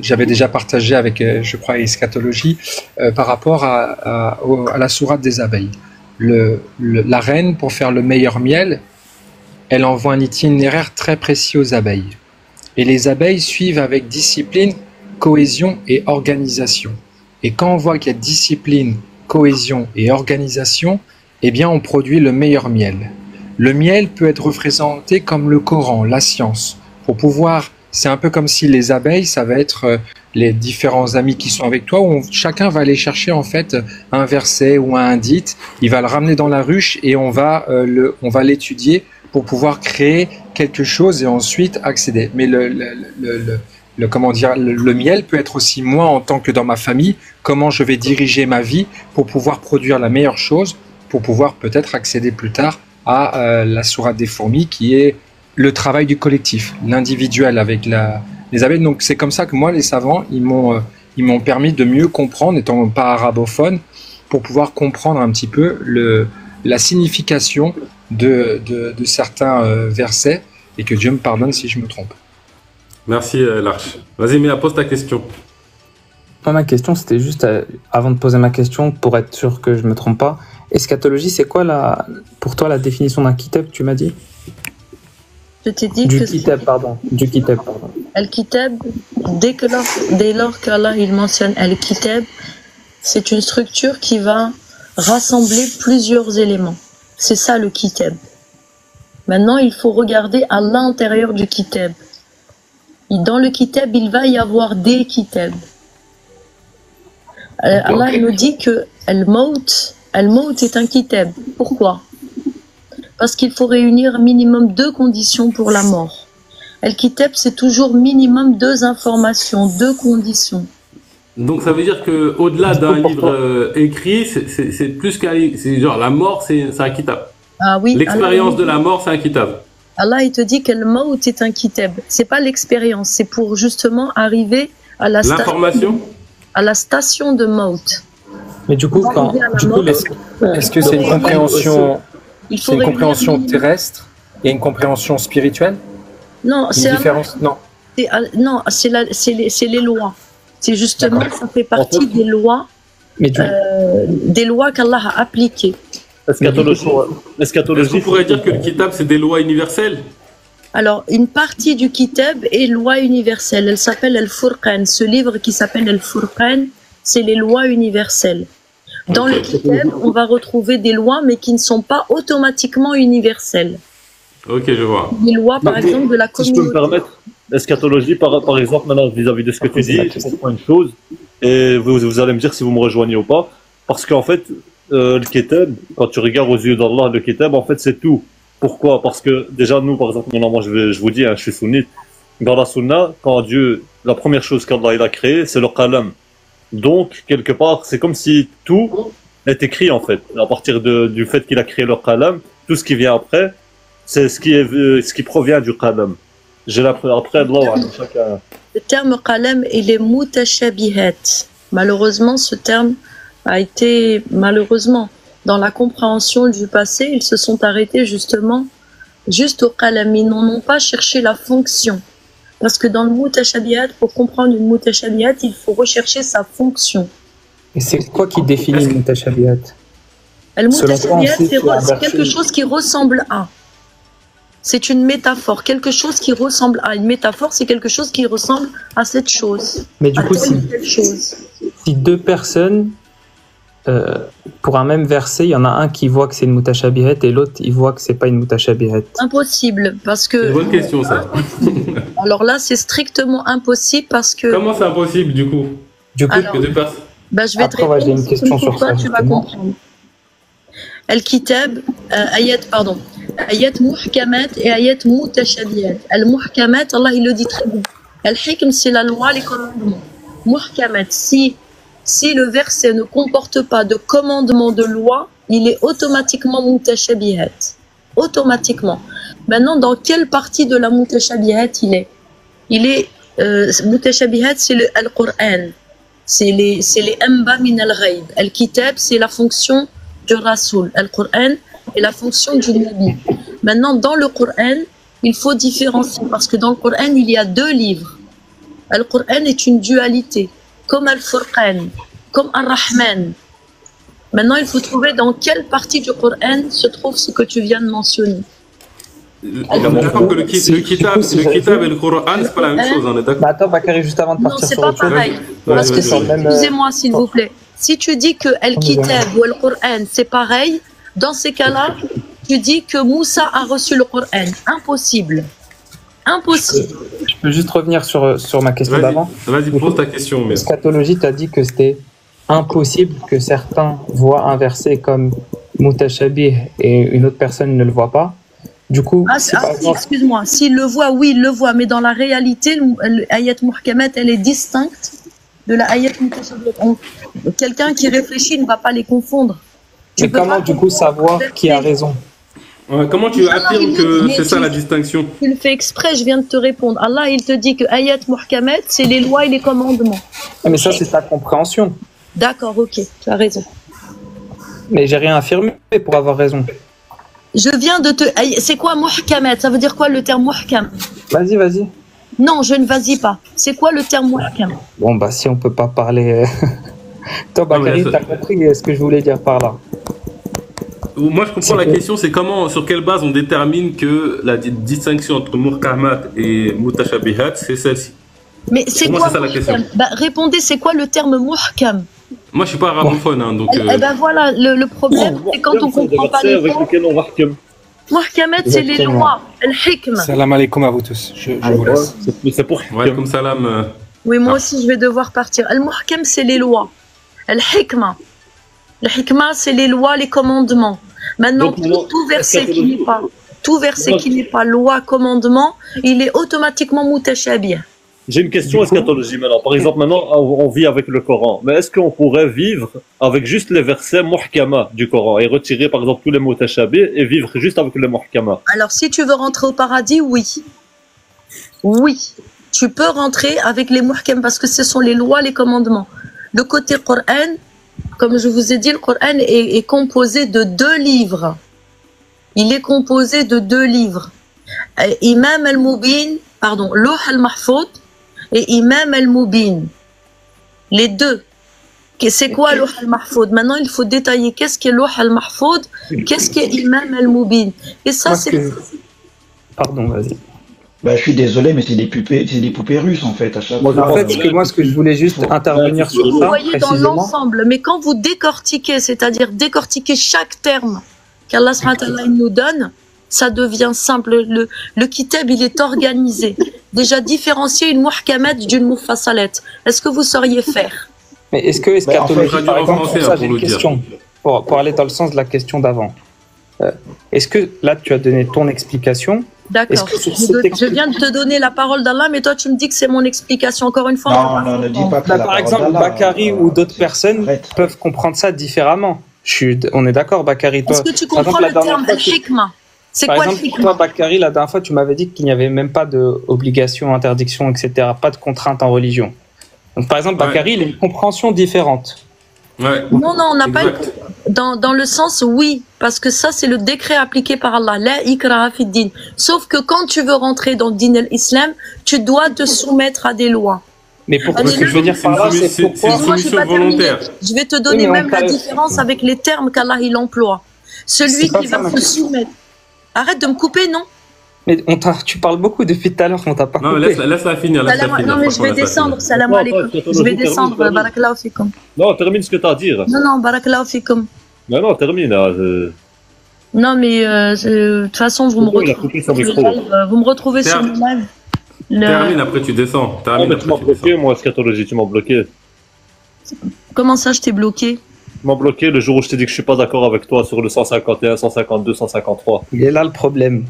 j'avais déjà partagé avec, je crois, Eschatologie, par rapport à la sourate des abeilles. La reine, pour faire le meilleur miel, elle envoie un itinéraire très précis aux abeilles. Et les abeilles suivent avec discipline, cohésion et organisation. Et quand on voit qu'il y a discipline, cohésion et organisation, eh bien on produit le meilleur miel. Le miel peut être représenté comme le Coran, la science. C'est un peu comme si les abeilles, ça va être les différents amis qui sont avec toi, où chacun va aller chercher en fait un verset ou un hadith, il va le ramener dans la ruche et on va l'étudier pour pouvoir créer quelque chose et ensuite accéder. Mais le miel peut être aussi moi en tant que dans ma famille, comment je vais diriger ma vie pour pouvoir produire la meilleure chose, pour pouvoir peut-être accéder plus tard à la sourate des fourmis, qui est le travail du collectif, l'individuel avec les abeilles. Donc c'est comme ça que moi, les savants, ils m'ont permis de mieux comprendre, étant pas arabophone, pour pouvoir comprendre un petit peu la signification de certains versets, et que Dieu me pardonne si je me trompe. Merci L'Arche. Vas-y, Méa, pose ta question. Ma question, c'était juste, avant de poser ma question, pour être sûr que je me trompe pas, eschatologie, c'est quoi pour toi la définition d'un kitab, tu m'as dit? Je t'ai dit du kitab, pardon. Al-Kitab, dès lors qu'Allah il mentionne Al-Kitab, c'est une structure qui va rassembler plusieurs éléments. C'est ça le Kitab. Maintenant, il faut regarder à l'intérieur du Kitab. Et dans le Kitab, il va y avoir des Kitabs. Allah il nous dit que Al-Maut est un Kitab. Pourquoi? Parce qu'il faut réunir minimum 2 conditions pour la mort. Al-Kitab, c'est toujours minimum 2 informations, 2 conditions. Donc ça veut dire que au-delà d'un livre écrit, c'est plus qu'un livre. C'est genre la mort, c'est un kitab. Ah oui. L'expérience de la mort, c'est un kitab. Allah, il te dit que le maut est un kitab. C'est pas l'expérience, c'est pour justement arriver à la l'information, à la station de maut. Mais du coup, est-ce que c'est une compréhension, terrestre et une compréhension spirituelle? Non, c'est une différence. Non. Non, c'est les lois. C'est justement, ça fait partie des lois, qu'Allah a appliquées. Est-ce qu'on pourrait dire que le kitab, c'est des lois universelles? Alors, une partie du kitab est loi universelle. Elle s'appelle Al-Furqan. Ce livre qui s'appelle Al-Furqan, c'est les lois universelles. Dans le kitab, on va retrouver des lois, mais qui ne sont pas automatiquement universelles. Ok, je vois. Des lois, par exemple, de la communauté. Si je peux me permettre, l'eschatologie, par exemple, maintenant, vis-à-vis de ce que tu dis, je comprends une chose, et vous allez me dire si vous me rejoignez ou pas, parce qu'en fait, le kitab, quand tu regardes aux yeux d'Allah, le kitab, en fait, c'est tout. Pourquoi? Parce que, déjà, nous, par exemple, maintenant, moi, je vous dis, je suis sunnite, dans la sunna, quand Dieu, la première chose qu'Allah, il a créée, c'est le qalam. Donc, quelque part, c'est comme si tout est écrit, en fait. À partir du fait qu'il a créé le qalam, tout ce qui vient après, c'est ce qui provient du qalam. Après, Allah, chacun. Le terme qalam, il est mutashabihat. Malheureusement, ce terme a été, dans la compréhension du passé, ils se sont arrêtés justement juste au qalam. Ils n'en ont pas cherché la fonction. Parce que dans le mutashabihat, pour comprendre une mutashabihat, il faut rechercher sa fonction. Et c'est quoi qui définit le mutashabihat? Le mutashabihat, c'est quelque chose qui ressemble à. C'est une métaphore, quelque chose qui ressemble à. Une métaphore, c'est quelque chose qui ressemble à cette chose. Mais du coup, si deux personnes, pour un même verset, il y en a un qui voit que c'est une mutashabihat et l'autre, il voit que c'est pas une mutashabihat. Impossible, parce que... C'est une bonne question, ça. Alors là, c'est strictement impossible parce que... Comment c'est impossible, du coup? Je vais te répondre. J'ai une question sur ça. Tu vas comprendre. Al-Kitab, ayat muhkamat et ayat mutashabihat. Al-muhkamat, Allah il le dit très bien. Al-hikm, c'est la loi, les commandements. Muhkamat, si le verset ne comporte pas de commandement de loi, il est automatiquement mutashabihat. Automatiquement. Maintenant, dans quelle partie de la mutashabihat il est mutashabihat, c'est le Al-Qur'an. C'est les amba min al-ghayb. Al-Kitab, c'est la fonction du Rasoul. Al-Qur'an est la fonction du Nabi. Maintenant, dans le Qur'an, il faut différencier parce que dans le Qur'an, il y a deux livres. Al-Qur'an est une dualité, comme Al-Furqan, comme Ar-Rahman. Maintenant, il faut trouver dans quelle partie du Qur'an se trouve ce que tu viens de mentionner. On est d'accord que le kitab et le Qur'an, c'est pas la même chose, on est d'accord? Attends, Bakary, juste avant de partir sur autre chose. Non, c'est pas pareil. Parce que excusez-moi, s'il vous plaît. Si tu dis que Al-Kitab ou Al-Qur'an, c'est pareil, dans ces cas-là, tu dis que Moussa a reçu le Qur'an. Impossible. Impossible. Je peux juste revenir sur ma question d'avant. Vas-y, pose ta question. L'eschatologie t'a dit que c'était impossible que certains voient un verset comme mutashabih et une autre personne ne le voit pas. Du coup, excuse-moi, s'il le voit, oui, il le voit, mais dans la réalité, l'ayat muhkamat, elle est distincte de la ayat mutashabih. Quelqu'un qui réfléchit ne va pas les confondre. Mais comment du coup savoir qui a raison? Comment tu affirmes que c'est ça la distinction? Tu le fais exprès, je viens de te répondre. Allah, il te dit que ayat muhkamat, c'est les lois et les commandements. Mais ça, c'est ta compréhension. D'accord, ok, tu as raison. Mais j'ai rien affirmé pour avoir raison. Je viens de te... C'est quoi muhkamat? Ça veut dire quoi le terme muhkam? Vas-y. Non, je ne vas-y pas. C'est quoi le terme muhkam? Bon, bah si on peut pas parler... Toi, Bakary, t'as compris ce que je voulais dire par là? Moi, je comprends la question, c'est sur quelle base on détermine que la distinction entre muhkamat et mutashabihat, c'est celle-ci. Mais c'est quoi ça, la question? Répondez, c'est quoi le terme muhkam? Moi, je suis pas arabophone, hein, donc... voilà, le problème, c'est quand on comprend pas les mots. Muhkamat, c'est les lois, al-hikma. Salam alaikum à vous tous, je vous laisse. C'est pour comme salam. Oui, moi aussi, je vais devoir partir. Al-muhkam, c'est les lois. Al-hikma. Al-hikma, c'est les lois, les commandements. Maintenant, tout verset qui n'est pas loi, commandement, il est automatiquement mutashabih. J'ai une question eschatologie maintenant. Par exemple, maintenant, on vit avec le Coran. Mais est-ce qu'on pourrait vivre avec juste les versets muhkama du Coran et retirer, par exemple, tous les mutashabih et vivre juste avec les muhkama? Alors, si tu veux rentrer au paradis, oui. Oui. Tu peux rentrer avec les muhkam parce que ce sont les lois, les commandements. Le côté Coran, comme je vous ai dit, le Coran est composé de 2 livres. Il est composé de 2 livres. Imam al-Mubin, pardon, Lawh al-Mahfoud et Imam al-Mubin. Les 2. C'est quoi Lawh al-Mahfoud? Maintenant, il faut détailler qu'est-ce qu'est Lawh al-Mahfoud, qu'est-ce qu'est Imam al-Mubin. Et ça, c'est... Pardon, vas-y. Bah, je suis désolé, mais c'est des poupées russes en fait. À chaque fois. En fait, ce que je voulais juste intervenir sur vous ça, voyez dans l'ensemble, mais quand vous décortiquez, c'est-à-dire décortiquer chaque terme qu'Allah nous donne, ça devient simple. Le kitab, il est organisé. Déjà, différencier une muhkamat d'une mufassalat. Est-ce que vous sauriez faire? Mais est-ce que eschatologie, par exemple, pour ça, j'ai une question, pour aller dans le sens de la question d'avant. Est-ce que là, tu as donné ton explication? D'accord. Je viens de te donner la parole d'Allah, mais toi, tu me dis que c'est mon explication. Encore une fois. Non, ne dis pas que là, par exemple, Bakary ou d'autres personnes peuvent comprendre ça différemment. On est d'accord, Bakary. Est-ce que tu comprends le terme al-hikma? C'est quoi le hikma? Toi, Bakary, la dernière fois, tu m'avais dit qu'il n'y avait même pas d'obligation, interdiction, etc. Pas de contrainte en religion. Donc, par exemple, Bakary, il a une compréhension différente. Ouais. Non, on n'a pas dans le sens oui, parce que ça c'est le décret appliqué par Allah, la ikraha fi din. Sauf que quand tu veux rentrer dans le din al-Islam, tu dois te soumettre à des lois. Mais pourquoi ce que je veux dire par là, c'est pourquoi une soumission volontaire. Je vais te donner même la différence avec les termes qu'Allah il emploie. Celui qui va se soumettre. Arrête de me couper, non? Mais tu parles beaucoup depuis tout à l'heure, on t'a pas coupé. Non, laisse-la finir. Non, mais je vais descendre. Salam alaikum. Je vais descendre. Barakallahu fikum. Non, termine ce que tu as à dire. Non, barakallahu fikum. Non, termine. Non, mais de toute façon, vous me retrouvez sur le live. Termine, après tu descends. Tu m'as bloqué, moi, eschatologie, tu m'as bloqué. Comment ça, je t'ai bloqué? Tu m'as bloqué le jour où je t'ai dit que je suis pas d'accord avec toi sur le 151, 152, 153. Il est là le problème.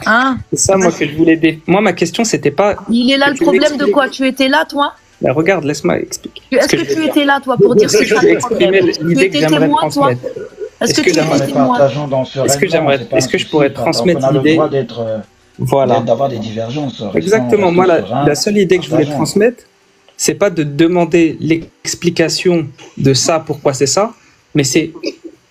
Ah. C'est ça, moi, que je voulais. Moi, ma question, c'était pas. Il est là le problème de quoi? Tu étais là, toi? Ben, regarde, laisse-moi expliquer. Est-ce que tu étais là, toi, pour dire c'est ça le problème? Tu étais témoin, toi? Est-ce que tu étais témoin? Est-ce que je pourrais transmettre l'idée? Voilà. D'avoir des divergences. Exactement. Moi, la seule idée que je voulais transmettre, c'est pas de demander l'explication de ça, pourquoi c'est ça, mais c'est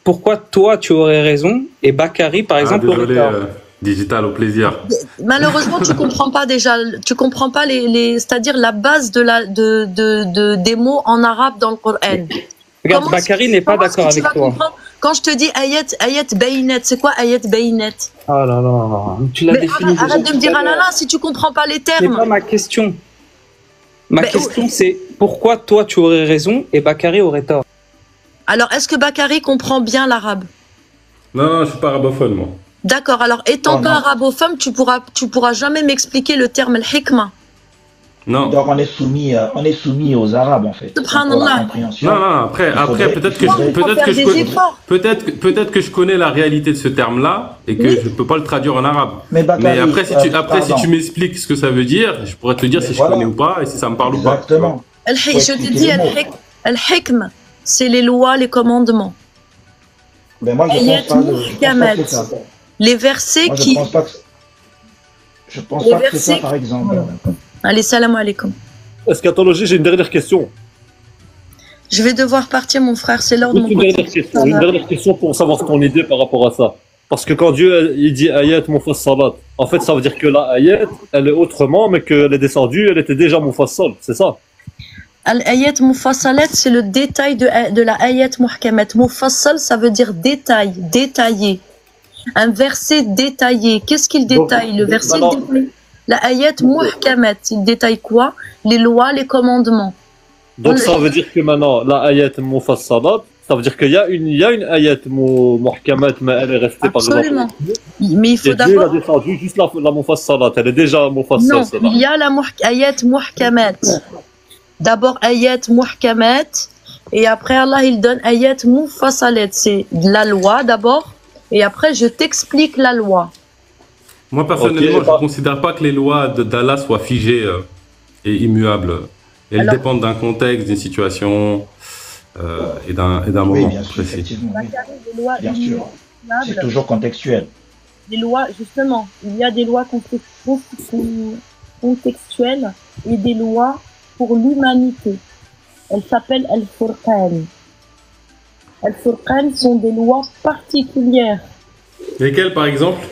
pourquoi toi, tu aurais raison et Bakary, par exemple, aurait tort. Digital, au plaisir. Malheureusement, tu comprends pas déjà. Tu comprends pas c'est-à-dire la base des mots en arabe dans le Coran. Regarde, Bakary n'est pas d'accord avec toi. Quand je te dis ayat bayinat, c'est quoi ayat bayinat? Oh là là, tu l'as défini. Arrête de me dire ah là là si tu comprends pas les termes. C'est pas ma question. Ma question c'est pourquoi toi tu aurais raison et Bakary aurait tort. Alors est-ce que Bakary comprend bien l'arabe? Non, je suis pas arabophone moi. D'accord, alors étant pas arabophone, tu pourras jamais m'expliquer le terme al-hikma. Non. Donc on est soumis aux Arabes en fait. Subhanallah. Non, après peut-être que je connais la réalité de ce terme-là et que je peux pas le traduire en arabe. Mais après si tu m'expliques ce que ça veut dire, je pourrais te dire si je connais ou pas et si ça me parle ou pas. Exactement. Je te dis al-hikma, c'est les lois, les commandements. Mais moi je pense pas ça. Les versets moi, qui. Je pense pas que c'est ça, par exemple. Allez, salam alaikum. Eschatologie, j'ai une dernière question. Je vais devoir partir, mon frère, c'est l'heure de mon Une dernière question pour savoir ton idée par rapport à ça. Parce que quand Dieu il dit ayat mufassalat, en fait, ça veut dire que la ayat, elle est autrement, mais qu'elle est descendue, elle était déjà mufassal, c'est ça? Al-ayat mufassalat, c'est le détail de la ayat muhkamat. Mufassal, ça veut dire détail, détaillé. Un verset détaillé. Qu'est-ce qu'il détaille? Le verset détaillé. La ayat muhkamat, il détaille quoi? Les lois, les commandements. Donc ça veut dire que maintenant, la ayat mufassalat, ça veut dire qu'il y a une ayat muhkamat, mais elle est restée par exemple. Absolument. Mais il faut d'abord. Dieu l'a descendu juste la mufassalat, elle est déjà mufassal. Non, il y a la ayat muhkamat. D'abord ayat muhkamat, et après Allah il donne ayat mufassalat. C'est la loi d'abord. Et après, je t'explique la loi. Moi, personnellement, je ne considère pas que les lois d'Allah soient figées. est immuable. Elles Alors- dépendent d'un contexte, d'une situation et d'un Oui, moment bien sûr, précis. effectivement. Oui. Les lois Bien sûr. immuables, C'est toujours contextuel. des lois, justement, il y a des lois contextuelles et des lois pour l'humanité. Elles s'appellent Al-Furqan. Al-Furqan sont des lois particulières. Lesquelles, par exemple?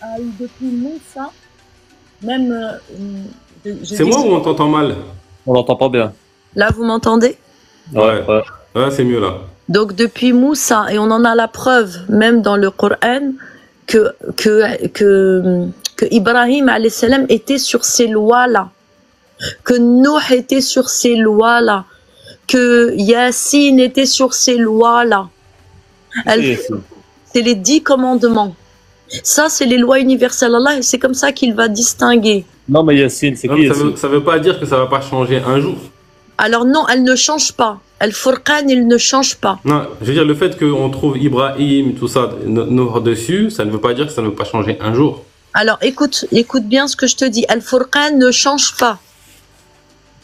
A eu depuis Moussa, même... C'est moi ou on t'entend mal? On l'entend pas bien. Là, vous m'entendez? Ouais, ouais, c'est mieux là. Donc depuis Moussa, et on en a la preuve, même dans le Coran, que Ibrahim alayhi salam était sur ces lois-là, que Nuh était sur ces lois-là, que Yassine était sur ces lois-là. C'est les 10 commandements. Ça, c'est les lois universelles. Allah, c'est comme ça qu'il va distinguer. Non, mais Yassine, c'est Non, qui mais Yassine? ça veut pas dire que ça va pas changer un jour. Alors non, elle ne change pas. Al-Furqan, il ne change pas. Non, je veux dire, le fait qu'on trouve Ibrahim, tout ça, dessus, ça ne veut pas dire que ça ne veut pas changer un jour. Alors écoute bien ce que je te dis. Al-Furqan ne change pas.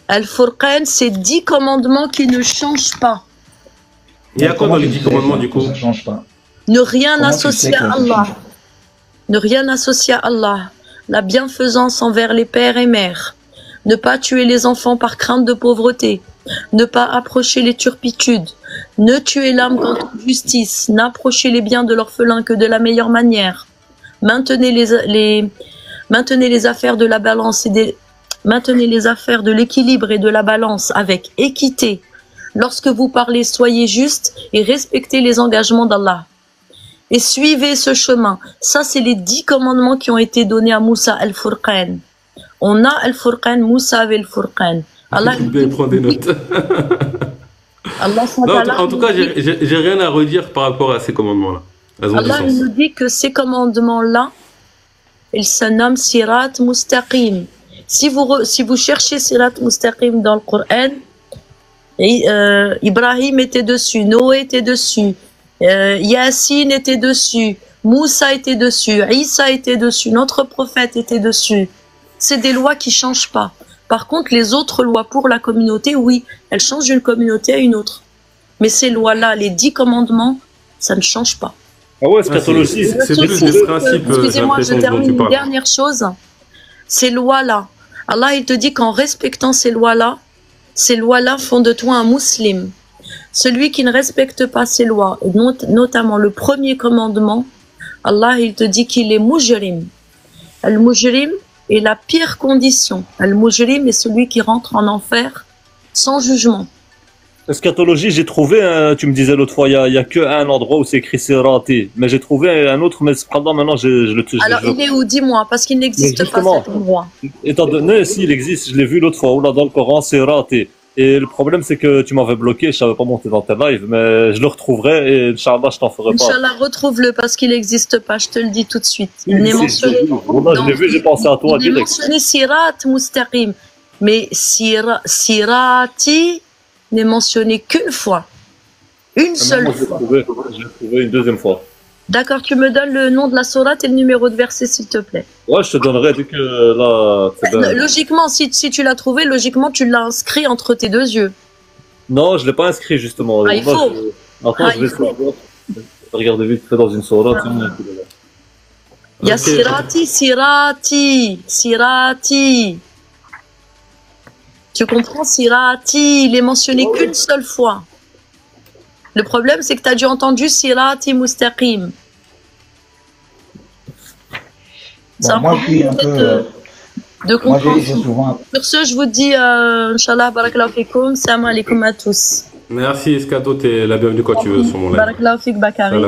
Al-Furqan, c'est 10 commandements qui ne changent pas. Il y a quoi dans les 10 commandements du coup? Ça change pas. Ne rien Comment tu associer sais que à ça Allah. change pas? Ne rien associer à Allah. La bienfaisance envers les pères et mères. Ne pas tuer les enfants par crainte de pauvreté. Ne pas approcher les turpitudes. Ne tuer l'âme qu'en toute justice. N'approcher les biens de l'orphelin que de la meilleure manière. Maintenez les affaires de la balance maintenez les affaires de l'équilibre et de la balance avec équité. Lorsque vous parlez, soyez juste et respectez les engagements d'Allah. Et suivez ce chemin. Ça, c'est les 10 commandements qui ont été donnés à Moussa al-Furqan. On a al-Furqan, Moussa avait al-Furqan. Allah, Il prend des notes. Allah, Non, en tout cas, j'ai rien à redire par rapport à ces commandements-là. Elles ont du Allah sens. il nous dit que ces commandements-là, ils se nomment Sirat Mustaqim. Si vous cherchez Sirat Mustaqim dans le Coran, Ibrahim était dessus, Noé était dessus, Yassine était dessus, Moussa était dessus, Isa était dessus, notre prophète était dessus. C'est des lois qui changent pas. Par contre, les autres lois pour la communauté, oui, elles changent d'une communauté à une autre. Mais ces lois-là, les 10 commandements, ça ne change pas. Ah ouais, scatologie, c'est plus des principes. Excusez-moi, je termine une une dernière chose. Ces lois-là, Allah il te dit qu'en respectant ces lois-là font de toi un musulman. Celui qui ne respecte pas ces lois, et notamment le premier commandement, Allah il te dit qu'il est mujrim. Al-mujrim est la pire condition. Al-mujrim est celui qui rentre en enfer sans jugement. Eschatologie, j'ai trouvé, tu me disais l'autre fois, il y a qu'un endroit où c'est écrit Sirati. Mais j'ai trouvé un autre, mais cependant maintenant Alors il est où? Dis-moi, parce qu'il n'existe pas cet endroit. Étant donné, s'il existe, je l'ai vu l'autre fois, ou là dans le Coran, Sirati. Et le problème, c'est que tu m'avais bloqué, je savais pas monter dans ta live, mais je le retrouverai et Inch'Allah, je t'en ferai pas. Inch'Allah, retrouve-le parce qu'il n'existe pas, je te le dis tout de suite. Il est mentionné. Je l'ai vu, j'ai pensé à toi direct. Il est direct. mentionné Sirat Mustaqim, mais Sirati n'est mentionné qu'une fois. Une seule fois. Je l'ai trouvé une deuxième fois. D'accord, tu me donnes le nom de la sourate et le numéro de verset, s'il te plaît. Ouais, je te donnerai dès que là. Logiquement, si tu l'as trouvé, logiquement, tu l'as inscrit entre tes deux yeux. Non, je ne l'ai pas inscrit justement. Ah, il faut. Attends, je vais regarder vite fait dans une sourate. Il y a Sirati. Tu comprends, Sirati, il est mentionné qu'une seule fois. Le problème, c'est que tu as dû entendre Sirati Mustaqim. Bon, moi, je suis un peu... de compréhension. Souvent... Sur ce, je vous dis, Inch'Allah, barakallahu fikoum, salam alaikum à tous. Merci, Escato, t'es la bienvenue quand tu veux sur mon live. Barakallahu fik Bakari.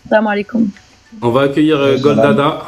Salam alaikum. On va accueillir Goldada.